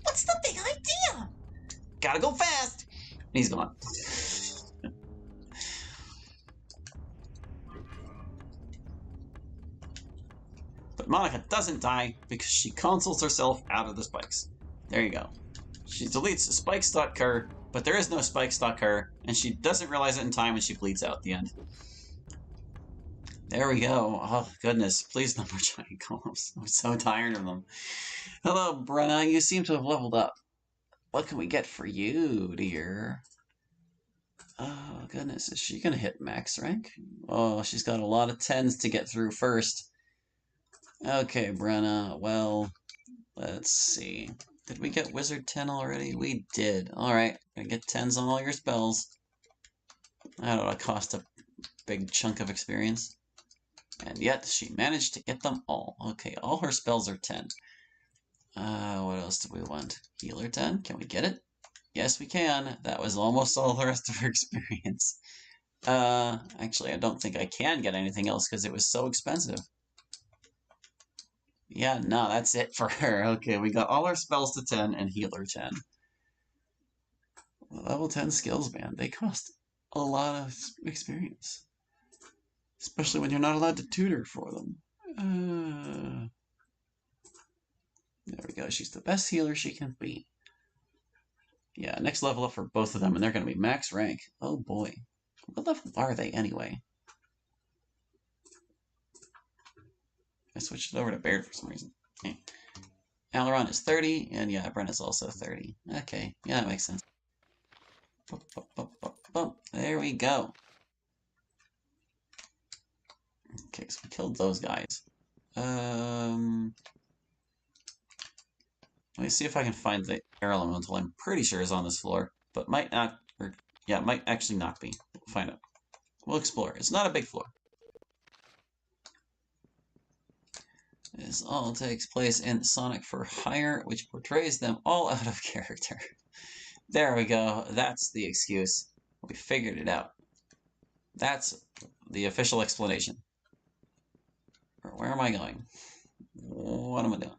what's the big idea? Gotta go fast! He's gone. But Monica doesn't die because she consoles herself out of the spikes. There you go. She deletes spikes.cur, but there is no spikes.cur, and she doesn't realize it in time and she bleeds out at the end. There we go. Oh, goodness. Please no more giant golems. I'm so tired of them. Hello, Brenna. You seem to have leveled up. What can we get for you, dear? Oh, goodness. Is she going to hit max rank? Oh, she's got a lot of 10s to get through first. Okay, Brenna. Well, let's see. Did we get Wizard 10 already? We did. Alright. Gonna get 10s on all your spells. I don't know. It cost a big chunk of experience. And yet, she managed to get them all. Okay, all her spells are 10. What else do we want? Healer 10? Can we get it? Yes, we can. That was almost all the rest of her experience. Actually, I don't think I can get anything else because it was so expensive. Yeah, no, that's it for her. Okay, we got all our spells to 10 and healer 10. Level 10 skills, man. They cost a lot of experience. Especially when you're not allowed to tutor for them. There we go. She's the best healer she can be. Yeah, next level up for both of them, and they're going to be max rank. Oh boy. What level are they anyway? I switched it over to Baird for some reason. Okay. Aileron is 30, and yeah, Brenna's also 30. Okay, yeah, that makes sense. There we go. Okay, so we killed those guys. Let me see if I can find the air elemental. I'm pretty sure is on this floor, but might not, or yeah, might actually not be. We'll find out. We'll explore. It's not a big floor. This all takes place in Sonic for Hire, which portrays them all out of character. There we go. That's the excuse. We figured it out. That's the official explanation. Where am I going? What am I doing?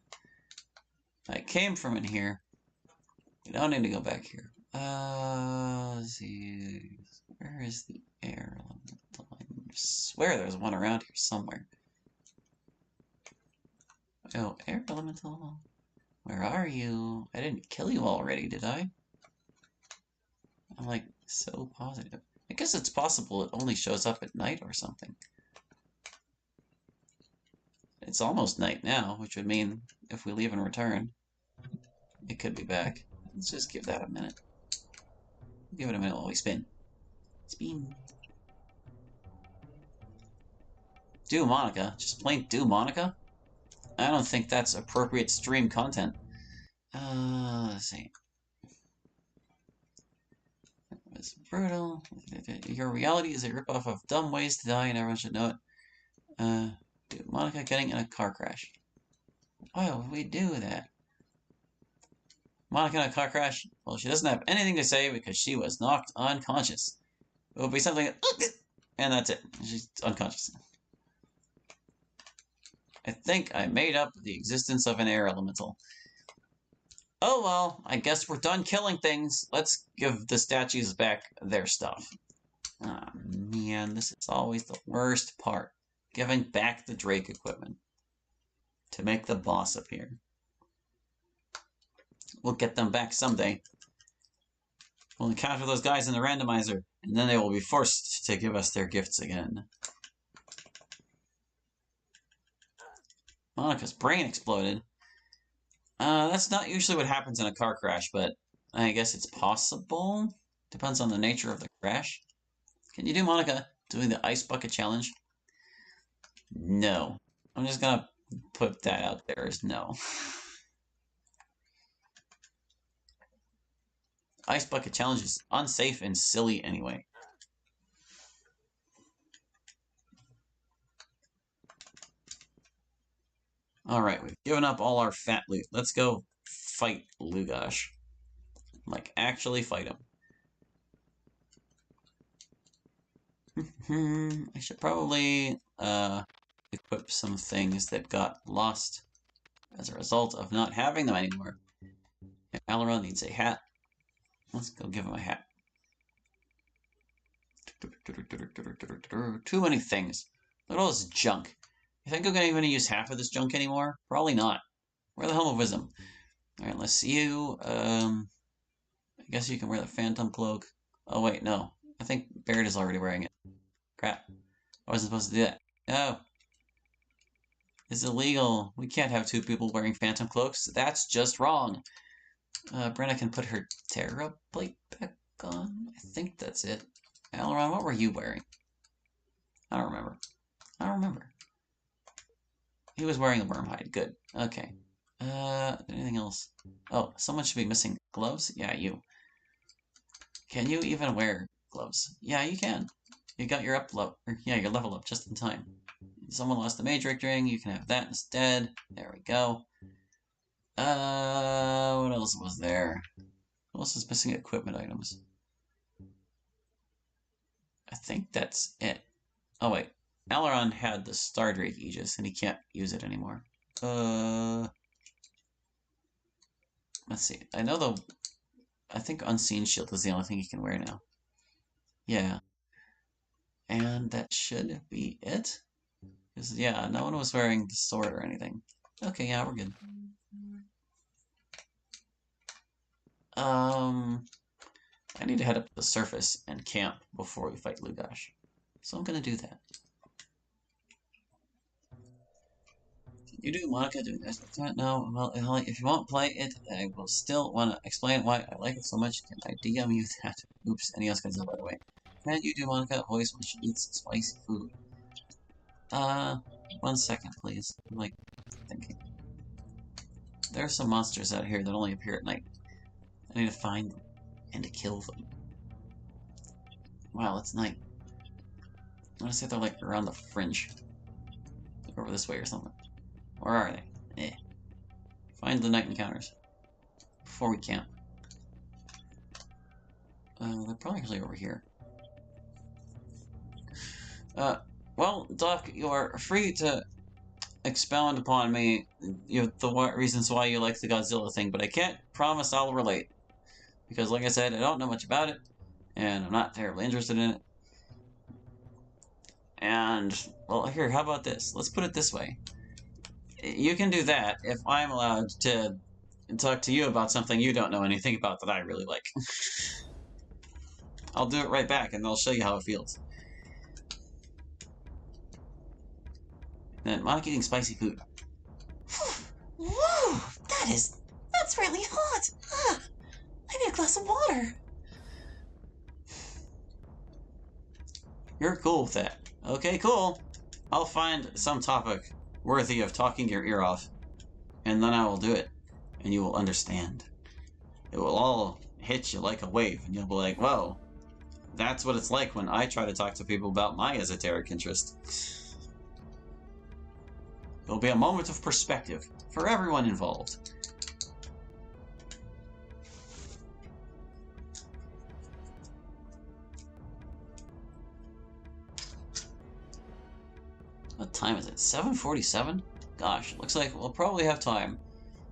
I came from in here. We don't need to go back here. Let's see. Where is the air elemental? I swear there's one around here somewhere. Oh, air elemental. Where are you? I didn't kill you already, did I? I'm like so positive. I guess it's possible it only shows up at night or something. It's almost night now, which would mean if we leave and return, it could be back. Let's just give that a minute. Give it a minute while we spin. Spin. Do Monica. Just plain do Monica? I don't think that's appropriate stream content. Let's see. It's brutal. Your reality is a ripoff of dumb ways to die and everyone should know it. Dude, Monica getting in a car crash. Why would we do that? Monica in a car crash? Well, she doesn't have anything to say because she was knocked unconscious. It will be something, and that's it. She's unconscious. I think I made up the existence of an air elemental. Oh well, I guess we're done killing things. Let's give the statues back their stuff. Ah, man, this is always the worst part. Giving back the Drake equipment to make the boss appear. We'll get them back someday. We'll encounter those guys in the randomizer, and then they will be forced to give us their gifts again. Monica's brain exploded. That's not usually what happens in a car crash, but I guess it's possible. Depends on the nature of the crash. Can you do Monica doing the ice bucket challenge? No. I'm just gonna put that out there as no. Ice bucket challenge is unsafe and silly anyway. Alright, we've given up all our fat loot. Let's go fight Lugash. Like, actually fight him. I should probably equip some things that got lost as a result of not having them anymore. Aileron needs a hat. Let's go give him a hat. Too many things. Look at all this junk. You think I'm going to use half of this junk anymore? Probably not. Wear the Helm of Wisdom. Alright, let's see you. I guess you can wear the Phantom Cloak. Oh, wait, no. I think Baird is already wearing it. Crap. I wasn't supposed to do that. No. It's illegal. We can't have two people wearing Phantom Cloaks. That's just wrong. Brenna can put her Terra plate back on. I think that's it. Aileron, what were you wearing? I don't remember. I don't remember. He was wearing a worm hide. Good. Okay. Anything else? Oh, someone should be missing gloves? Yeah, you. Can you even wear gloves? Yeah, you can. You got your your level up just in time. Someone lost the Matrix ring. You can have that instead. There we go. What else was there? Who else is missing equipment items? I think that's it. Oh wait, Alaron had the Star Drake Aegis, and he can't use it anymore. Let's see. I think Unseen Shield is the only thing he can wear now. Yeah. And that should be it. Because, yeah, no one was wearing the sword or anything. Okay, yeah, we're good. I need to head up to the surface and camp before we fight Lugash. So I'm gonna do that. You do Monica doing this? No, well, if you won't play it, I will still want to explain why I like it so much. Can I DM you that? Oops, any else can by the way. Can you do Monica voice when she eats spicy food? 1 second, please. I'm, like, thinking. There are some monsters out here that only appear at night. I need to find them and to kill them. Wow, it's night. I want to say they're, like, around the fringe. Like, over this way or something. Where are they? Eh. Find the night encounters. Before we camp. They're probably actually over here. Well, Doc, you are free to expound upon me, the reasons why you like the Godzilla thing, but I can't promise I'll relate. Because, like I said, I don't know much about it, and I'm not terribly interested in it. And, well, here, how about this? Let's put it this way. You can do that if I'm allowed to talk to you about something you don't know anything about that I really like. I'll do it right back, and I'll show you how it feels. And Monica eating spicy food. Whoa! That's really hot! I need a glass of water. You're cool with that. Okay, cool. I'll find some topic worthy of talking your ear off, and then I will do it, and you will understand. It will all hit you like a wave, and you'll be like, whoa, that's what it's like when I try to talk to people about my esoteric interest. It'll be a moment of perspective for everyone involved. What time is it? 7:47? Gosh, looks like we'll probably have time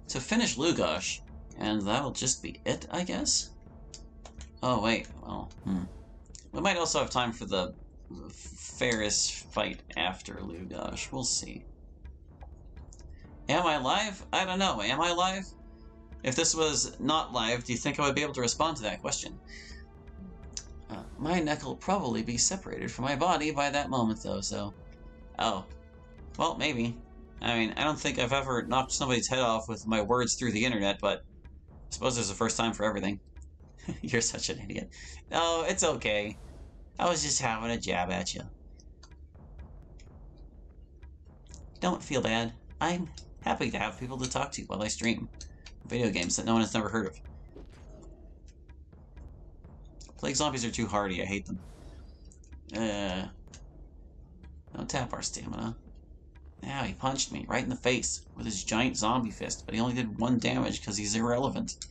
to finish Lugash, and that'll just be it, I guess? Oh, wait, well, we might also have time for the Ferris fight after Lugash. We'll see. Am I live? I don't know. Am I live? If this was not live, do you think I would be able to respond to that question? My neck will probably be separated from my body by that moment, though, so... Oh. Well, maybe. I mean, I don't think I've ever knocked somebody's head off with my words through the internet, but I suppose there's a first time for everything. You're such an idiot. No, it's okay. I was just having a jab at you. Don't feel bad. I'm happy to have people to talk to while I stream video games that no one has never heard of. Plague zombies are too hardy. I hate them. Don't tap our stamina. Now he punched me right in the face with his giant zombie fist, but he only did 1 damage because he's irrelevant.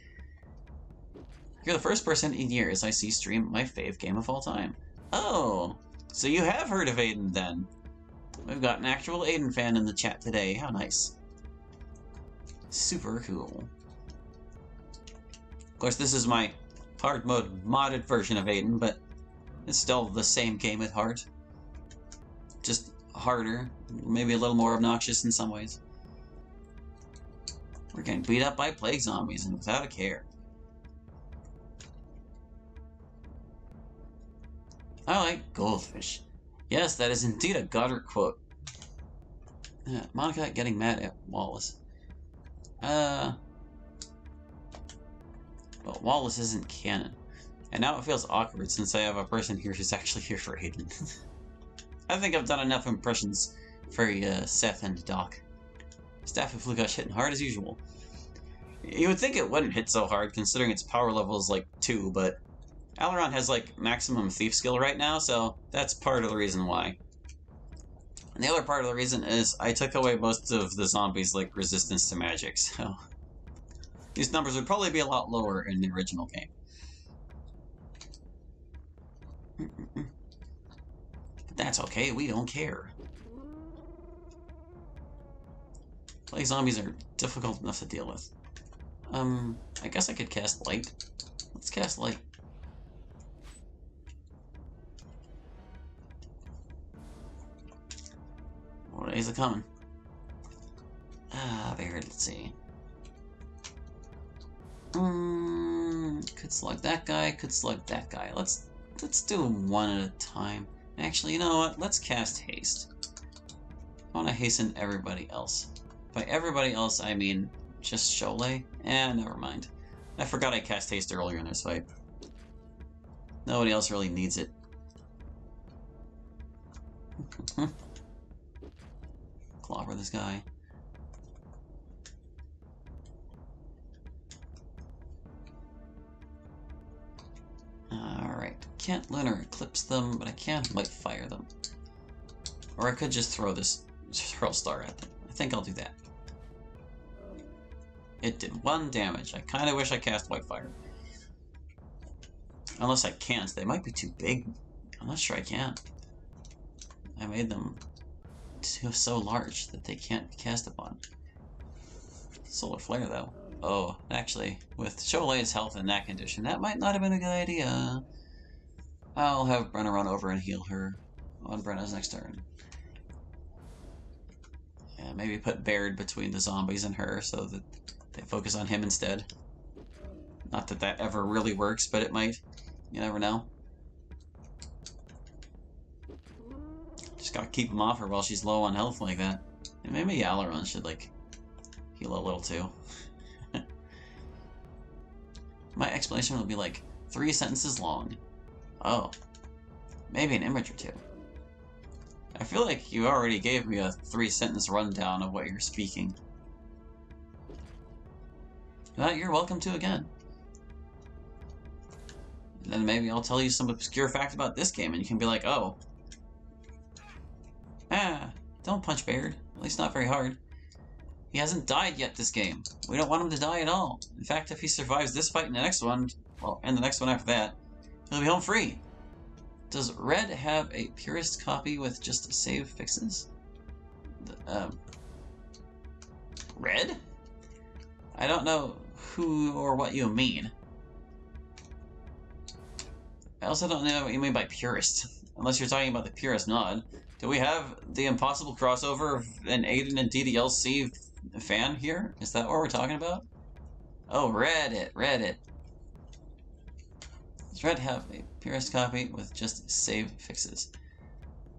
You're the first person in years I see stream my fave game of all time. Oh, so you have heard of Aidyn then. We've got an actual Aidyn fan in the chat today. How nice. Super cool. Of course, this is my hard mode modded version of Aidyn, but it's still the same game at heart. Just harder, maybe a little more obnoxious in some ways. We're getting beat up by plague zombies and without a care. I like goldfish. Yes, that is indeed a Goddard quote. Monica getting mad at Wallace. But Wallace isn't canon. And now it feels awkward since I have a person here who's actually here for Aidyn. I think I've done enough impressions for Seth and Doc. Staff of Lugash hitting hard as usual. You would think it wouldn't hit so hard considering its power level is like 2, but Alaron has like maximum thief skill right now, so that's part of the reason why. And the other part of the reason is I took away most of the zombies' like resistance to magic, so these numbers would probably be a lot lower in the original game. But that's okay, we don't care. Clay zombies are difficult enough to deal with. I guess I could cast light. Let's cast light. What is it coming? There, let's see. Could select that guy, could select that guy. Let's do them one at a time. Actually, you know what? Let's cast haste. I want to hasten everybody else. By everybody else, I mean just Cholet? Never mind. I forgot I cast haste earlier in this fight. Nobody else really needs it. Clobber this guy. Alright. Can't lunar eclipse them, but I can light fire them. Or I could just throw star at them. I think I'll do that. It did 1 damage. I kind of wish I cast white fire. Unless I can't. They might be too big. I'm not sure I can. I made them so large that they can't be cast upon. Solar flare, though. Oh, actually, with Cholet's health in that condition, that might not have been a good idea. I'll have Brenna run over and heal her on Brenna's next turn. Yeah, maybe put Baird between the zombies and her so that they focus on him instead. Not that that ever really works, but it might. You never know. Just gotta keep him off her while she's low on health like that. And maybe Aileron should, like, heal a little too. My explanation will be like 3 sentences long. Oh. Maybe an image or 2. I feel like you already gave me a 3-sentence rundown of what you're speaking. But you're welcome to again. And then maybe I'll tell you some obscure fact about this game and you can be like, oh. Don't punch Baird. At least not very hard. He hasn't died yet this game. We don't want him to die at all. In fact, if he survives this fight and the next one, well, and the next one after that, he'll be home free. Does Red have a purist copy with just save fixes? Red? I don't know who or what you mean. I also don't know what you mean by purist, unless you're talking about the purist nod. Do we have the impossible crossover of an Aidyn and DDLC fan here? Is that what we're talking about? Oh, Reddit. Does Red have a purist copy with just save fixes?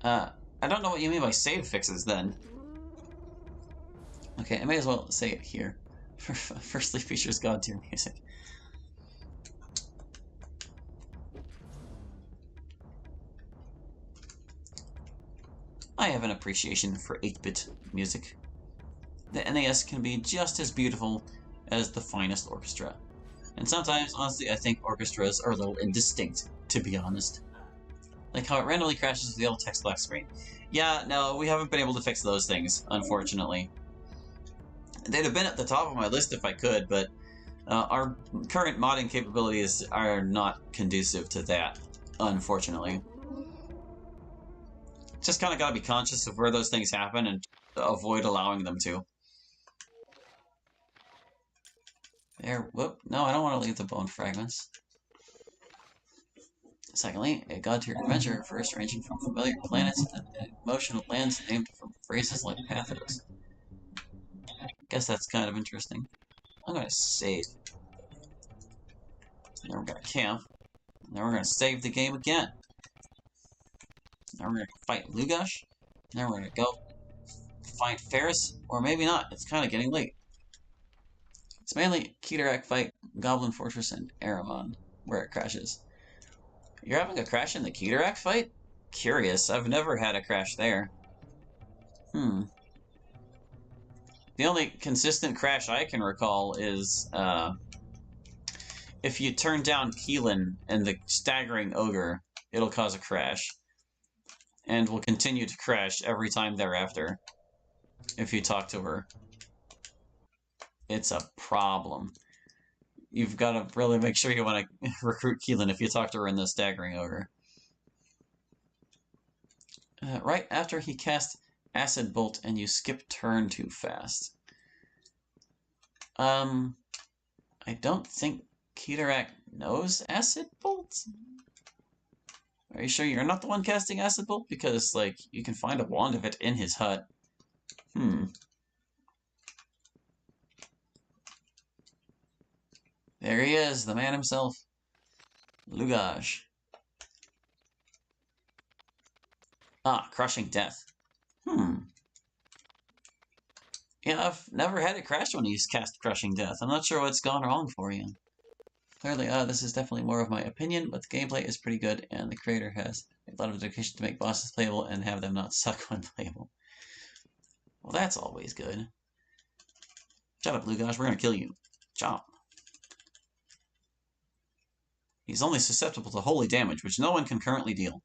I don't know what you mean by save fixes, then. Okay, I may as well say it here. Firstly features God tier music. I have an appreciation for 8-bit music. The NAS can be just as beautiful as the finest orchestra. And sometimes, honestly, I think orchestras are a little indistinct, to be honest. Like how it randomly crashes with the old text black screen. Yeah, no, we haven't been able to fix those things, unfortunately. They'd have been at the top of my list if I could, but our current modding capabilities are not conducive to that, unfortunately. Just kind of gotta be conscious of where those things happen and avoid allowing them to. There, whoop. No, I don't want to leave the bone fragments. Secondly, a god tier adventure, first ranging from familiar planets and emotional lands named from phrases like pathos. Guess that's kind of interesting. I'm gonna save. Then we're gonna camp. Then we're gonna save the game again. Then we're gonna fight Lugash. Then we're gonna go find Ferris, or maybe not. It's kind of getting late. It's mainly Keterak fight, Goblin Fortress, and Aramon, where it crashes. You're having a crash in the Keterak fight? Curious. I've never had a crash there. The only consistent crash I can recall is if you turn down Keelan and the Staggering Ogre, it'll cause a crash. And will continue to crash every time thereafter if you talk to her. It's a problem. You've got to really make sure you want to recruit Keelan if you talk to her in the Staggering Ogre. right after he cast Acid Bolt and you skip turn too fast. I don't think Keterak knows Acid Bolt? Are you sure you're not the one casting Acid Bolt? Because, like, you can find a wand of it in his hut. There he is, the man himself. Lugash. Ah, Crushing Death. Yeah, I've never had it crash when he's cast Crushing Death. I'm not sure what's gone wrong for you. Clearly, this is definitely more of my opinion, but the gameplay is pretty good, and the creator has a lot of dedication to make bosses playable and have them not suck when playable. Well, that's always good. Shut up, Lugash, we're gonna kill you. Chomp. He's only susceptible to holy damage, which no one can currently deal.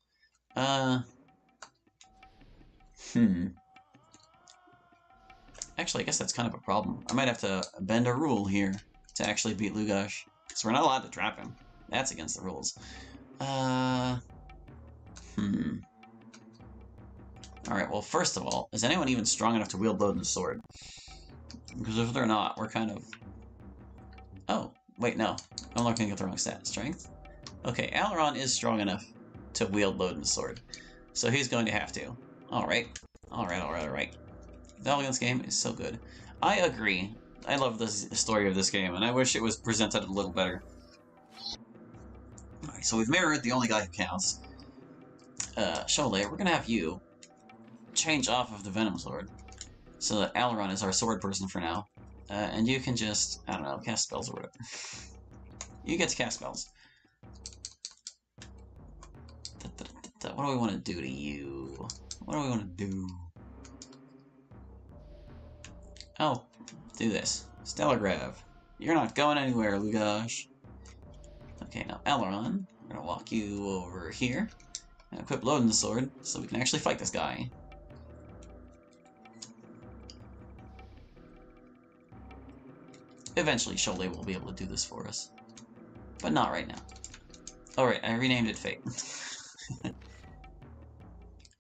Actually, I guess that's kind of a problem. I might have to bend a rule here to actually beat Lugash. Because we're not allowed to trap him. That's against the rules. Alright, well, first of all, is anyone even strong enough to wield Loden's sword? Because if they're not, we're kind of... Oh, wait, no. I'm looking at the wrong stat. Strength? Okay, Aileron is strong enough to wield Loden's sword. So he's going to have to. Alright. Alright. The Elegance game is so good. I agree. I love the story of this game, and I wish it was presented a little better. Alright, so we've mirrored the only guy who counts. Cholet, we're gonna have you change off of the Venom Sword so that Aileron is our sword person for now. And you can just, I don't know, cast spells or whatever. You get to cast spells. What do we want to do to you? What do we want to do? Oh, do this. Stellar Grav. You're not going anywhere, Lugash. Okay, now Aileron, we're gonna walk you over here and equip Loden's sword so we can actually fight this guy. Eventually, Cholet will be able to do this for us. But not right now. Alright, I renamed it Fate.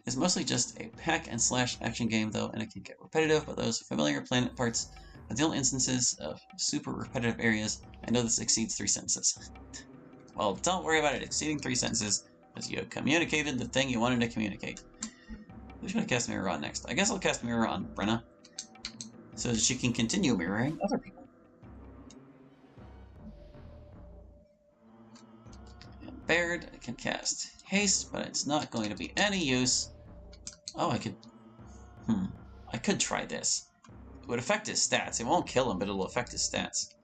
It's mostly just a hack and slash action game, though, and it can get repetitive, but those familiar planet parts are the only instances of super repetitive areas. I know this exceeds 3 sentences. Well, don't worry about it exceeding 3 sentences, because you communicated the thing you wanted to communicate. Who's going to cast Mirror on next? I guess I'll cast Mirror on Brenna, so that she can continue mirroring other people. And Baird can cast Haste, but it's not going to be any use. Oh, I could try this. It would affect his stats. It won't kill him, but it'll affect his stats.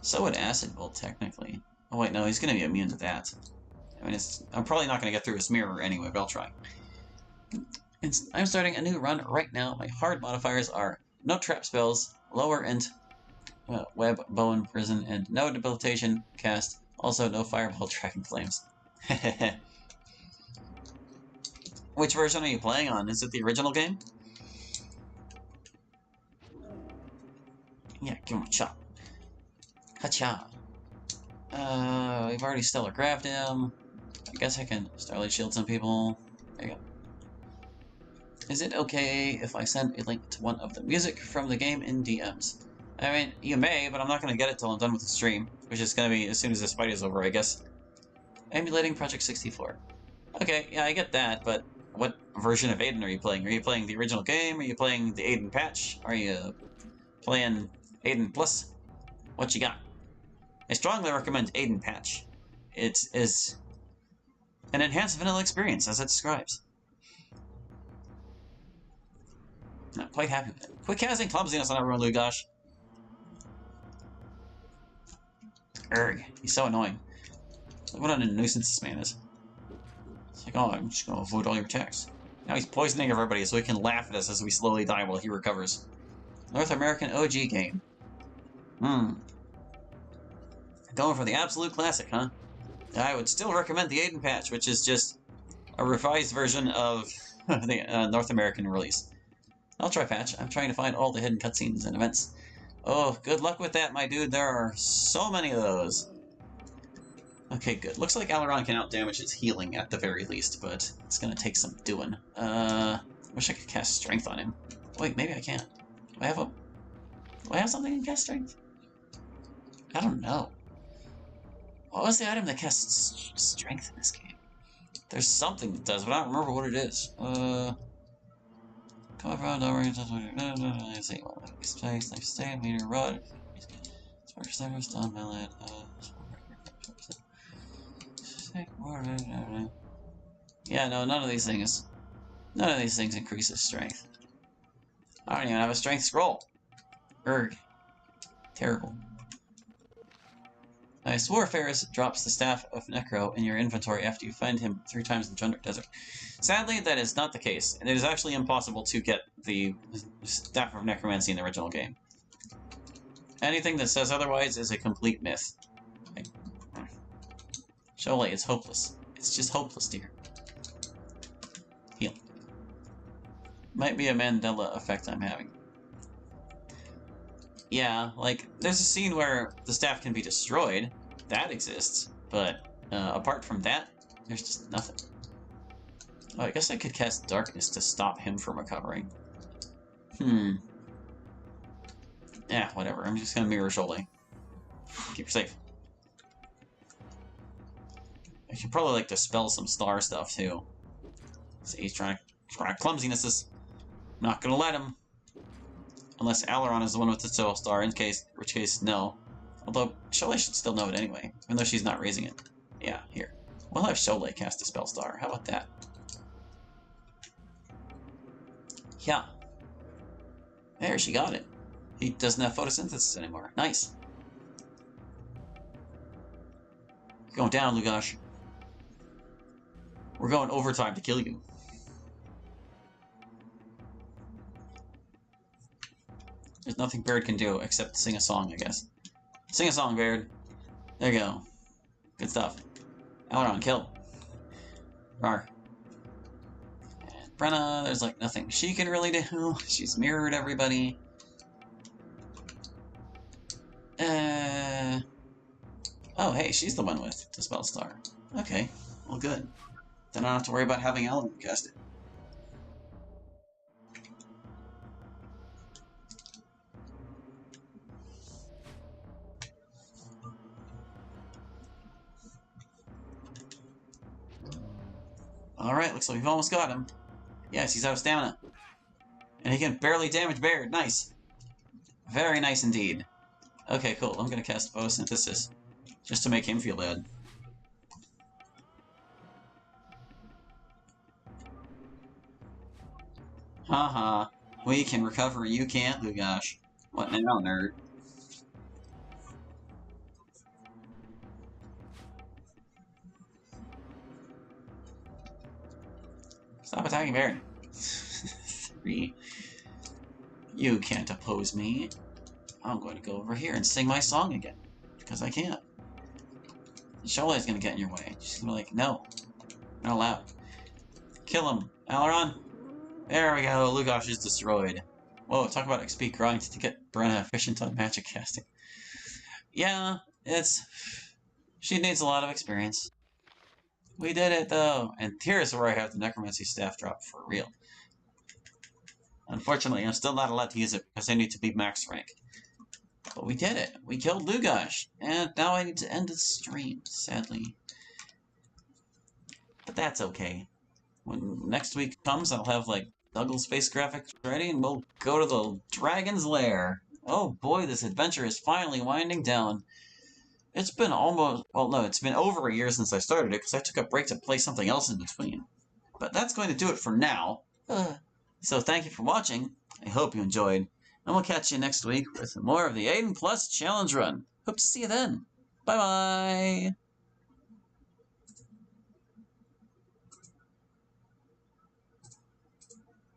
So would Acid Bolt, technically. Oh wait, no, he's going to be immune to that. I mean, I'm probably not going to get through his mirror anyway, but I'll try. I'm starting a new run right now. My hard modifiers are no trap spells, lower int, web, bow, and prison, and no debilitation cast. Also, no fireball tracking flames. Which version are you playing on? Is it the original game? Yeah, give him a chop. Hacha. We've already Stellar Graved him. I guess I can Starlight Shield some people. There you go. Is it okay if I send a link to one of the music from the game in DMs? I mean, you may, but I'm not going to get it till I'm done with the stream, which is going to be as soon as this fight is over, I guess. Emulating Project 64. Okay, yeah, I get that, but what version of Aidyn are you playing? Are you playing the original game? Are you playing the Aidyn patch? Are you playing Aidyn Plus? What you got? I strongly recommend Aidyn patch. It is an enhanced vanilla experience, as it describes. Not quite happy with it. Quit casting clumsiness on everyone, Lugash. Urgh, he's so annoying. Look what a nuisance this man is. It's like, oh, I'm just gonna avoid all your attacks. Now he's poisoning everybody so he can laugh at us as we slowly die while he recovers. North American OG game. Going for the absolute classic, huh? I would still recommend the Aidyn patch, which is just a revised version of the North American release. I'll try patch. I'm trying to find all the hidden cutscenes and events. Oh, good luck with that, my dude. There are so many of those. Okay, good. Looks like Aileron can outdamage its healing at the very least, but it's gonna take some doing. Wish I could cast Strength on him. Wait, maybe I can. Do I have a... Do I have something in cast Strength? I don't know. What was the item that casts Strength in this game? There's something that does, but I don't remember what it is. Come around, let's see. Space, life stay, meter, rod. Spark Sniper, Stun Mallet, yeah, no, none of these things increases strength. I don't even have a strength scroll. Erg. Terrible. I swore Ferris drops the Staff of Necro in your inventory after you find him 3 times in Jundar Desert. Sadly, that is not the case, and it is actually impossible to get the Staff of Necromancy in the original game. Anything that says otherwise is a complete myth. Shoalei, it's hopeless. It's just hopeless, dear. Heal. Might be a Mandela effect I'm having. Yeah, like, there's a scene where the staff can be destroyed. That exists. But, apart from that, there's just nothing. Oh, I guess I could cast Darkness to stop him from recovering. Yeah, whatever. I'm just gonna mirror Shoalei. Keep her safe. I should probably, like, dispel some star stuff, too. See, he's trying clumsinesses. I'm not gonna let him. Unless Aileron is the one with the Soul Star, in which case, no. Although, Shoalei should still know it anyway, even though she's not raising it. Yeah, here. We'll have Shoalei cast a Spell Star. How about that? Yeah. There, she got it. He doesn't have photosynthesis anymore. Nice. You're going down, Lugash. We're going overtime to kill you. There's nothing Baird can do except sing a song, I guess. Sing a song, Baird. There you go. Good stuff. Aileron, kill. Rar. And Brenna, there's like nothing she can really do. She's mirrored everybody. Oh, hey, she's the one with the Spell Star. Okay, well, good. Then I don't have to worry about having Aileron cast it. Alright, looks like we've almost got him. Yes, he's out of stamina. And he can barely damage Baird. Nice. Very nice indeed. Okay, cool. I'm gonna cast Photosynthesis. Just to make him feel bad. Haha. We can recover, you can't, Lugash. What now, nerd? Stop attacking Baird. 3. You can't oppose me. I'm going to go over here and sing my song again. Because I can't. Shoalei's going to get in your way. She's going to be like, no. Not allowed. Kill him. Aileron. There we go. Lugash is destroyed. Whoa, talk about XP grind to get Brenna efficient on magic casting. Yeah, she needs a lot of experience. We did it, though. And here's where I have the Necromancy Staff drop for real. Unfortunately, I'm still not allowed to use it because I need to be max rank. But we did it. We killed Lugash. And now I need to end the stream, sadly. But that's okay. When next week comes, I'll have, like, Douglas face graphics ready, and we'll go to the Dragon's Lair. Oh boy, this adventure is finally winding down. It's been it's been over a year since I started it, because I took a break to play something else in between. But that's going to do it for now. So thank you for watching. I hope you enjoyed. And we'll catch you next week with more of the Aidyn Plus Challenge Run. Hope to see you then. Bye-bye!